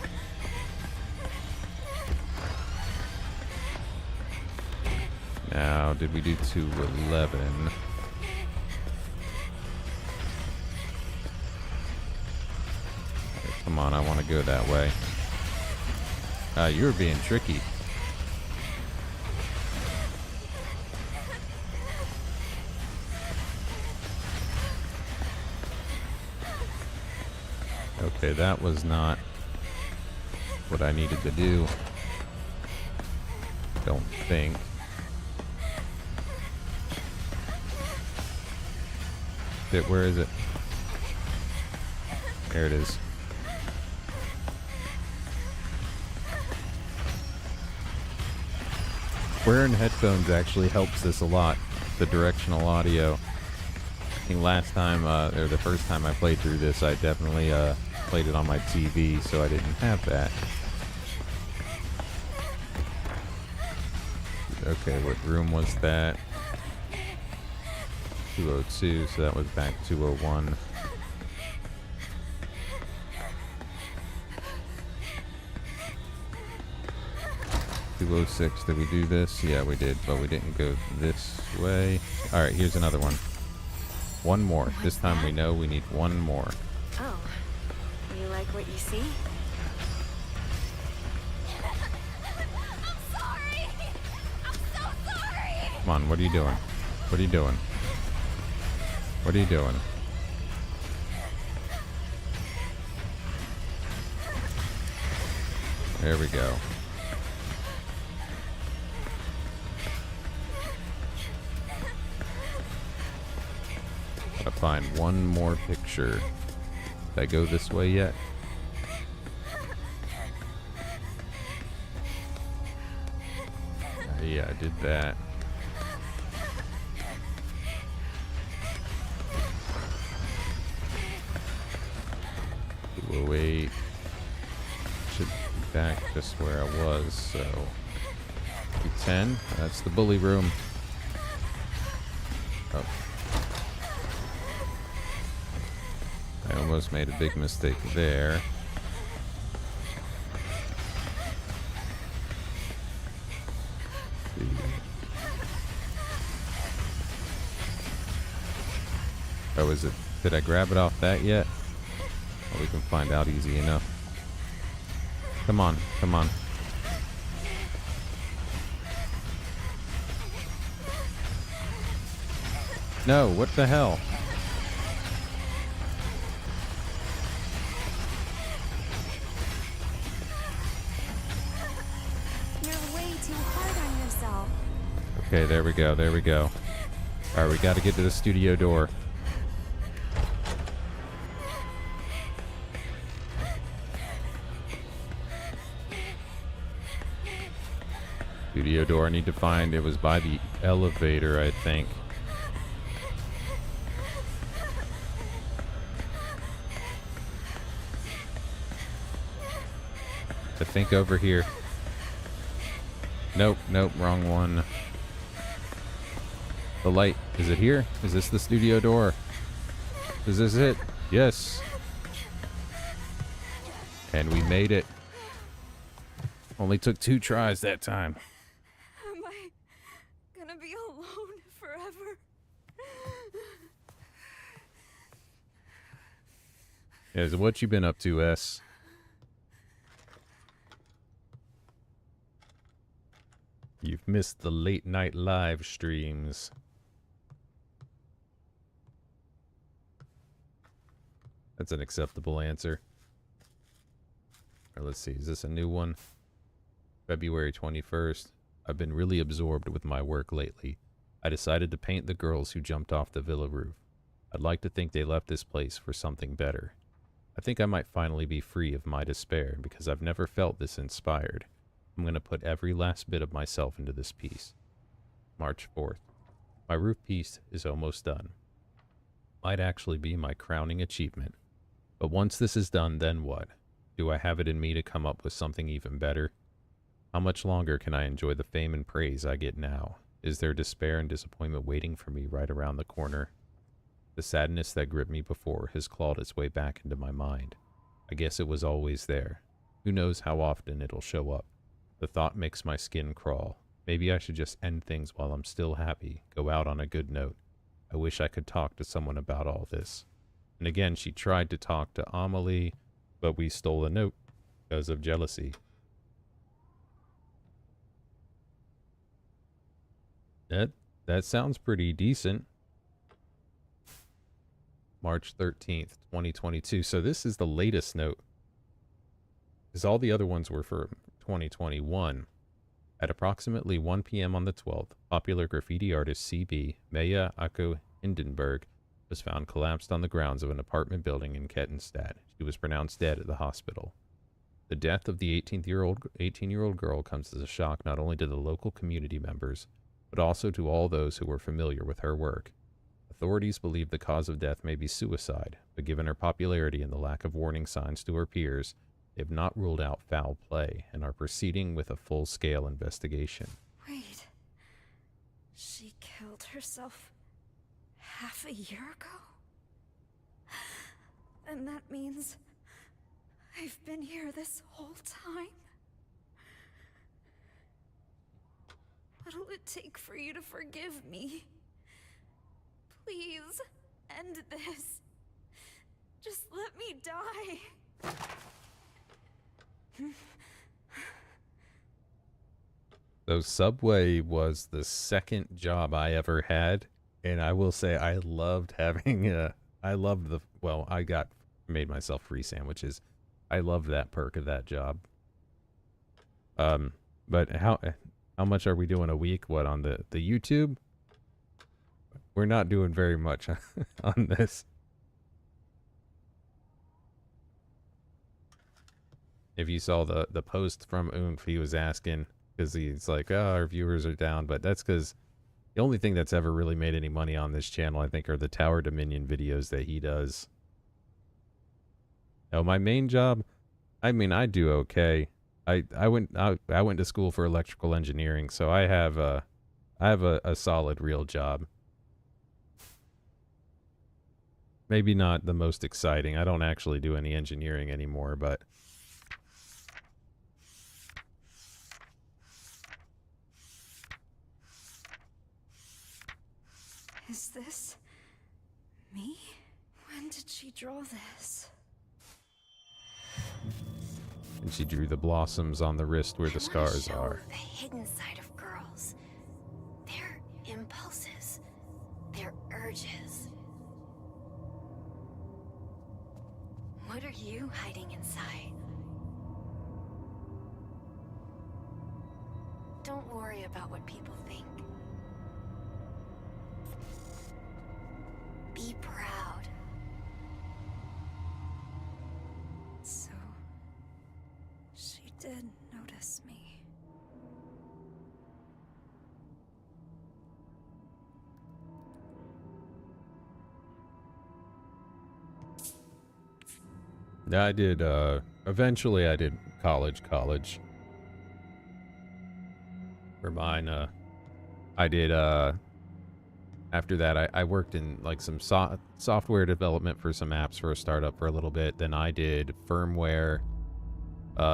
Now, did we do 211? Come on, I want to go that way. You're being tricky. Okay, that was not what I needed to do. Don't think. Where is it? There it is. Wearing headphones actually helps this a lot. The directional audio. I think last time, or the first time I played through this, I definitely played it on my TV, so I didn't have that. Okay, what room was that? 202, so that was back 201. 206, did we do this? Yeah, we did, but we didn't go this way. Alright, here's another one. One more. This time we know we need one more. Oh, you like what you see? I'm sorry! I'm so sorry! Come on, what are you doing? What are you doing? What are you doing? There we go. Gotta find one more picture. Did I go this way yet? Yeah, I did that. 208. Should be back just where I was, so 210. That's the bully room. Oh. I almost made a big mistake there. Oh, is it? Did I grab it off that yet? Well, we can find out easy enough. Come on, come on. No, what the hell? You're way too hard on yourself. Okay, there we go, there we go. Alright, we gotta get to the studio door. Studio door I need to find. It was by the elevator, I think. I think over here. Nope, nope, wrong one. The light. Is it here? Is this the studio door? Is this it? Yes. And we made it. Only took 2 tries that time. Am I gonna be alone forever? Yeah, so what you been up to, S? You've missed the late night live streams. That's an acceptable answer. Or let's see, is this a new one? February 21st. I've been really absorbed with my work lately. I decided to paint the girls who jumped off the villa roof. I'd like to think they left this place for something better. I think I might finally be free of my despair because I've never felt this inspired. I'm going to put every last bit of myself into this piece. March 4th. My roof piece is almost done. Might actually be my crowning achievement. But once this is done, then what? Do I have it in me to come up with something even better? How much longer can I enjoy the fame and praise I get now? Is there despair and disappointment waiting for me right around the corner? The sadness that gripped me before has clawed its way back into my mind. I guess it was always there. Who knows how often it'll show up? The thought makes my skin crawl. Maybe I should just end things while I'm still happy, go out on a good note. I wish I could talk to someone about all this. And again, she tried to talk to Amelie, but we stole a note because of jealousy. That sounds pretty decent. March 13th, 2022. So this is the latest note. Because all the other ones were for 2021. At approximately 1 p.m. on the 12th, popular graffiti artist C.B. Maya Ako Hindenburg was found collapsed on the grounds of an apartment building in Kettenstadt. She was pronounced dead at the hospital. The death of the 18-year-old girl comes as a shock not only to the local community members, but also to all those who were familiar with her work. Authorities believe the cause of death may be suicide, but given her popularity and the lack of warning signs to her peers, they have not ruled out foul play and are proceeding with a full-scale investigation. Wait. She killed herself half a year ago? And that means I've been here this whole time? What'll it take for you to forgive me? Please, end this. Just let me die. So Subway was the second job I ever had, and I will say I loved having made myself free sandwiches. I loved that perk of that job. But how much are we doing a week? What, on the YouTube? We're not doing very much on this. If you saw the post from Oomph, he was asking, because he's like, oh, our viewers are down, but that's because the only thing that's ever really made any money on this channel, I think, are the Tower Dominion videos that he does. Oh, my main job, I mean, I do okay. I went to school for electrical engineering, so I have a solid real job. Maybe not the most exciting. I don't actually do any engineering anymore, but Is this me? When did she draw this? and she drew the blossoms on the wrist where the I wanna scars show are. the hidden side of girls. Their impulses. Their urges. What are you hiding inside? Don't worry about what people think. Be proud. So, she did notice me. Yeah, I did, eventually I did college. For mine, I did, after that, I worked in, like, some software development for some apps for a startup for a little bit. Then I did firmware,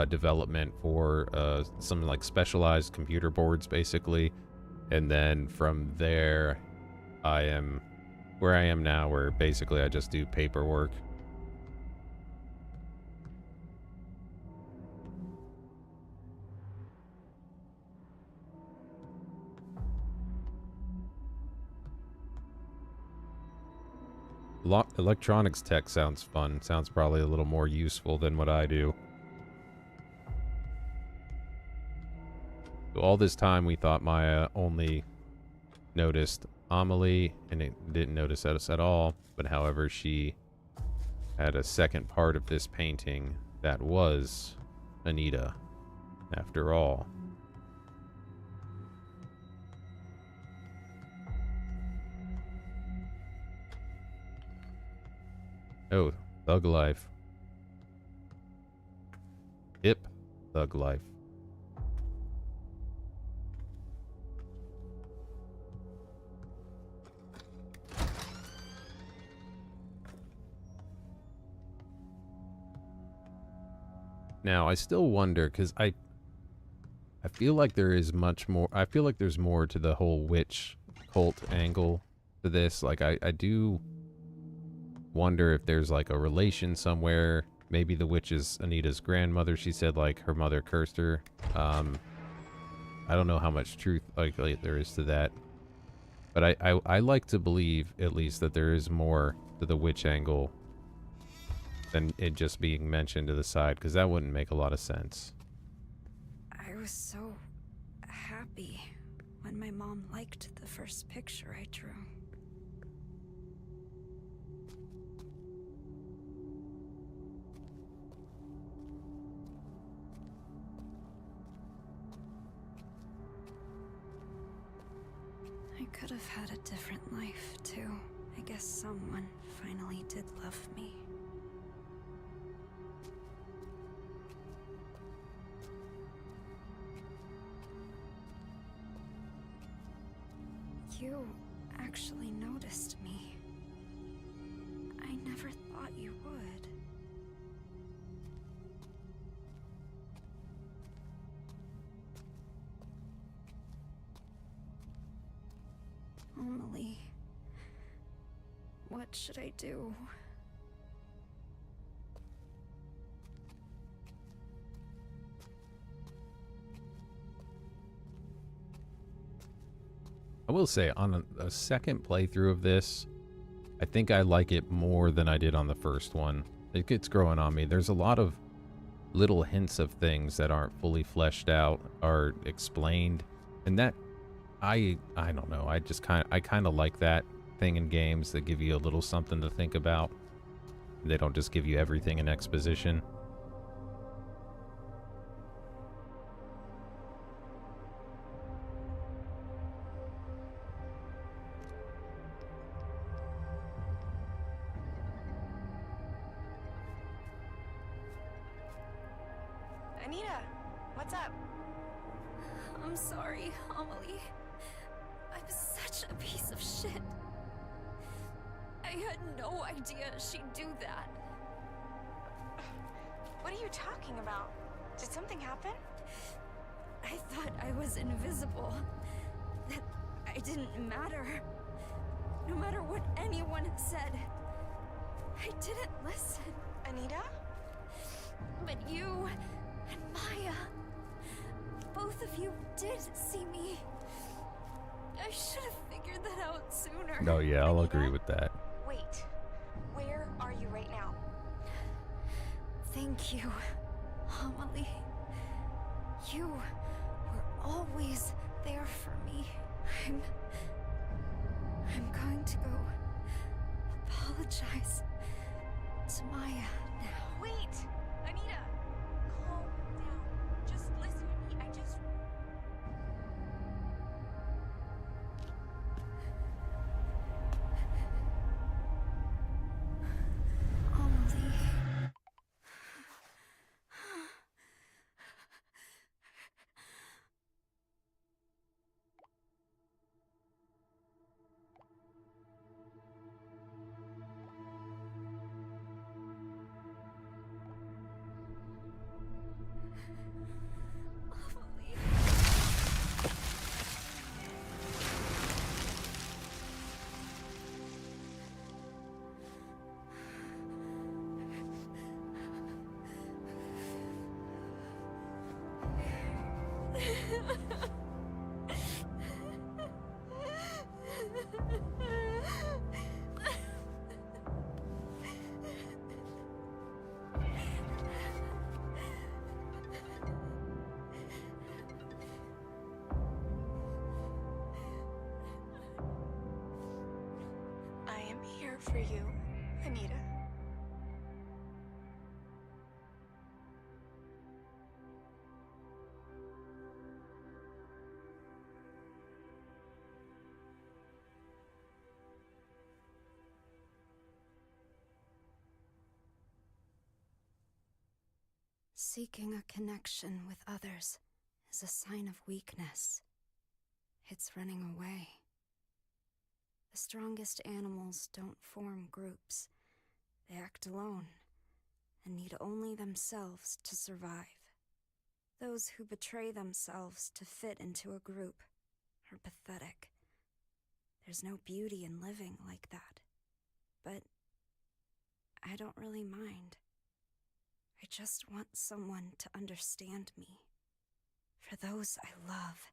development for, some, like, specialized computer boards, basically. And then from there, I am where I am now, where basically I just do paperwork. Electronics tech sounds fun. Sounds probably a little more useful than what I do. So all this time we thought Maya only noticed Amelie and it didn't notice us at all. But however, she had a second part of this painting that was Anita, after all. Oh, thug life. Hip thug life. Now, I still wonder, because I feel like there is much more. I feel like there's more to the whole witch cult angle to this. Like, I do wonder if there's like a relation somewhere. Maybe the witch is Anita's grandmother. She said like her mother cursed her. I don't know how much truth like there is to that, but I like to believe at least that there is more to the witch angle than it just being mentioned to the side, because that wouldn't make a lot of sense. I was so happy when my mom liked the first picture I drew. could have had a different life, too. I guess someone finally did love me. You actually noticed me. I never thought you would. Emily, what should I do? I will say, on a second playthrough of this, I think I like it more than I did on the first one. It gets growing on me. There's a lot of little hints of things that aren't fully fleshed out or explained, and that I don't know. I kind of like that thing in games that give you a little something to think about. They don't just give you everything in exposition. Anita, what's up? I'm sorry, Amelie. I'm such a piece of shit. I had no idea she'd do that. What are you talking about? Did something happen? I thought I was invisible. That I didn't matter. No matter what anyone said. I didn't listen. Anita? But you and Maya, both of you did see me. I should have figured that out sooner. Oh yeah, I'll Anita? agree with that. Wait, where are you right now? Thank you, Amelie. You were always there for me. I'm going to go apologize to Maya now. Wait! Anita! Calm down. Just listen to me. Amelie. I am here for you, Anita. Seeking a connection with others is a sign of weakness. It's running away. The strongest animals don't form groups. They act alone and need only themselves to survive. Those who betray themselves to fit into a group are pathetic. There's no beauty in living like that. But I don't really mind. I just want someone to understand me. For those I love,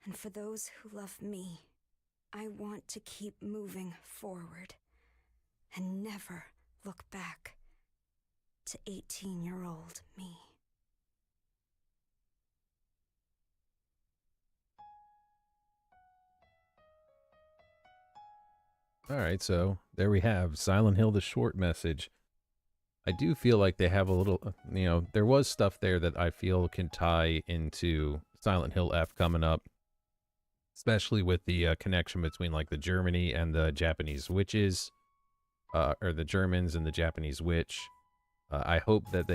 and for those who love me, I want to keep moving forward and never look back to 18-year-old me. All right, so there we have Silent Hill, the short message. I do feel like they have a little, there was stuff there that I feel can tie into Silent Hill F coming up. especially with the connection between like the Germany and the Japanese witches, or the Germans and the Japanese witch. I hope that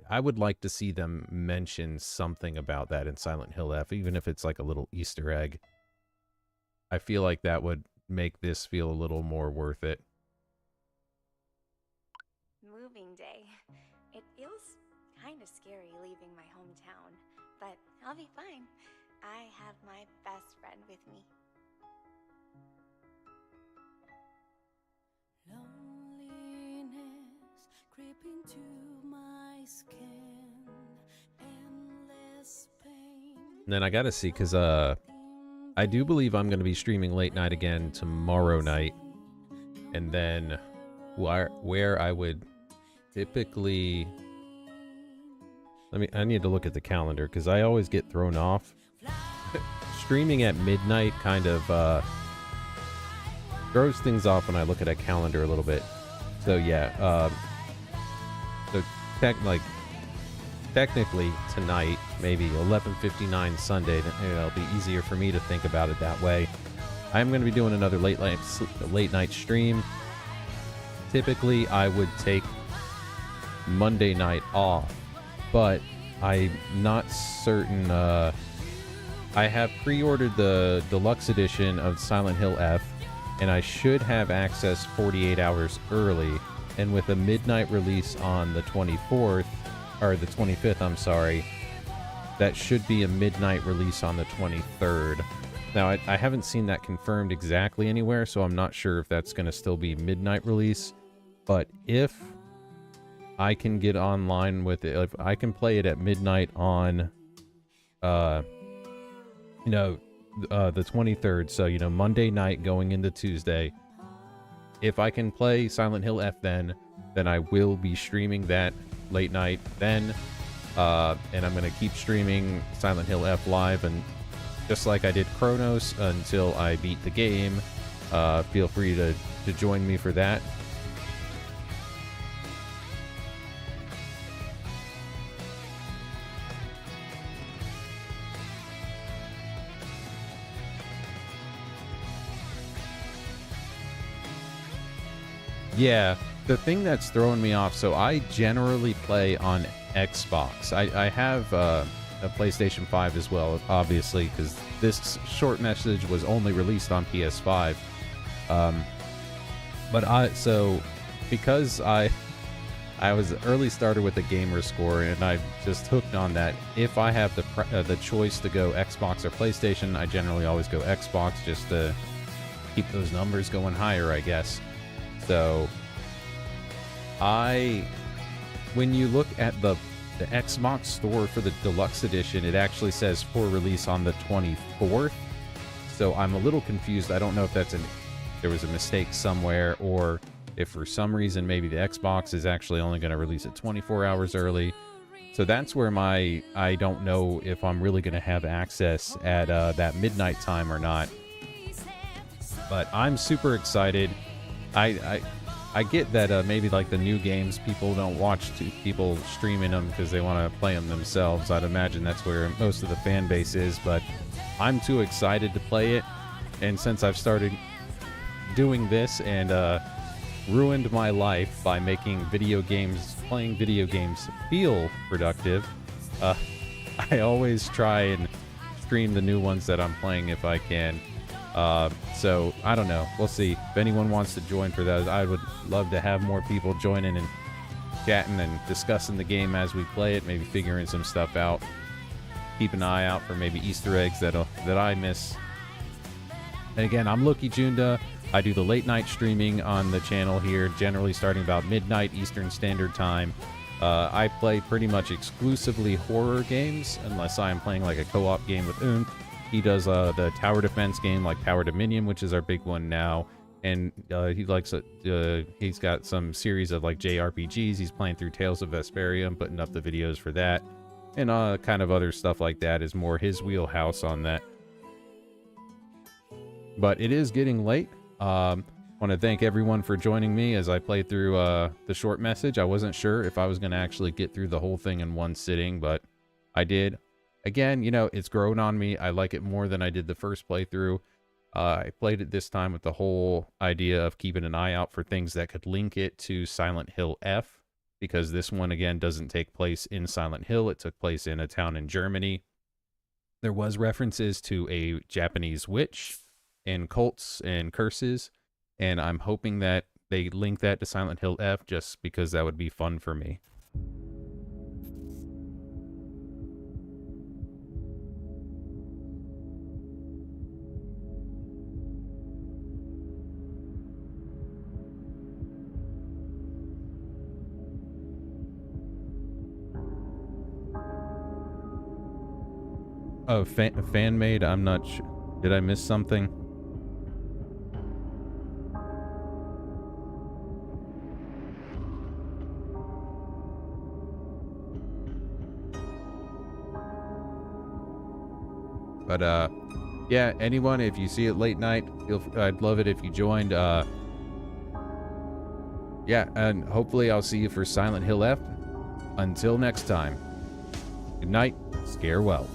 I would like to see them mention something about that in Silent Hill F, even if it's like a little Easter egg. I feel like that would make this feel a little more worth it. Moving day. It feels kind of scary leaving my hometown, but I'll be fine. I have my best friend with me. Loneliness creeping to my skin, endless pain. And then I gotta see, because I do believe I'm going to be streaming late night again tomorrow night. And then where I would typically... I need to look at the calendar, because I always get thrown off. Streaming at midnight kind of throws things off when I look at a calendar a little bit. So yeah, so technically tonight, maybe 11:59 Sunday, it'll be easier for me to think about it that way. I'm going to be doing another late night stream. Typically, I would take Monday night off, but I'm not certain. I have pre-ordered the deluxe edition of Silent Hill F, and I should have access 48 hours early. And with a midnight release on the 24th, or the 25th, I'm sorry, that should be a midnight release on the 23rd. Now, I haven't seen that confirmed exactly anywhere, so I'm not sure if that's going to still be midnight release. But if I can get online with it, if I can play it at midnight on, the 23rd, so, Monday night going into Tuesday, if I can play Silent Hill F then I will be streaming that late night then, and I'm going to keep streaming Silent Hill F live, and just like I did Chronos until I beat the game. Feel free to join me for that. Yeah, the thing that's throwing me off, so I generally play on Xbox. I have a PlayStation 5 as well, obviously, because this short message was only released on PS5. Because I was an early starter with a gamer score, and I just hooked on that. If I have the choice to go Xbox or PlayStation, I generally always go Xbox, just to keep those numbers going higher, I guess. So, when you look at the Xbox store for the deluxe edition, it actually says for release on the 24th. So I'm a little confused. I don't know if there was a mistake somewhere, or if for some reason maybe the Xbox is actually only going to release it 24 hours early. So that's where I don't know if I'm really going to have access at that midnight time or not. But I'm super excited. I get that maybe like the new games, people don't watch people streaming them because they want to play them themselves. I'd imagine that's where most of the fan base is, but I'm too excited to play it. And since I've started doing this and ruined my life by making playing video games feel productive, I always try and stream the new ones that I'm playing if I can. So I don't know. We'll see. If anyone wants to join for that, I would love to have more people joining and chatting and discussing the game as we play it, maybe figuring some stuff out. Keep an eye out for maybe Easter eggs that I miss. And again, I'm Lokijunda. I do the late night streaming on the channel here, generally starting about midnight Eastern Standard Time. I play pretty much exclusively horror games, unless I'm playing like a co-op game with Unth. He does the tower defense game like Tower Dominion, which is our big one now, and he's got some series of like JRPGs. He's playing through Tales of Vesperia and putting up the videos for that, and kind of other stuff like that is more his wheelhouse on that. But it is getting late. Want to thank everyone for joining me as I played through the short message. I wasn't sure if I was going to actually get through the whole thing in one sitting, but I did. Again, you know, it's grown on me. I like it more than I did the first playthrough. I played it this time with the whole idea of keeping an eye out for things that could link it to Silent Hill F, because this one, again, doesn't take place in Silent Hill. It took place in a town in Germany. There was references to a Japanese witch and cults and curses, and I'm hoping that they link that to Silent Hill F just because that would be fun for me. Oh, fan made? I'm not sure. Did I miss something? But, yeah, anyone, if you see it late night, I'd love it if you joined. Yeah, and hopefully I'll see you for Silent Hill F. Until next time, good night, scare well.